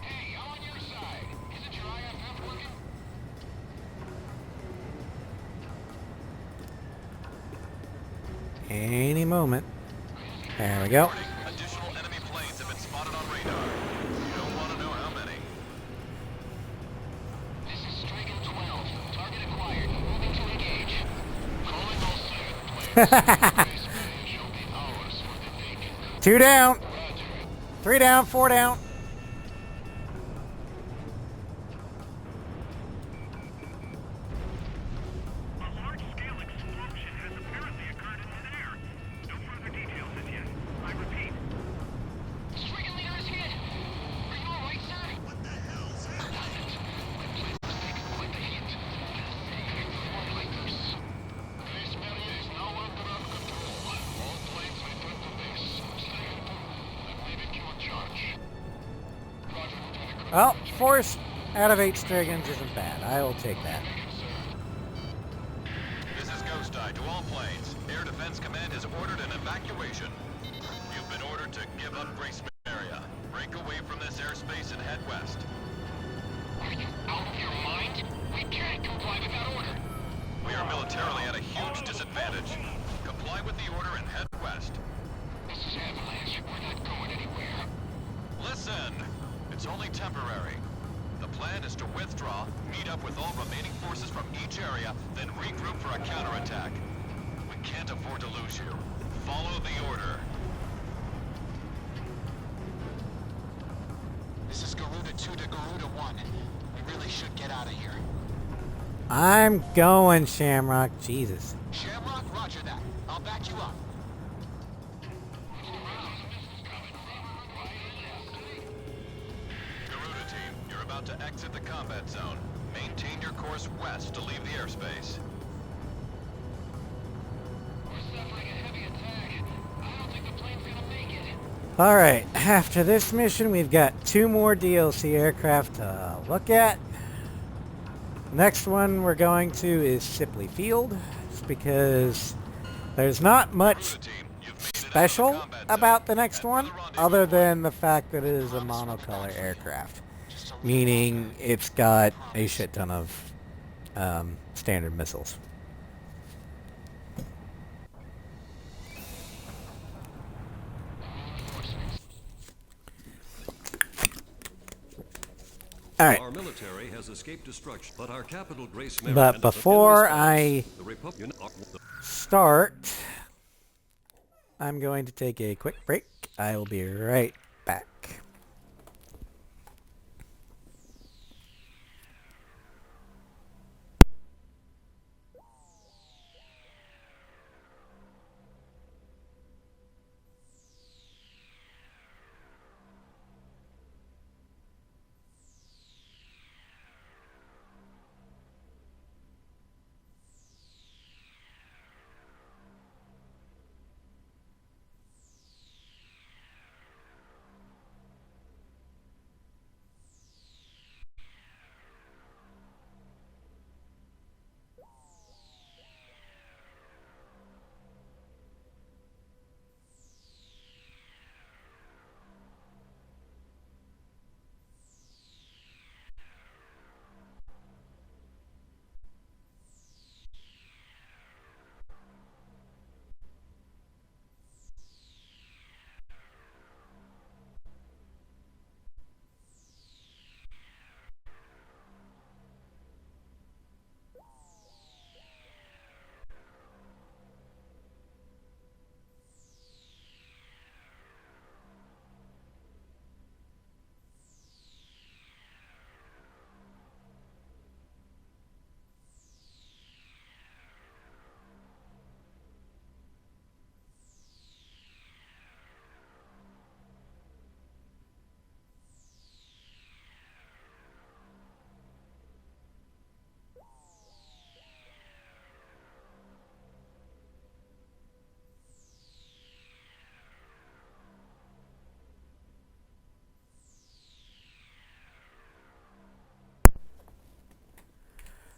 Hey, I'm on your side. Isn't your IFF working? Any moment. There we go. Additional enemy planes have been spotted on radar. You don't want to know how many. This is Strigan 12. Target acquired. Moving to engage. Calling all 7 planes. Space Bay shall be ours for the taking. 2 down. Roger. 3 down, 4 down. A large-scale explosion has apparently occurred in midair. No further details as yet. I repeat. Strigan leader is hit. Are you alright, sir? What the hell's happening? My plane was taking quite the hit. Grace Maria is now under our control. All planes return to base. Strigan 2, I'm leaving you in charge. Roger, Lieutenant Colonel. Well, 4 out of 8 Strigans isn't bad. I will take that. This is Ghost Eye to all planes. Air Defense Command has ordered an evacuation. You've been ordered to give up Grace Maria. Break away from this airspace and head west. Are you out of your mind? We can't comply with that order. We are militarily at a huge disadvantage. Comply with the order and head west. This is Avalanche. We're not going anywhere. Listen! It's only temporary. The plan is to withdraw, meet up with all remaining forces from each area, then regroup for a counterattack. We can't afford to lose you. Follow the order. This is Garuda 2 to Garuda 1. We really should get out of here. I'm going, Shamrock. Jesus. Shamrock, roger that. I'll back you up. Garuda team, you're about to exit the combat zone. Maintain your course west to leave the airspace. We're suffering a heavy attack. I don't think the plane's gonna make it. Alright, after this mission, we've got 2 more DLC aircraft to look at. Next one we're going to is Sipley Field, just because there's not much Garuda team, you've made it out of the special combat zone. about the next Head for one, the rendezvous other point. than the fact that it is a monocolor aircraft, meaning it's got a shit ton of standard missiles. Alright. Our military has escaped destruction, but our capital, Grace But Marion, before in I response, the Republic start, I'm going to take a quick break. I will be right back.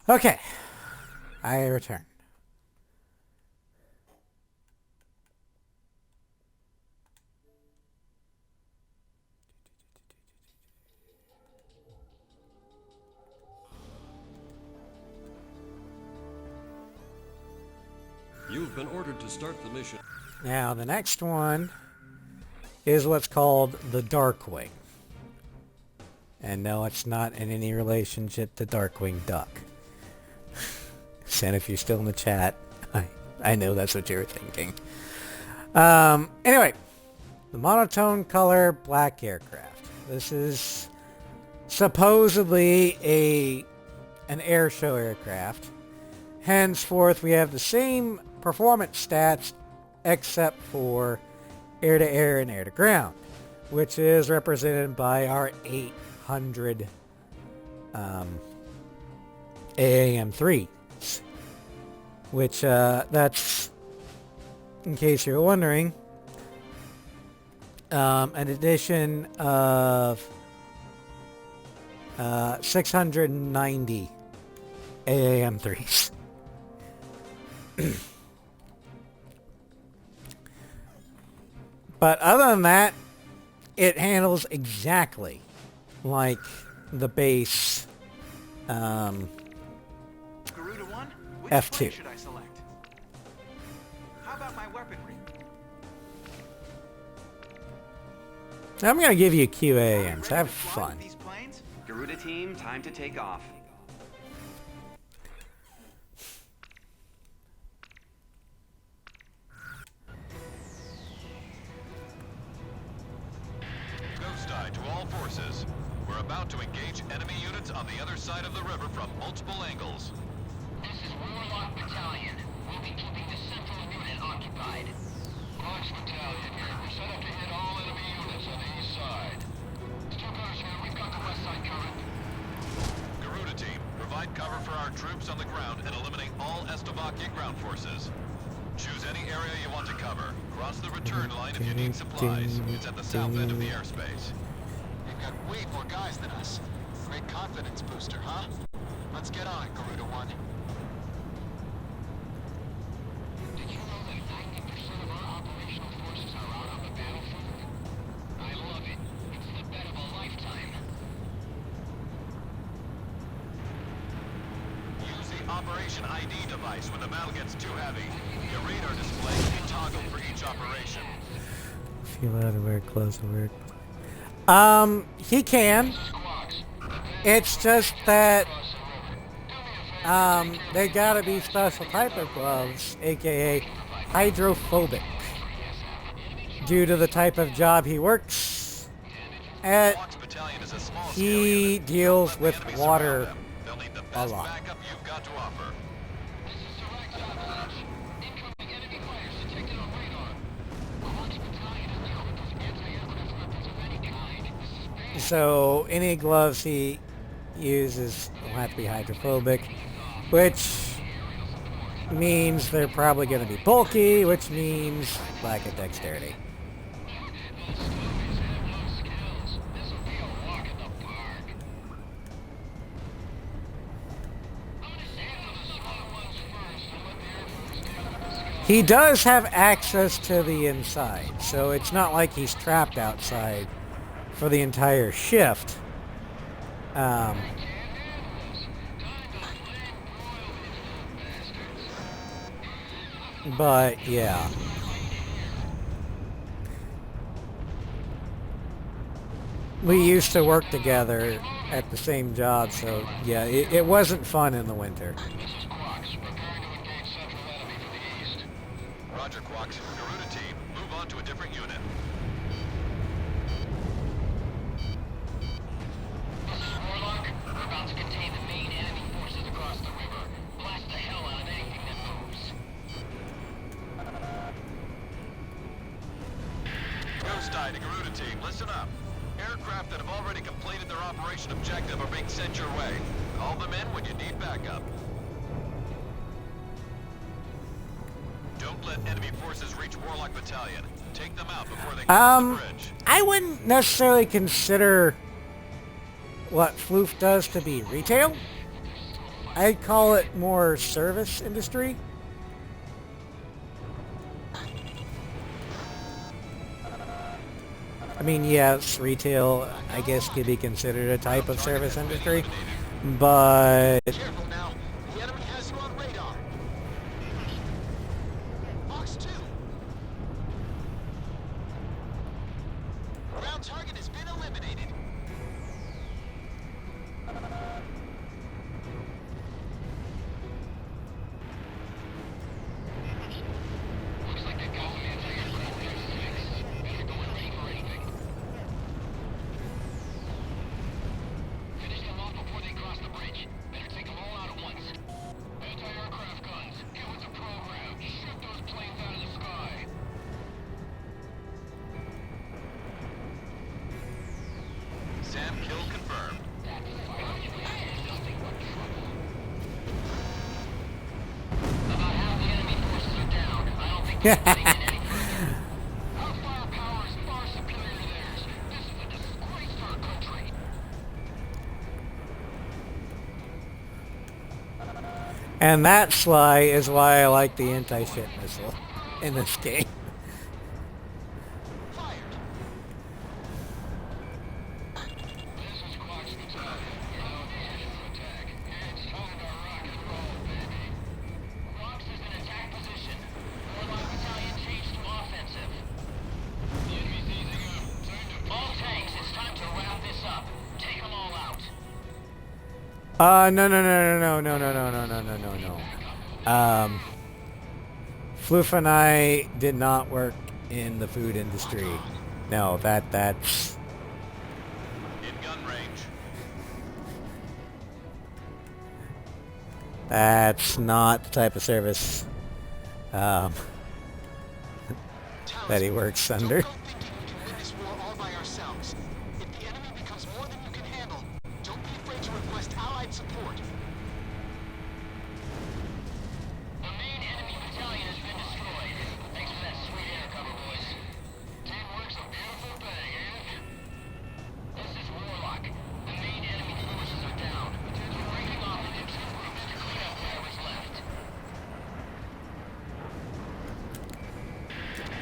Okay, I return. You've been ordered to start the mission. Now, the next one is what's called the Darkwing. And no, it's not in any relationship to Darkwing Duck. And if you're still in the chat, I know that's what you were thinking. Anyway, the monotone color black aircraft. This is supposedly an air show aircraft. Henceforth, we have the same performance stats except for air-to-air and air-to-ground, which is represented by our 800 AAM-3s, which that's, in case you're wondering, an addition of 690 AAM-3s. But other than that, it handles exactly like the base Garuda 1, which F2. plane should I select? How about my weaponry? I'm going to give you QAMs. Ready Have to fly fun. with these planes? Garuda team, time to take off. Ghost Eye to all forces. We're about to engage enemy units on the other side of the river from multiple angles. This is Warlock Battalion. We'll be keeping the central unit occupied. Fox Battalion here. We're set up to hit all enemy units on the east side. Stuckers here. We've got the west side covered. Garuda team, provide cover for our troops on the ground and eliminate all Slovakia ground forces. Choose any area you want to cover. Cross the return line if you need supplies. It's at the south end of the airspace. You've got way more guys than us. Great confidence booster, huh? Let's get on it, Garuda 1. Did you know that 90% of our operational forces are out on the battlefield? I love it. It's the bet of a lifetime. Use the Operation ID device when the battle gets too heavy. Your radar display can be toggled for each operation. Feel out of work, close to work. He can. Squawks. Prepare It's just that they gotta be special type of gloves, aka hydrophobic, due to the type of job he works at. Fox Battalion is a small He scale deals unit. with Don't let the enemy water surround them. They'll need the a best lot. backup you've got to offer. This is direct Avalanche. Incoming enemy fires detected on radar. Quarks Battalion is equipped with anti-aircraft weapons of any kind. This is bad. So any gloves he uses will have to be hydrophobic, which means they're probably going to be bulky, which means lack of dexterity. Those stories have no skills. This will be a walk in the park. I'm gonna handle the small ones first and let the Air Force deal with the skills. He does have access to the inside, so it's not like he's trapped outside for the entire shift. But yeah. We used to work together at the same job, so yeah, it wasn't fun in the winter. This is Quarks, preparing to engage central enemy from the east. Roger, Quax. Garuda team, move on to a different unit. This is Warlock. We're about to contain the main enemy forces across the river. Blast the hell out of anything that moves. Ghost Eye to Garuda team, listen up. Aircraft that have already completed their operation objective are being sent your way. Call them in when you need backup. Don't let enemy forces reach Warlock Battalion. Take them out before they cross the bridge. I wouldn't necessarily consider what Floof does to be retail. I'd call it more service industry. I mean, yes, retail, I guess, could be considered a type of service industry, but Careful now. The enemy has you on radar. Fox 2. Ground target has been eliminated. Looks like they've got some anti-aircraft air 6. Better go in ready for anything. Finish them off before they cross the bridge. Better take them all out at once. Anti-aircraft guns. Get with the program. Shoot those planes out of the sky. Sam kill confirmed. That fighter is nothing but trouble. About half the enemy forces are down. I don't think we're getting in any further. Our firepower is far superior to theirs. This is a disgrace to our country. and that Sly is why I like the anti-ship missile in this game. Fired. This is Quarks Battalion. You're now in position for attack. It's time to rock and roll, baby. Quarks is in attack position. Warlock Battalion changed to offensive. The enemy's easing up. Time to all tanks, it's time to wrap this up. Take them all out. No. Floof and I did not work in the food industry. No, that's In gun range. that's not the type of service that he works under. Don't go thinking we can win this war all by ourselves. If the enemy becomes more than you can handle, don't be afraid to request allied support. The main enemy battalion has been destroyed. Thanks for that sweet air cover, boys. Teamwork's a beautiful thing, ain't it? This is Warlock. The main enemy forces are down. We're breaking off into two groups to clean up whatever's left.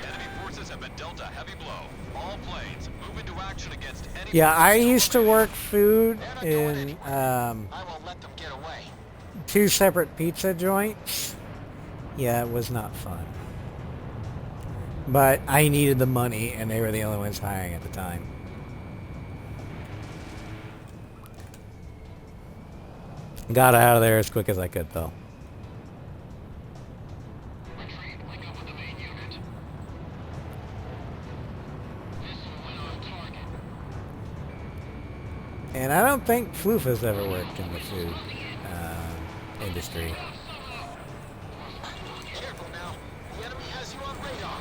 Enemy forces have been dealt a heavy blow. All planes, move into action against any Yeah, I forces used to work food They're not going in anywhere. I won't let them get away. 2 separate pizza joints. Yeah, it was not fun. But I needed the money, and they were the only ones hiring at the time. Got out of there as quick as I could, though. Retreat, link up with the main unit. Missile went on target. And I don't think floof has ever worked in the food industry. Careful now. The enemy has you on radar.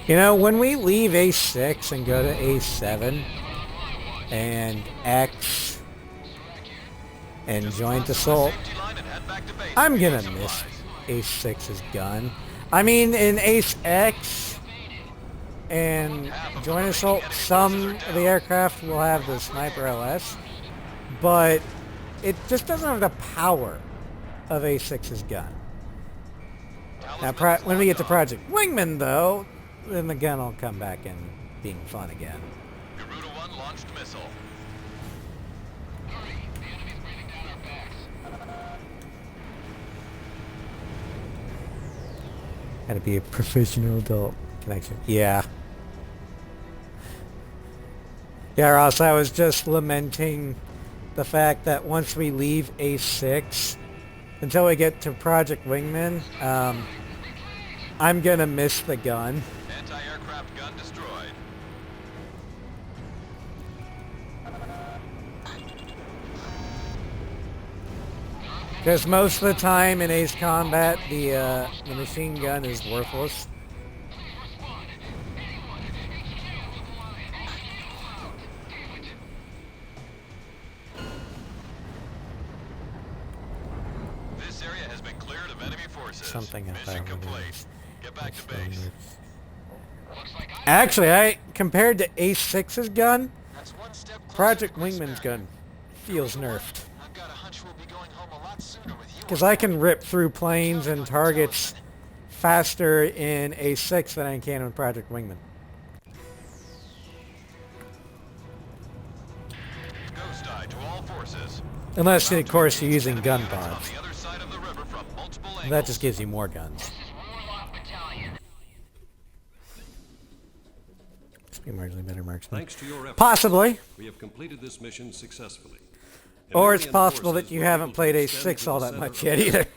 You know, when we leave A6 and go to A7 and X and joint assault, Safety line and head back to base. I'm gonna Supplies. miss A6's gun. I mean, in Ace X and joint assault, some of the aircraft will have the sniper LS, but it just doesn't have the power of A6's gun. Now, when we get to Project Wingman, though, then the gun will come back and being fun again. Garuda 1 launched missile. Hurry, the enemy's breathing down our backs. Had to be a professional adult connection. Yeah. Yeah, Ross, I was just lamenting the fact that once we leave A6, until we get to Project Wingman, I'm going to miss the gun. Anti-aircraft gun destroyed. Because most of the time in Ace Combat, the machine gun is worthless. This area has been cleared of enemy forces. Something I Mission thought complete. Get back to base. Actually, compared to Ace6's gun, That's one step closer Project to Grace Wingman's Marion. gun feels nerfed. I've got a hunch we'll be going home a lot sooner with you. Because I can rip through planes and targets faster in A6 than I can with Project Wingman. Ghost eye to all forces. Unless, of course, you're using gun Units on pods. the other side of the river from multiple angles. That just gives you more guns. Warlock Battalion. Just be marginally better marksman. Thanks to your efforts, Possibly. we have completed this mission successfully. Or it's American possible forces that you were haven't able to played extend A6 to all the that center much of yet the either. river,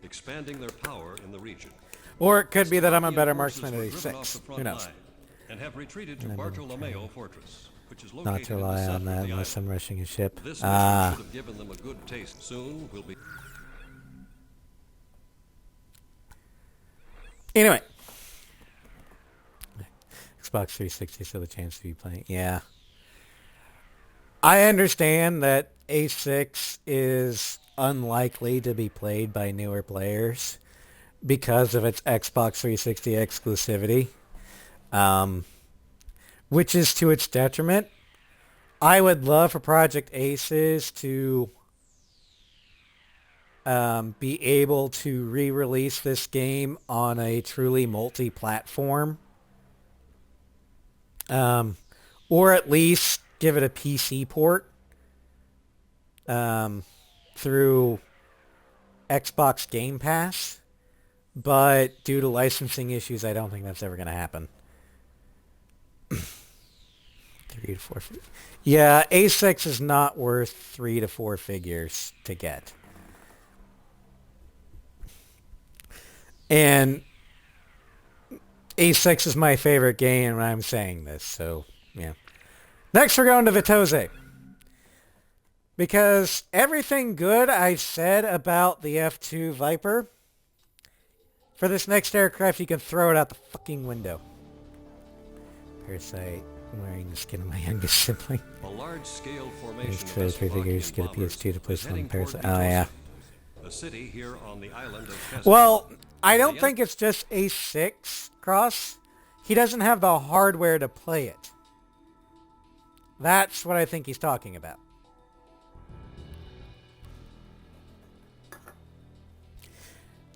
expanding their power in the region. Or it could be that I'm a better European marksman at forces were driven off A6. the front Who knows? line And have retreated to Bartolomeo Fortress, which is located Not to in the rely center on of that the unless I'm island. rushing a ship. This mission Ah. should have given them a good taste. Soon we'll be... Anyway. Xbox 360, so the chance to be playing. Yeah. I understand that A6 is unlikely to be played by newer players because of its Xbox 360 exclusivity, which is to its detriment. I would love for Project Aces to be able to re-release this game on a truly multi-platform, or at least give it a PC port through Xbox Game Pass. But due to licensing issues, I don't think that's ever going to happen. 3 to 4. Yeah, A6 is not worth 3 to 4 figures to get. And A6 is my favorite game when I'm saying this, so yeah. Next we're going to Vitose. Because everything good I've said about the F2 Viper, for this next aircraft you can throw it out the fucking window. Parasite, I'm wearing the skin of my youngest sibling. A large-scale formation These of 2 or 3 figures, get a bombers PS2 to place is on heading Parasite. toward Oh yeah. Vitose, a city here on the island of Pesca. Well, I don't think it's just A6, Cross. He doesn't have the hardware to play it. That's what I think he's talking about.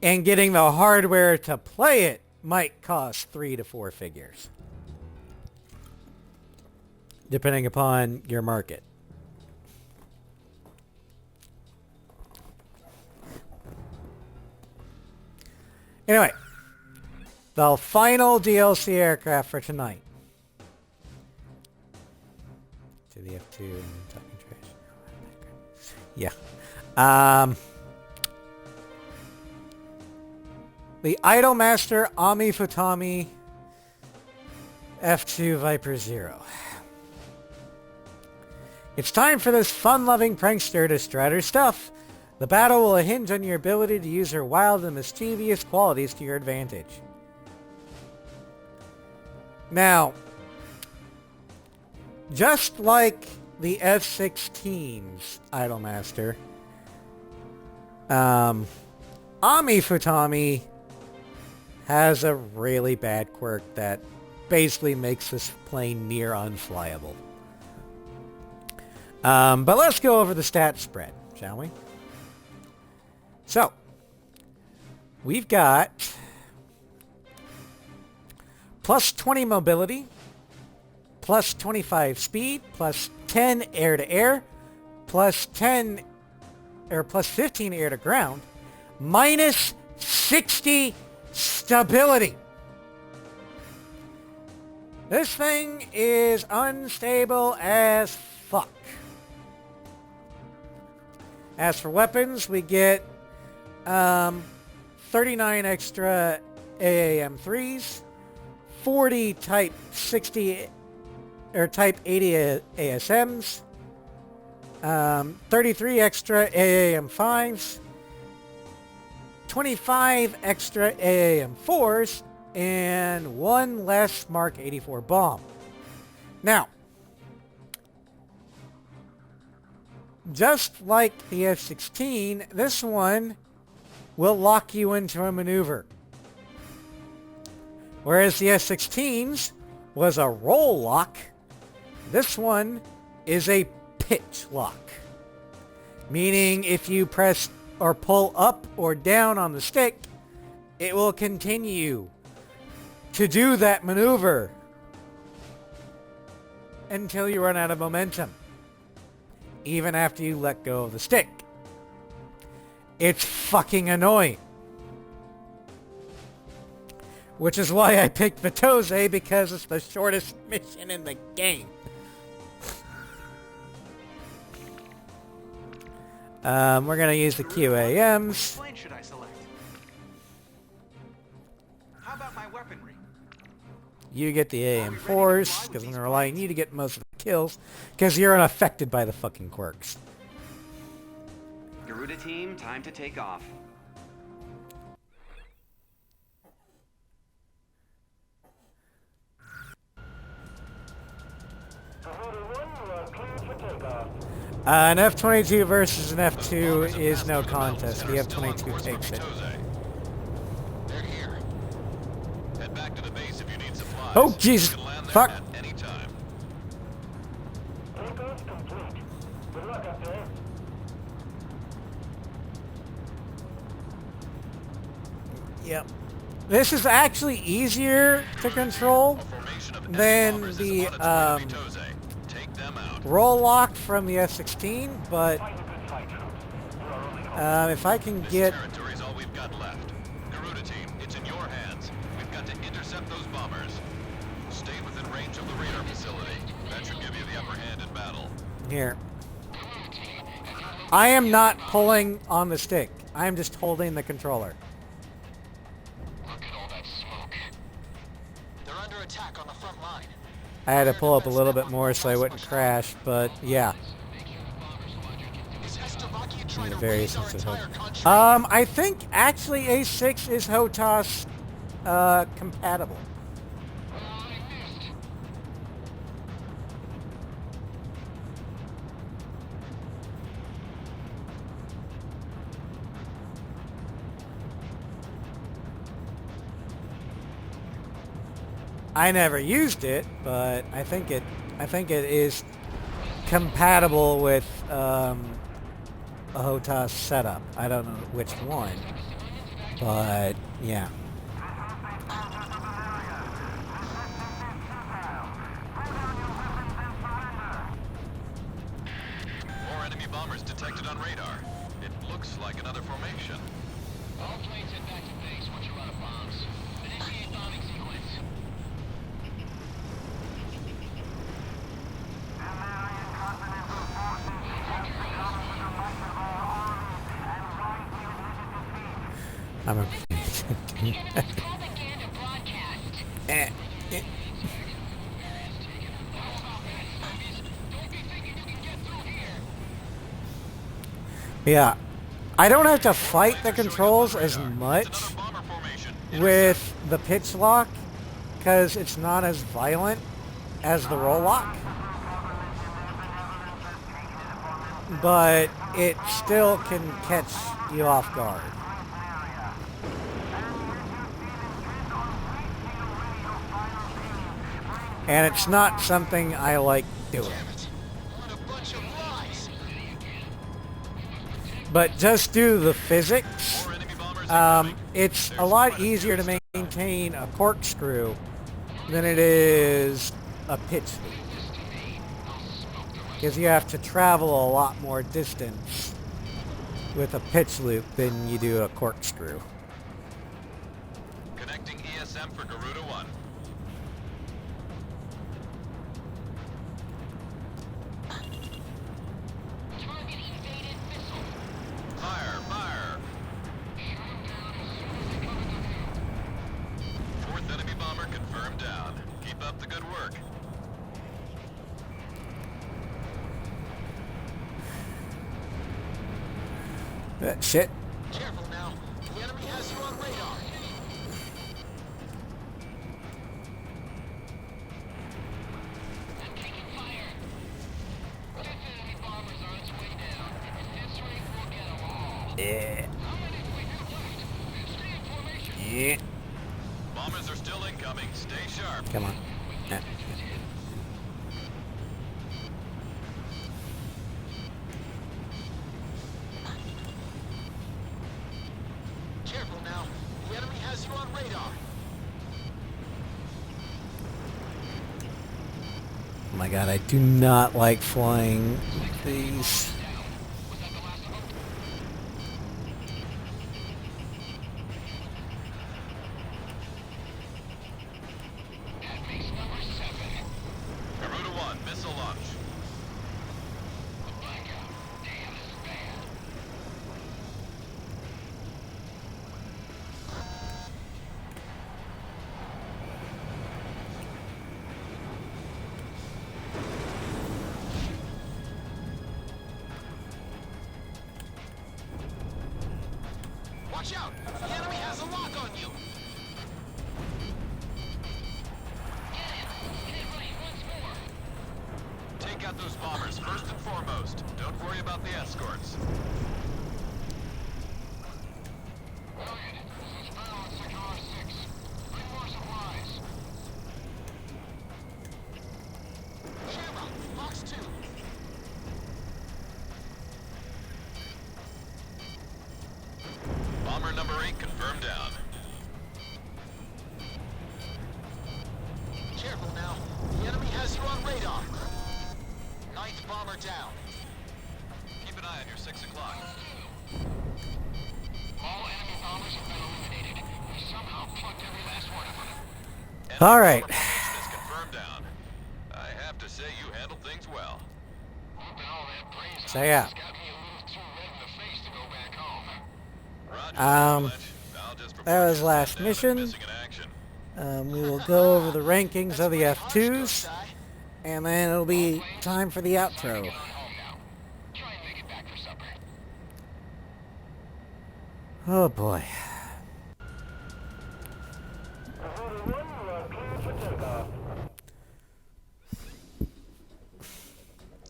And getting the hardware to play it might cost 3 to 4 figures, depending upon your market. Anyway, the final DLC aircraft for tonight. To the F2 and talking trash. Yeah. The Idolmaster Ami Futami F2 Viper Zero. It's time for this fun-loving prankster to strut her stuff. The battle will hinge on your ability to use her wild and mischievous qualities to your advantage. Just like the F-16's Idolmaster, Ami Futami has a really bad quirk that basically makes this plane near unflyable. But let's go over the stat spread, shall we? So, we've got plus 20 mobility, plus 25 speed, plus 10 air-to-air, plus 10 or plus 15 air-to-ground, minus 60 stability. This thing is unstable as fuck. As for weapons, we get 39 extra AAM-3s, 40 Type 60 or Type 80 ASMs, 33 extra AAM-5s, 25 extra AAM-4s, and 1 less Mark 84 bomb. Now, just like the F-16, this one will lock you into a maneuver. Whereas the F-16's was a roll lock, this one is a pitch lock. Meaning if you press or pull up or down on the stick, it will continue to do that maneuver until you run out of momentum, even after you let go of the stick. It's fucking annoying. Which is why I picked Vitose, because it's the shortest mission in the game. We're going to use the QAMs. Which plane should I select? How about my weaponry? You get the AM4s, because I'm going to rely on you to get most of the kills, because you're unaffected by the fucking quirks. Garuda team, time to take off. An F-22 versus an F-2 is no contest. The F-22 takes it. They're here. Head back to the base if you need supplies. Oh, Jesus. You can land there Fuck. at any time. Takeoff complete. Good luck up there. Yep. This is actually easier to control A formation of than bombers is the on its way to Vitose. Take them out. roll lock from the F-16, but Fight a good fight, troops. You are only on if I can This get... territory is all we've got left. Garuda team, it's in your hands. We've got to intercept those bombers. Stay within range of the radar facility. That should give you the upper hand in battle. Here. I am not pulling on the stick. I am just holding the controller. Look at all that smoke. They're under attack on the front line. I had to pull up a little bit more so I wouldn't crash, but yeah. Is Hestovaki trying to Very raise our sensitive. entire country? I think actually A6 is HOTAS compatible. I never used it, but I think it is compatible with a HOTAS setup. I don't know which one. But, yeah. More enemy bombers detected on radar. It looks like another formation. All planes head back to base once you're out of bombs. Initiate bombing sequence. I'm a... Propaganda broadcast. Yeah. I don't have to fight the controls as much Another bomber formation. with the pitch lock because it's not as violent as the roll lock. But it still can catch you off guard. And it's not something I like doing. What a bunch of lies. But just due to the physics, More enemy bombers it's a lot easier to maintain a corkscrew than it is a pitch loop. Because you have to travel a lot more distance with a pitch loop than you do a corkscrew. Connecting ESM for Garuda 1. Target evaded missile. Fire! Fire! Fourth enemy bomber confirmed down. Keep up the good work. Shit. Careful now. The enemy has you on radar. I'm taking fire. Fifth enemy bomber's on its way down. At this rate, we'll get them all. Yeah. How many do we have left? Stay in formation. Yeah. Bombers are still incoming. Stay sharp. Come on. Yeah. Careful now. The enemy has you on radar. Oh my god, I do not like flying these. At base number 7. Garuda 1, missile launch. The blackout. Damn, this is bad. Watch out. The enemy has a lock on you. Take out those bombers first and foremost. Don't worry about the escorts. Elliot, this is Barrow at Sector R6. Bring more supplies. Shamrock, box 2. Bomber number 8 confirmed down. Careful now. The enemy has you on radar. Ninth bomber down. Keep an eye on your 6 o'clock. All enemy bombers have been eliminated. We somehow plucked every last one of them. Enemy All right. bomber formation is confirmed down. I have to say you handled things well. Whooping all that brains So yeah. got me a little too red in the face to go back home. Roger, Fletch. I'll just report That was you last down and mission. missing in action. We will go over the rankings of the That's pretty harsh, F2s, Ghost Eye. and then it'll be time for the outro. Get on home now. Try and make it back for supper. Oh boy.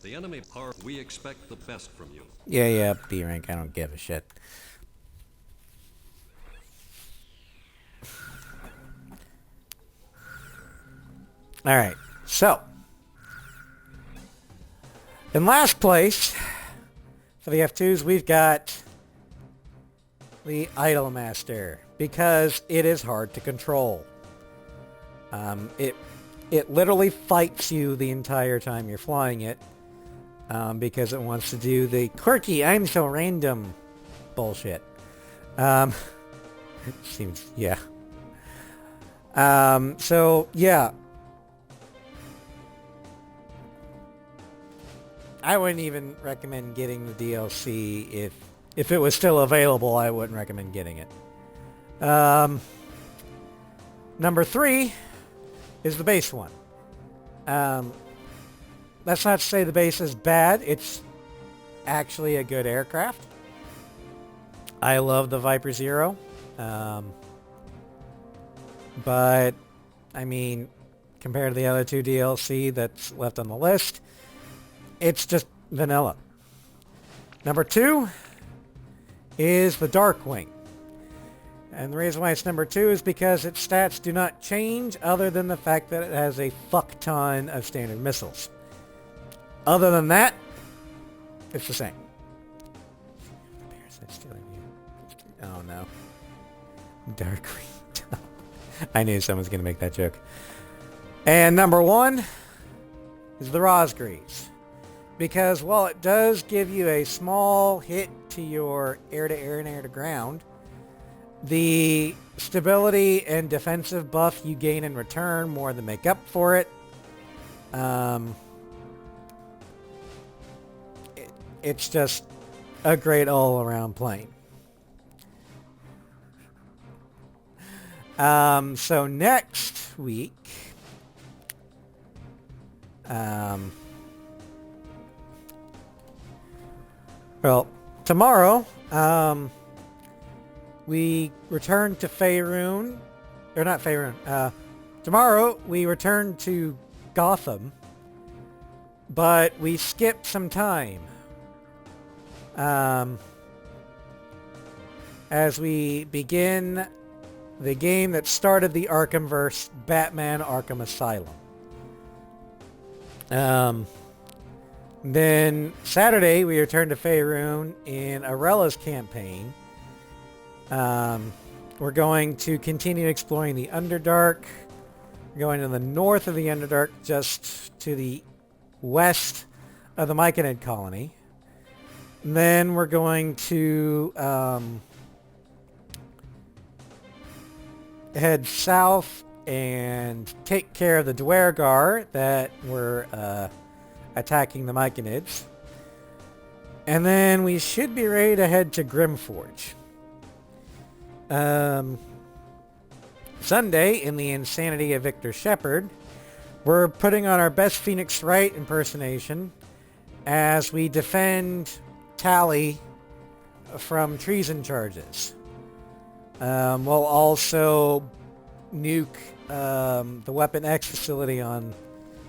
The enemy are, we expect the best from you. Yeah, B rank, I don't give a shit. Alright, so. In last place, for the F2s, we've got the Idolmaster, because it is hard to control. It literally fights you the entire time you're flying it, because it wants to do the quirky, I'm so random bullshit. It seems, yeah. So, yeah. I wouldn't even recommend getting the DLC if it was still available. I wouldn't recommend getting it. Number 3 is the base one. That's not to say the base is bad. It's actually a good aircraft. I love the Viper Zero. But, I mean, compared to the other 2 DLC that's left on the list, it's just vanilla. Number 2 is the Darkwing. And the reason why it's number 2 is because its stats do not change other than the fact that it has a fuck ton of standard missiles. Other than that, it's the same. Oh no. Darkwing. I knew someone's going to make that joke. And number 1 is the Rosgreaves. Because while it does give you a small hit to your air-to-air and air-to-ground, the stability and defensive buff you gain in return more than make up for it. It's just a great all-around plane. So next week, well, tomorrow, we return to Faerun, or not Faerun, tomorrow we return to Gotham, but we skip some time, as we begin the game that started the Arkhamverse, Batman Arkham Asylum. Then Saturday we return to Faerun in Arella's campaign. We're going to continue exploring the Underdark. We're going to the north of the Underdark, just to the west of the Myconid colony. And then we're going to head south and take care of the Dwergar that were attacking the Myconids. And then we should be ready to head to Grimforge. Sunday, in the insanity of Victor Shepard, we're putting on our best Phoenix Wright impersonation as we defend Tally from treason charges. We'll also nuke the Weapon X facility on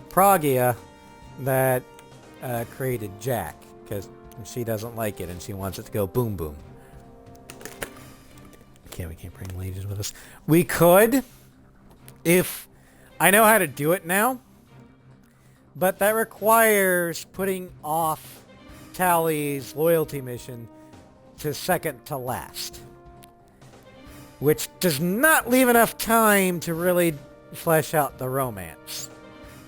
Pragia that created Jack, because she doesn't like it and she wants it to go boom boom. We can't bring ladies with us. We could, if I know how to do it now, but that requires putting off Tally's loyalty mission to second to last, which does not leave enough time to really flesh out the romance.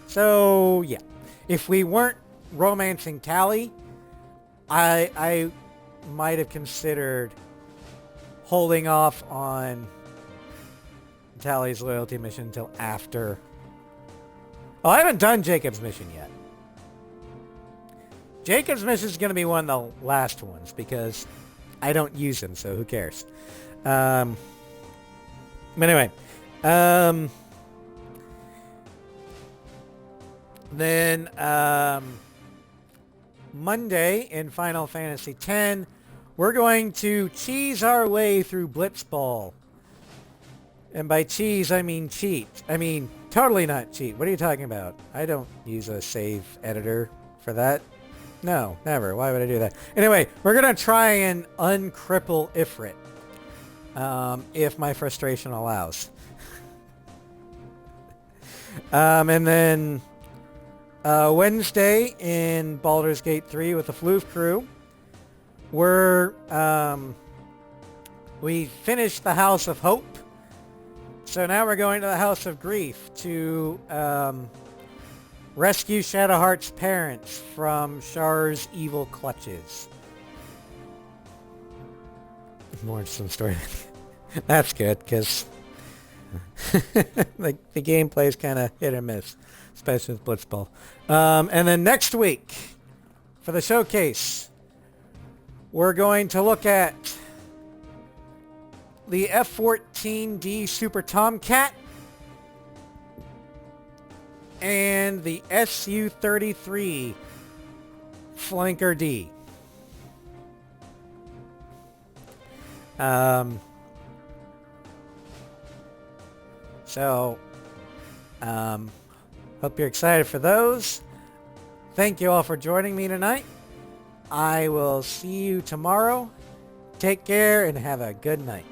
So yeah, if we weren't romancing Tally, I might have considered holding off on Tally's loyalty mission until after. Oh, I haven't done Jacob's mission yet. Jacob's mission is going to be one of the last ones because I don't use him, so who cares? But anyway, then Monday in Final Fantasy X, we're going to cheese our way through Blitzball. And by cheese, I mean cheat. I mean, totally not cheat. What are you talking about? I don't use a save editor for that. No, never. Why would I do that? Anyway, we're going to try and uncripple Ifrit. If my frustration allows. And then Wednesday in Baldur's Gate 3 with the Floof crew, we're We finished the House of Hope. So now we're going to the House of Grief to rescue Shadowheart's parents from Char's evil clutches. More interesting story. That's good, because the gameplay is kind of hit or miss, especially with Blitzball. And then next week, for the showcase, we're going to look at the F-14D Super Tomcat and the Su-33 Flanker D. Hope you're excited for those. Thank you all for joining me tonight. I will see you tomorrow. Take care and have a good night.